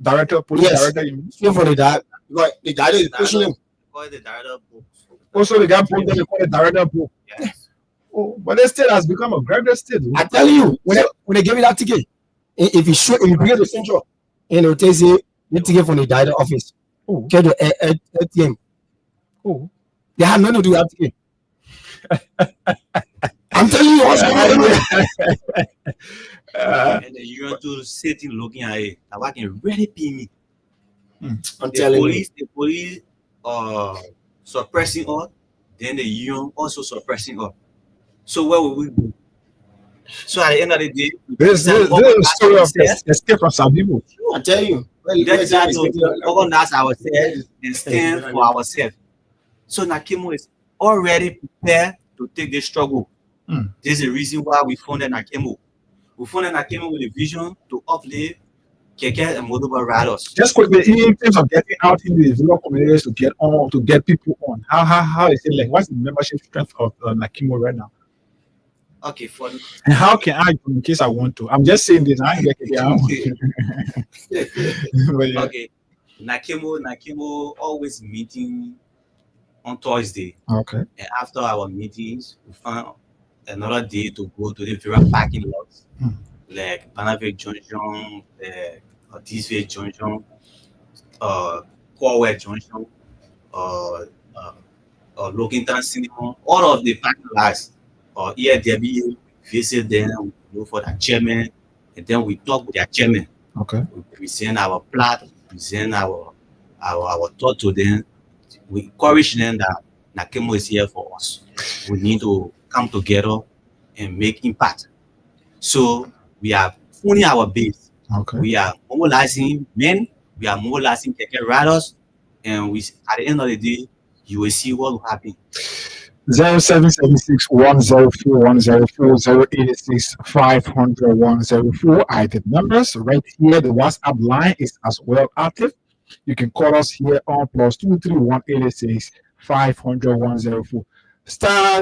Speaker 4: Director, police director.
Speaker 12: So for the director is pushing him.
Speaker 13: The director book.
Speaker 4: Also, the guy book, they call it director book. Yes. Oh, but the state has become a graduate state.
Speaker 12: I tell you, when they give you that ticket, if you bring it to Central, and they'll tell you the ticket from the director office, get the ATM.
Speaker 4: Oh,
Speaker 12: they have nothing to do with that ticket. I'm telling you what's going on.
Speaker 13: And then you want to sit in looking at it. I can really pay me.
Speaker 12: I'm telling you.
Speaker 13: The police suppressing us, then the union also suppressing us. So where will we go? So at the end of the day,
Speaker 4: this is a story of escape from Sabibo.
Speaker 12: I tell you,
Speaker 13: that's to organize ourselves and stand for ourselves. So Nakimo is already prepared to take this struggle. This is the reason why we founded Nakimo. We founded Nakimo with a vision to uplift KK and motorbike riders.
Speaker 4: Just quickly, in terms of getting out in the rural communities to get people on, how is it like? What's the membership strength of Nakimo right now?
Speaker 13: Okay,
Speaker 4: and how can I, in case I want to? I'm just saying this. I ain't getting
Speaker 13: Okay, Nakimo always meeting on Thursday.
Speaker 4: Okay.
Speaker 13: And after our meetings, we found another day to go to the various parking lots, like Banavik Junction, Tisvik Junction, Corway Junction, or Lockington Cinema, all of the partners or ELW, visit them, we look for the chairman, and then we talk with their chairman.
Speaker 4: Okay.
Speaker 13: We present our plot, present our thought to them. We encourage them that Nakemo is here for us. We need to come together and make impact. So we are pulling our base.
Speaker 4: Okay.
Speaker 13: We are mobilizing men, we are mobilizing keke riders, and we at the end of the day, you will see what will happen.
Speaker 4: 0776 104 104 086 500 104 are the numbers right here. The WhatsApp line is as well active. You can call us here on +231 186 500 104. Star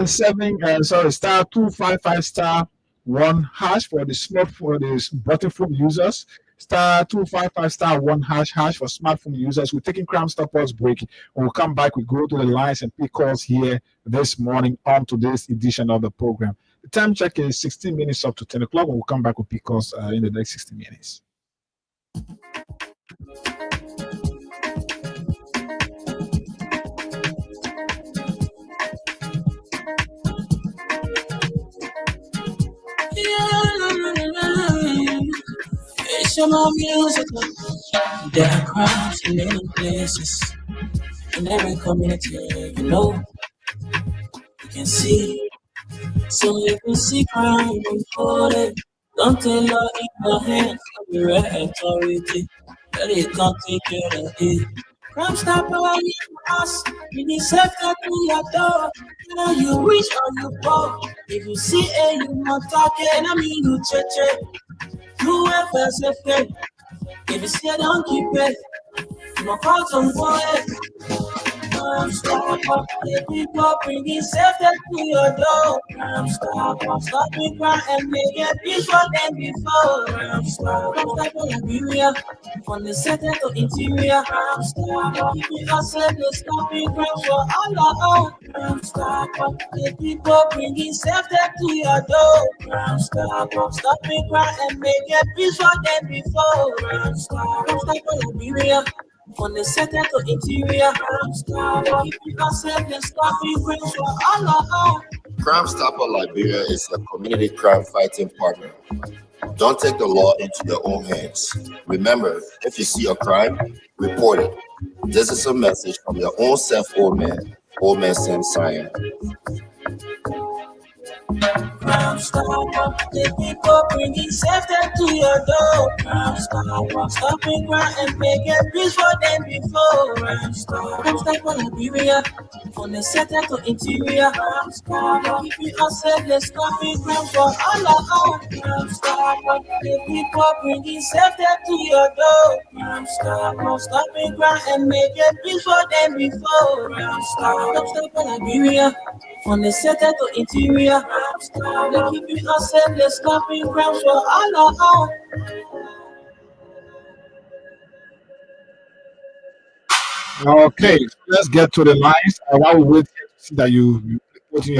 Speaker 4: 255 star 1 hash for the button phone users. Star 255 star 1 hash for smartphone users. We're taking Crime Stoppers break. When we come back, we go to the lines and pick calls here this morning on today's edition of the program. The time check is 16 minutes up to 10 o'clock. When we come back, we'll pick calls in the next 60 minutes.
Speaker 6: Music. There are crowds in many places, in every community, you can see. So if you see crime, report it. Don't tell her in your hands, the right authority. That it can't take care of it. Crime stopper in your house, you need safety to your door. Now you rich or you poor. If you see a you not talking, I mean you check. You have a safety. If you see I don't keep it, my heart's on fire. Stop, the people bringing safety to your door. Stop me crying and make it peace for them before. Stop Liberia, from the center to interior. Keeping ourselves, stop me crying for all our own. Stop the people bringing safety to your door. Stop me crying and make it peace for them before. Stop Liberia. From the center to interior,
Speaker 7: Crime Stopper Liberia is a community crime fighting partner. Don't take the law into your own hands. Remember, if you see a crime, report it. This is a message from your own self, Old Man Sam Cyan.
Speaker 6: Crime Stopper, the people bringing safety to your door. Stopping crime and making peace for them before. Crime Stopper Liberia, from the center to interior. Keeping us safe, stopping crime for all our own. Crime Stopper, the people bringing safety to your door. Stopping crime and making peace for them before. Crime Stopper Liberia, from the center to interior. They're keeping us safe, they're stopping crime for all our own.
Speaker 4: Okay, let's get to the lines. While we wait to see that you put in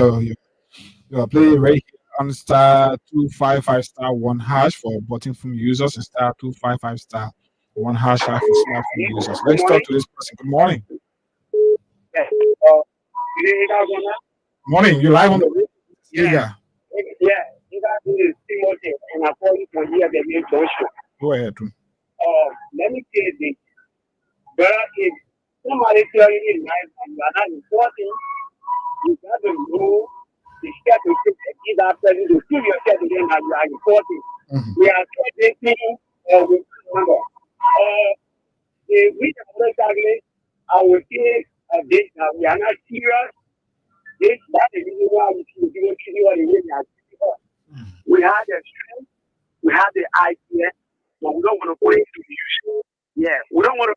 Speaker 4: your play right here on star 255 star 1 hash for button phone users and star 255 star 1 hash for smartphone users. Let's talk to this person. Good morning. Morning, you live on the radio?
Speaker 16: Yeah, you got to do Timothy, and I call you from here, the main junction.
Speaker 4: Go ahead.
Speaker 16: Let me say this. But if somebody tell you in life and you are not important, you got to know the step to take to give that person to prove yourself to them that you are important. We are taking with number. We I will say this that we are not serious. That is the reason why we should be treating what it is. We have the strength, we have the idea, but we don't want to put it into use. Yeah, we don't want to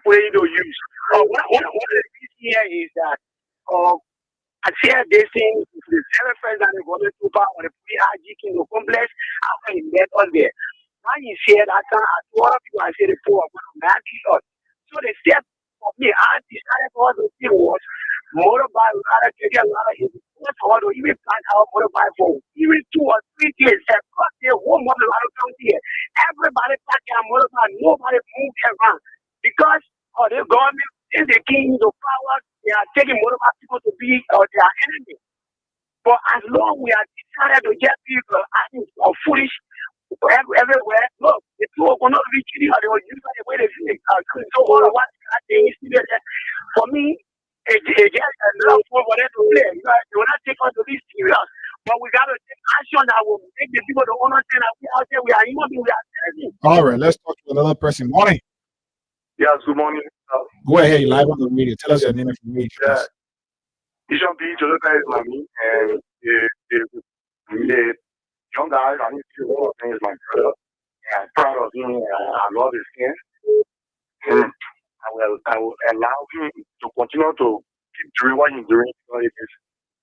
Speaker 16: put it into use. One of the reasons here is that I share this thing with the very first that the government took out on the pre-RG Kingdom complex after he met us there. Now he said that a lot of people I said the poor are going to match us. So the step for me, I decided for the thing was motorbike, a lot of or even plan our motorbike for even 2 or 3 days. Across the whole Model County, everybody parking a motorbike, nobody moved around because the government If they gain the power, they are taking more of our people to be their enemy. But as long we are decided to get people acting foolish everywhere, look, the people will not be cheating or they will use the way they think. So all of what they is for me, it's enough for them to play. They will not take us to be serious. But we got to take action that will make the people to understand that we out there, we are human beings, we are citizens.
Speaker 4: All right, let's talk to another person. Morning.
Speaker 17: Yes, good morning.
Speaker 4: Go ahead, you're live on the radio. Tell us your name and from where you
Speaker 17: Yeah. Bishop B. Jolota is my me, and the young guy, I need to one of them is my brother. And I'm proud of him, and I love his skin. And I will allow him to continue to keep doing what he's doing because it is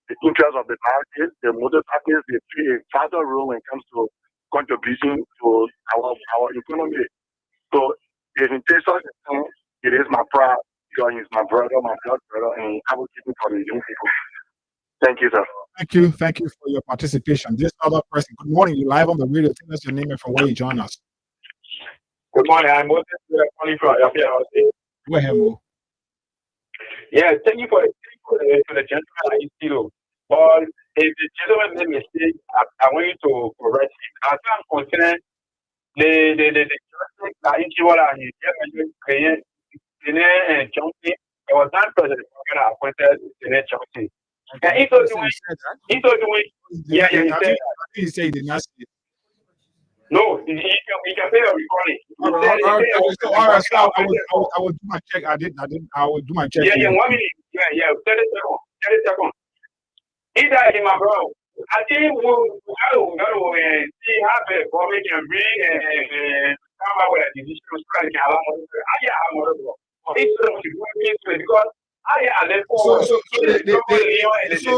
Speaker 17: the interest of the market, the mother parties, they play a vital role when it comes to contributing to our economy. So if in case such a thing, it is my pride because he's my brother, my blood brother, and I will keep him for the young people. Thank you, sir.
Speaker 4: Thank you for your participation. This other person, good morning, you live on the radio. Tell us your name and from where you join us.
Speaker 18: Good morning, I'm Moses calling from Yafia State.
Speaker 4: Go ahead, Mo.
Speaker 18: Yeah, thank you for the gentleman I still. But if the gentleman made a mistake, I want you to correct him. As I'm concerned, the justice that he created in Chelsea, it was not President Morgan appointed in Chelsea. And he told me, yeah, he said that.
Speaker 4: He said he did not say it.
Speaker 18: No, he can say a recording.
Speaker 4: All right, so I will do my check. I will do my check.
Speaker 18: Yeah, 1 minute. Yeah, 30 seconds. Either him, bro. I think we'll see how the government can bring and come out with a decision so that they can allow more. I have more because
Speaker 4: so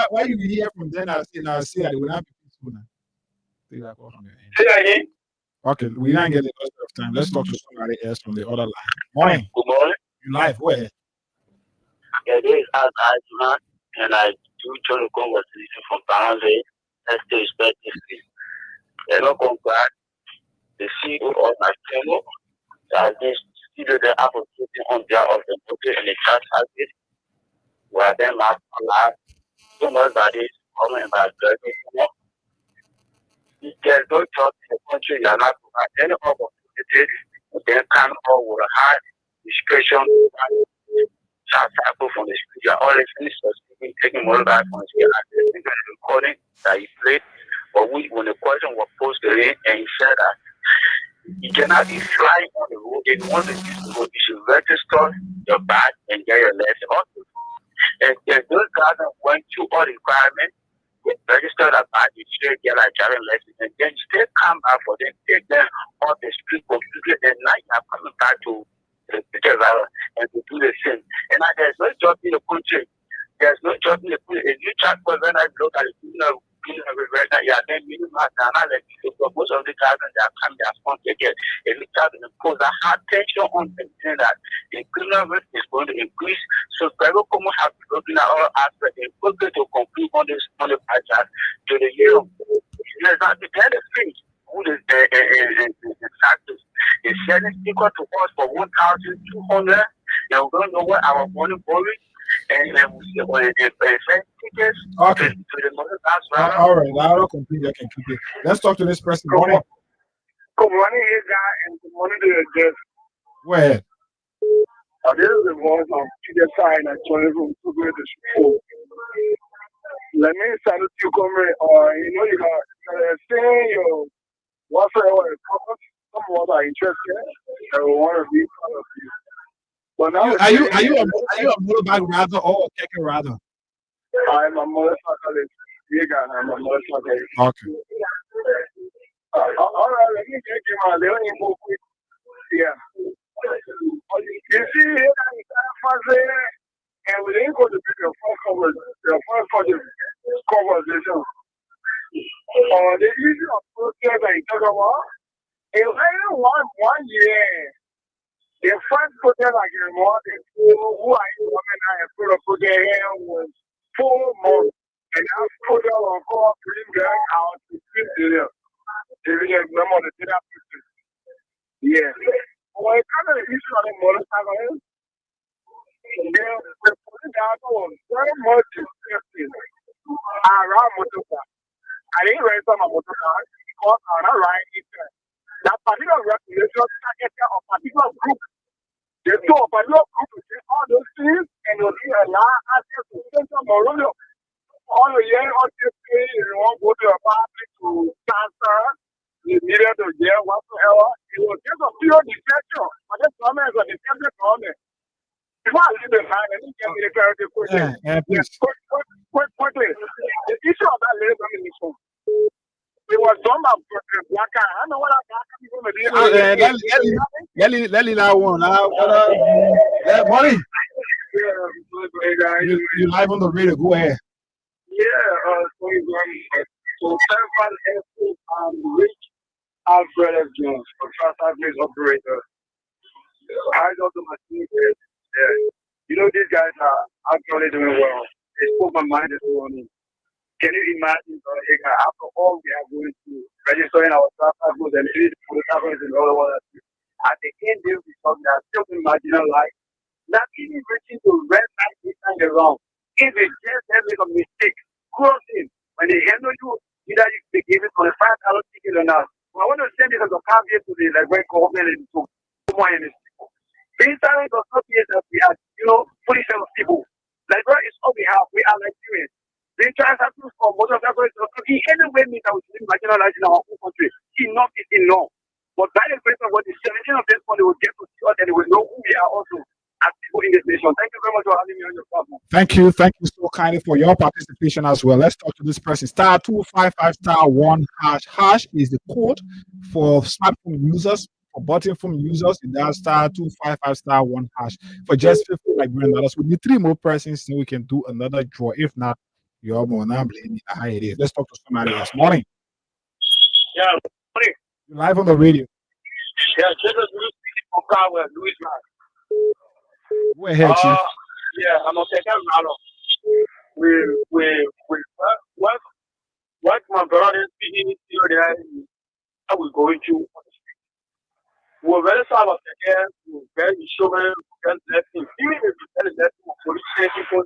Speaker 4: why you hear from them and say that they will not be peaceful now? Say that again. Okay, we don't get the rest of time. Let's talk to somebody else from the other line. Morning.
Speaker 19: Good morning.
Speaker 4: You live. Go ahead.
Speaker 19: Yeah, this is Azman, and I do join the conversation from Paranze. Let's stay respectfully. And not come back. The CEO of my channel that this studio the application on behalf of the book and the church service. Where them have a lot. So much that is coming by the there's no job in the country, you are not providing any opportunity, then come out with a hard discretion, cycle from the street. You are always taking more back from the recording that you played. But when the question was posed to him, and he said that you cannot be flying on the road. If you want to use the road, you should register your bag and get your lesson. Also, and those guys went through all the requirements. Register a bad, you still get a driving license, and then still come back for them, take them off the street completely, and now you are coming back to the driver and to do the same. And now there's no job in the country. There's no job in the country. If you check for when I look at it, then minimum most of the guys they are coming, they are sponsored. If you try to impose a hard tension on them, that the criminal rate is going to increase. So private common have to look at all aspects and focus to complete on this on the budget to the year. There's not the kind of things who is the taxes. The selling equal to us for 1,200. Now we don't know what our money borrowing. And then we see what it is.
Speaker 4: Okay. All right. I don't completely can keep it. Let's talk to this person.
Speaker 16: Good morning, guy, and good morning to the guest.
Speaker 4: Go ahead.
Speaker 16: This is the voice of Peter Sign and Tony from Super the School. Let me start with you, comrade. You got saying your whatsoever some of us are interested and we want to be part of you. But now
Speaker 4: are you a motorbike rider or a keke rider?
Speaker 16: I'm a motorcycle. I'm a motorcycle.
Speaker 4: Okay.
Speaker 16: All right, let me take you out. Let me move quick. Yeah. You see here, and we didn't go to the first conversation. The issue of protest that you talk about, it was one year. The first protest I can remember, who I put a protest here was 4 months. And that protest was called Green Gang out to 6 million. If you remember the data protest. Yeah. Well, it's kind of the issue of the motorcycle.
Speaker 17: that was very much disgusting around motorcar. I didn't register my motorcar because I'm not riding it. That particular regulation targeted a particular group. They told a particular group to do all those things and will allow access to Central Moreno. All the year on this day, you won't go to a party to transfer. You needed to get whatsoever. It was just a pure deception. But this government is a deceptive government. Before I leave the line, let me get me the clarity question. Yes, quickly. The issue of that labor ammunition. It was done by Black Eye. I know what I got people to do.
Speaker 4: Let me that one. Money. You live on the radio. Go ahead.
Speaker 17: So Rich Alfred F. Jones, a trust operator. I got the machine there. You know, these guys are actually doing well. They spoke my mind this morning. Can you imagine, after all we are going through, registering our traffic and doing the motorcycles and all of that, at the end of the talk, they are still being marginalized, not even reaching to red light this time around. If they just make a mistake, crossing, when they handle you, either they give it for the $5 ticket or not. So I want to send this as a caveat to the Liberian government and to my people. Inside does not mean that we are, police people. Liberia is on behalf, we are Nigerians. The transactions for motorcycles in any way means that we should be marginalized in our own country. Enough is enough. But by the grace of God, the 17 of this money will get to see us and they will know who we are also as people in this nation. Thank you very much for having me on your platform.
Speaker 4: Thank you so kindly for your participation as well. Let's talk to this person. *255*1#. Hash is the code for smartphone users. For button phone users, that's *255*1#. For just $50 Liberian dollars, we need 3 more persons so we can do another draw. If not, you're more than blaming how it is. Let's talk to somebody else. Morning.
Speaker 17: Yeah, morning.
Speaker 4: You're live on the radio.
Speaker 17: Yeah, this is Louis speaking from Carwell, Louis Mark.
Speaker 4: Go ahead, Chief.
Speaker 17: Yeah, I'm okay. What my brother is speaking there, I will go into. We're very sorry about that. We're very insurance, we're very blessing. Even if you tell the blessing of police people,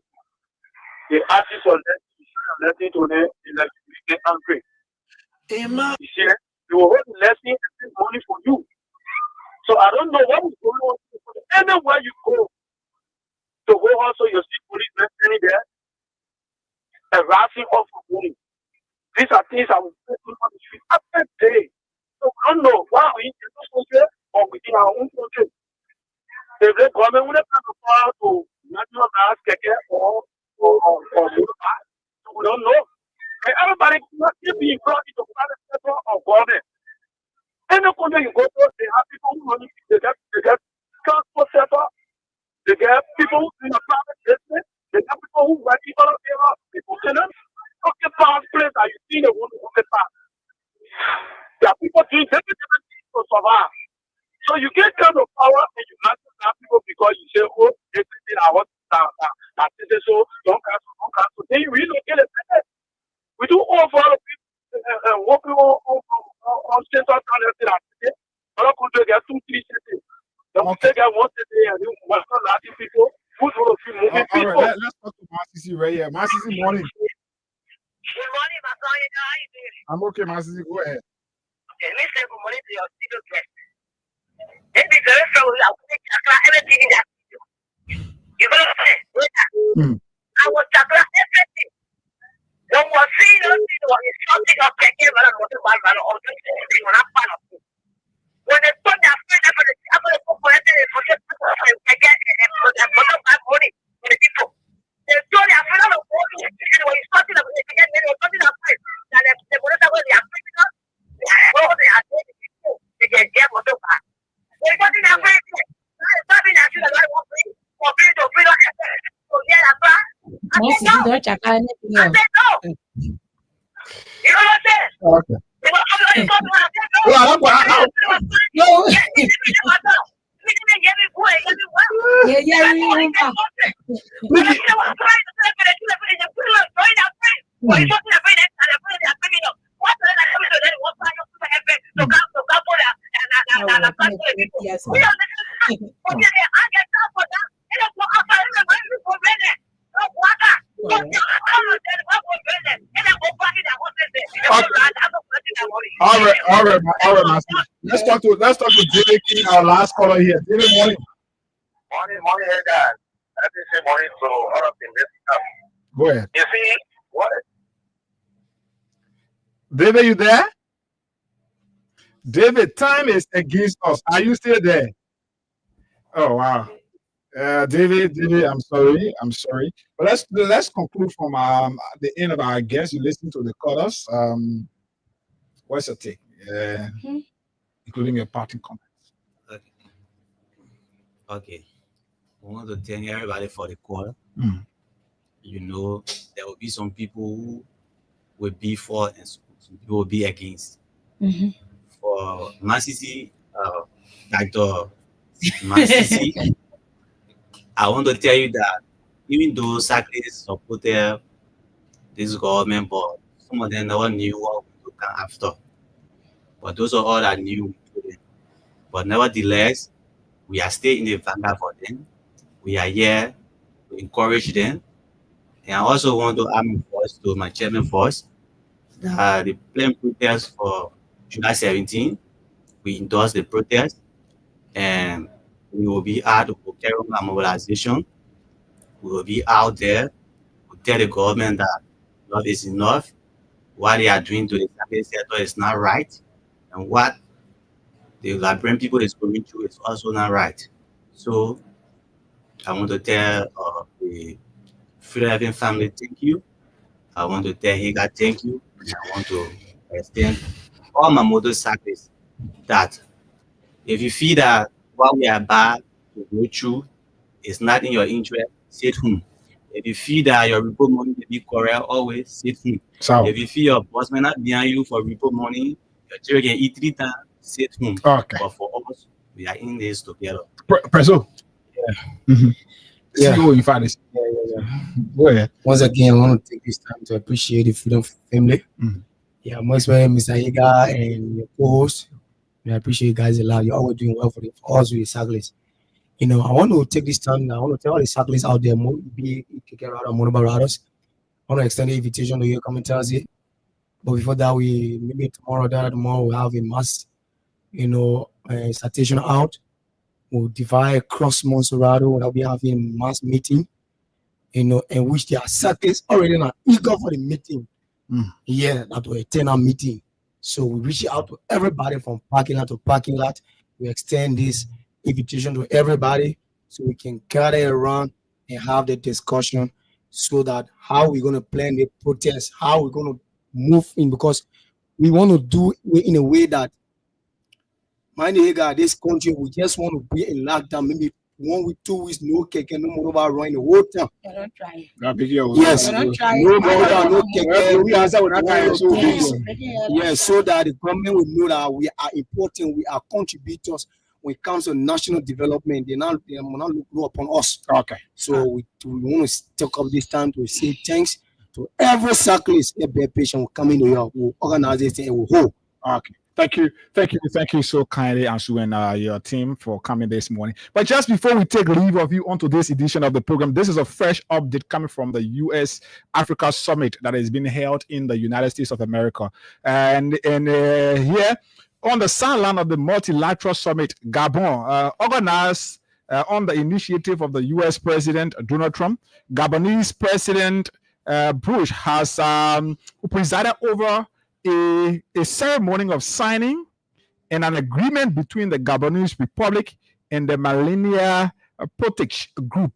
Speaker 17: the artists are letting to them, they angry. You see, they were already letting money for you. So I don't know what is going on. Anywhere you go, to go also, you see police standing there, harassing off for money. These are things I will put on the street every day. So I don't know why we in this country or within our own country. The government will not have the power to nationalize or motorbike. So we don't know. And everybody must be brought into private sector or government. Any country you go to, they have people who money, they get transport sector, they get people in a private business, they get people who work in other areas, people cannot occupy place that you see they want to occupy. There are people doing different things to survive. So you get kind of power and you have to have people because you say, oh, everything I want that is so, don't cancel. Then you relocate it. We do all for other people working on central town. Other countries get 2-3 cities. Then we take out 1 city and then one Latin people. Who's going to feel moving people?
Speaker 4: All right, let's talk to Masisi right here. Masisi, morning.
Speaker 11: Good morning, my son. How are you doing?
Speaker 4: I'm okay, Masisi. Go ahead.
Speaker 11: Okay, let me say good morning to your studio guest. Let me very sorry. I will take everything in that video. You know what I'm saying? I was chakra everything. No one saying nothing or insulting or taking when I'm not or doing anything when I'm part of it. When they put their friend up on the table for anything, for just to get money for the people. They told their friend of money and when you're talking about it, they get money or something like that. And they put it away, they are picking up. They are doing the people. They get money back. They're talking about it. Something that you like want to for free to free to get a back. I said no. I said no. You know what I'm saying?
Speaker 4: Okay. All right, Master. Let's talk to David King, our last caller here. David, morning.
Speaker 17: Morning, hey guys. I just say morning to all of them.
Speaker 4: Go ahead.
Speaker 17: You see, what?
Speaker 4: David, you there? David, time is against us. Are you still there? Oh wow. David, I'm sorry. But let's conclude from the end of our guest. You listen to the callers. What's your take? Including your parting comments.
Speaker 13: Okay. I want to thank everybody for the call. You know, there will be some people who will be for and some people will be against. For Masisi, Dr. Masisi, I want to tell you that even though Sakis supported this government, but some of them never knew what we come after. But those are all that knew. But nevertheless, we are still in the vanguard for them. We are here to encourage them. And I also want to add my voice to my chairman voice that the planned protest for July 17, we endorse the protest and we will be out to carry on our mobilization. We will be out there to tell the government that enough is enough. What they are doing to the Sahel sector is not right. And what the Liberian people is going through is also not right. So I want to tell the Freedom Haven family, thank you. I want to tell Hagar, thank you. And I want to extend all my motorcyclists that if you feel that what we are about to go through is not in your interest, sit home. If you feel that your repo money will be correct, always sit home.
Speaker 4: So,
Speaker 13: if you feel your boss may not behind you for repo money, your children can eat 3 times, sit home.
Speaker 4: Okay.
Speaker 13: But for us, we are in this together.
Speaker 4: Preso.
Speaker 12: Yeah.
Speaker 4: Go ahead.
Speaker 12: Once again, I want to take this time to appreciate the Freedom family. Yeah, most welcome, Mr. Higa and your co-host. I appreciate you guys a lot. You're always doing well for us with the cyclists. You know, I want to take this time. I want to tell all the cyclists out there, be Monoba riders. I want to extend the invitation to you come and tell us it. But before that, maybe tomorrow we'll have a mass, citation out. We'll divide across Monserrado. We'll be having a mass meeting, in which there are cyclists already not eager for the meeting. Yeah, that will attend our meeting. So we reach out to everybody from parking lot to parking lot. We extend this invitation to everybody so we can gather around and have the discussion so that how we're going to plan the protest, how we're going to move in, because we want to do it in a way that, mind you, this country, we just want to be in lockdown, maybe 1 week, 2 weeks, no cake, no motorbike running the whole time.
Speaker 5: Don't try.
Speaker 12: Yes,
Speaker 5: Don't try.
Speaker 12: no motorbike, no cake. Yes, so that the government will know that we are important, we are contributors when it comes to national development. They will not look upon us.
Speaker 4: Okay.
Speaker 12: So we want to take up this time to say thanks to every cyclist, every patient will come in here, will organize this and will hold.
Speaker 4: Okay. Thank you so kindly, Ansu, and your team for coming this morning. But just before we take leave of you on today's edition of the program, this is a fresh update coming from the U.S. Africa Summit that has been held in the United States of America. And here on the sideline of the multilateral summit, Gabon, organized on the initiative of the U.S. President Donald Trump, Gabonese President Bush has presided over a ceremony of signing and an agreement between the Gabonese Republic and the Millennia Protege Group.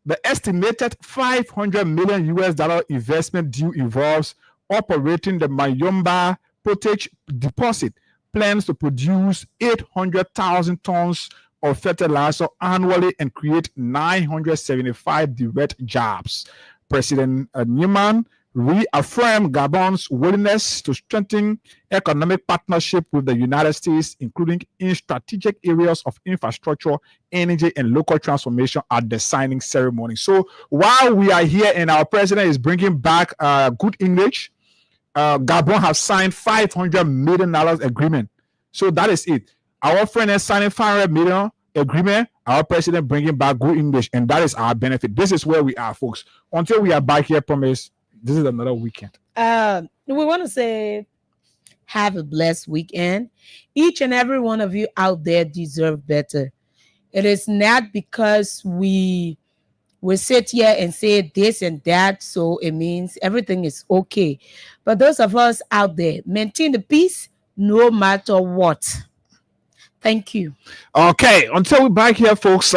Speaker 4: The estimated $500 million US investment deal involves operating the Mayomba Protege deposit, plans to produce 800,000 tons of fertilizer annually and create 975 direct jobs. President Newman reaffirmed Gabon's willingness to strengthen economic partnership with the United States, including in strategic areas of infrastructure, energy, and local transformation at the signing ceremony. So while we are here and our president is bringing back good English, Gabon has signed $500 million agreement. So that is it. Our friend is signing $500 million agreement, our president bringing back good English, and that is our benefit. This is where we are, folks. Until we are back here, promise, this is another weekend.
Speaker 5: We want to say Have a blessed weekend. Each and every one of you out there deserve better. It is not because we sit here and say this and that, so it means everything is okay. But those of us out there, maintain the peace no matter what. Thank you.
Speaker 4: Okay, until we're back here, folks,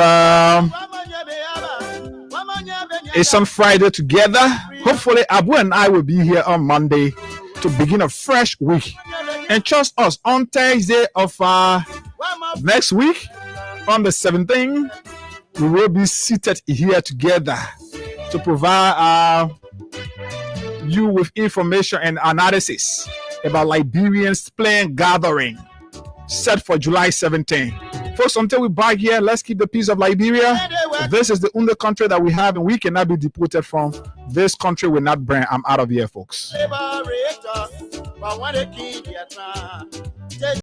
Speaker 4: it's on Friday together. Hopefully, Abu and I will be here on Monday to begin a fresh week. And trust us, on Thursday of next week, on the 17th, we will be seated here together to provide you with information and analysis about Liberians playing gathering set for July 17th. Folks, until we're back here, let's keep the peace of Liberia. This is the only country that we have, and we cannot be deported from. This country will not burn. I'm out of here, folks.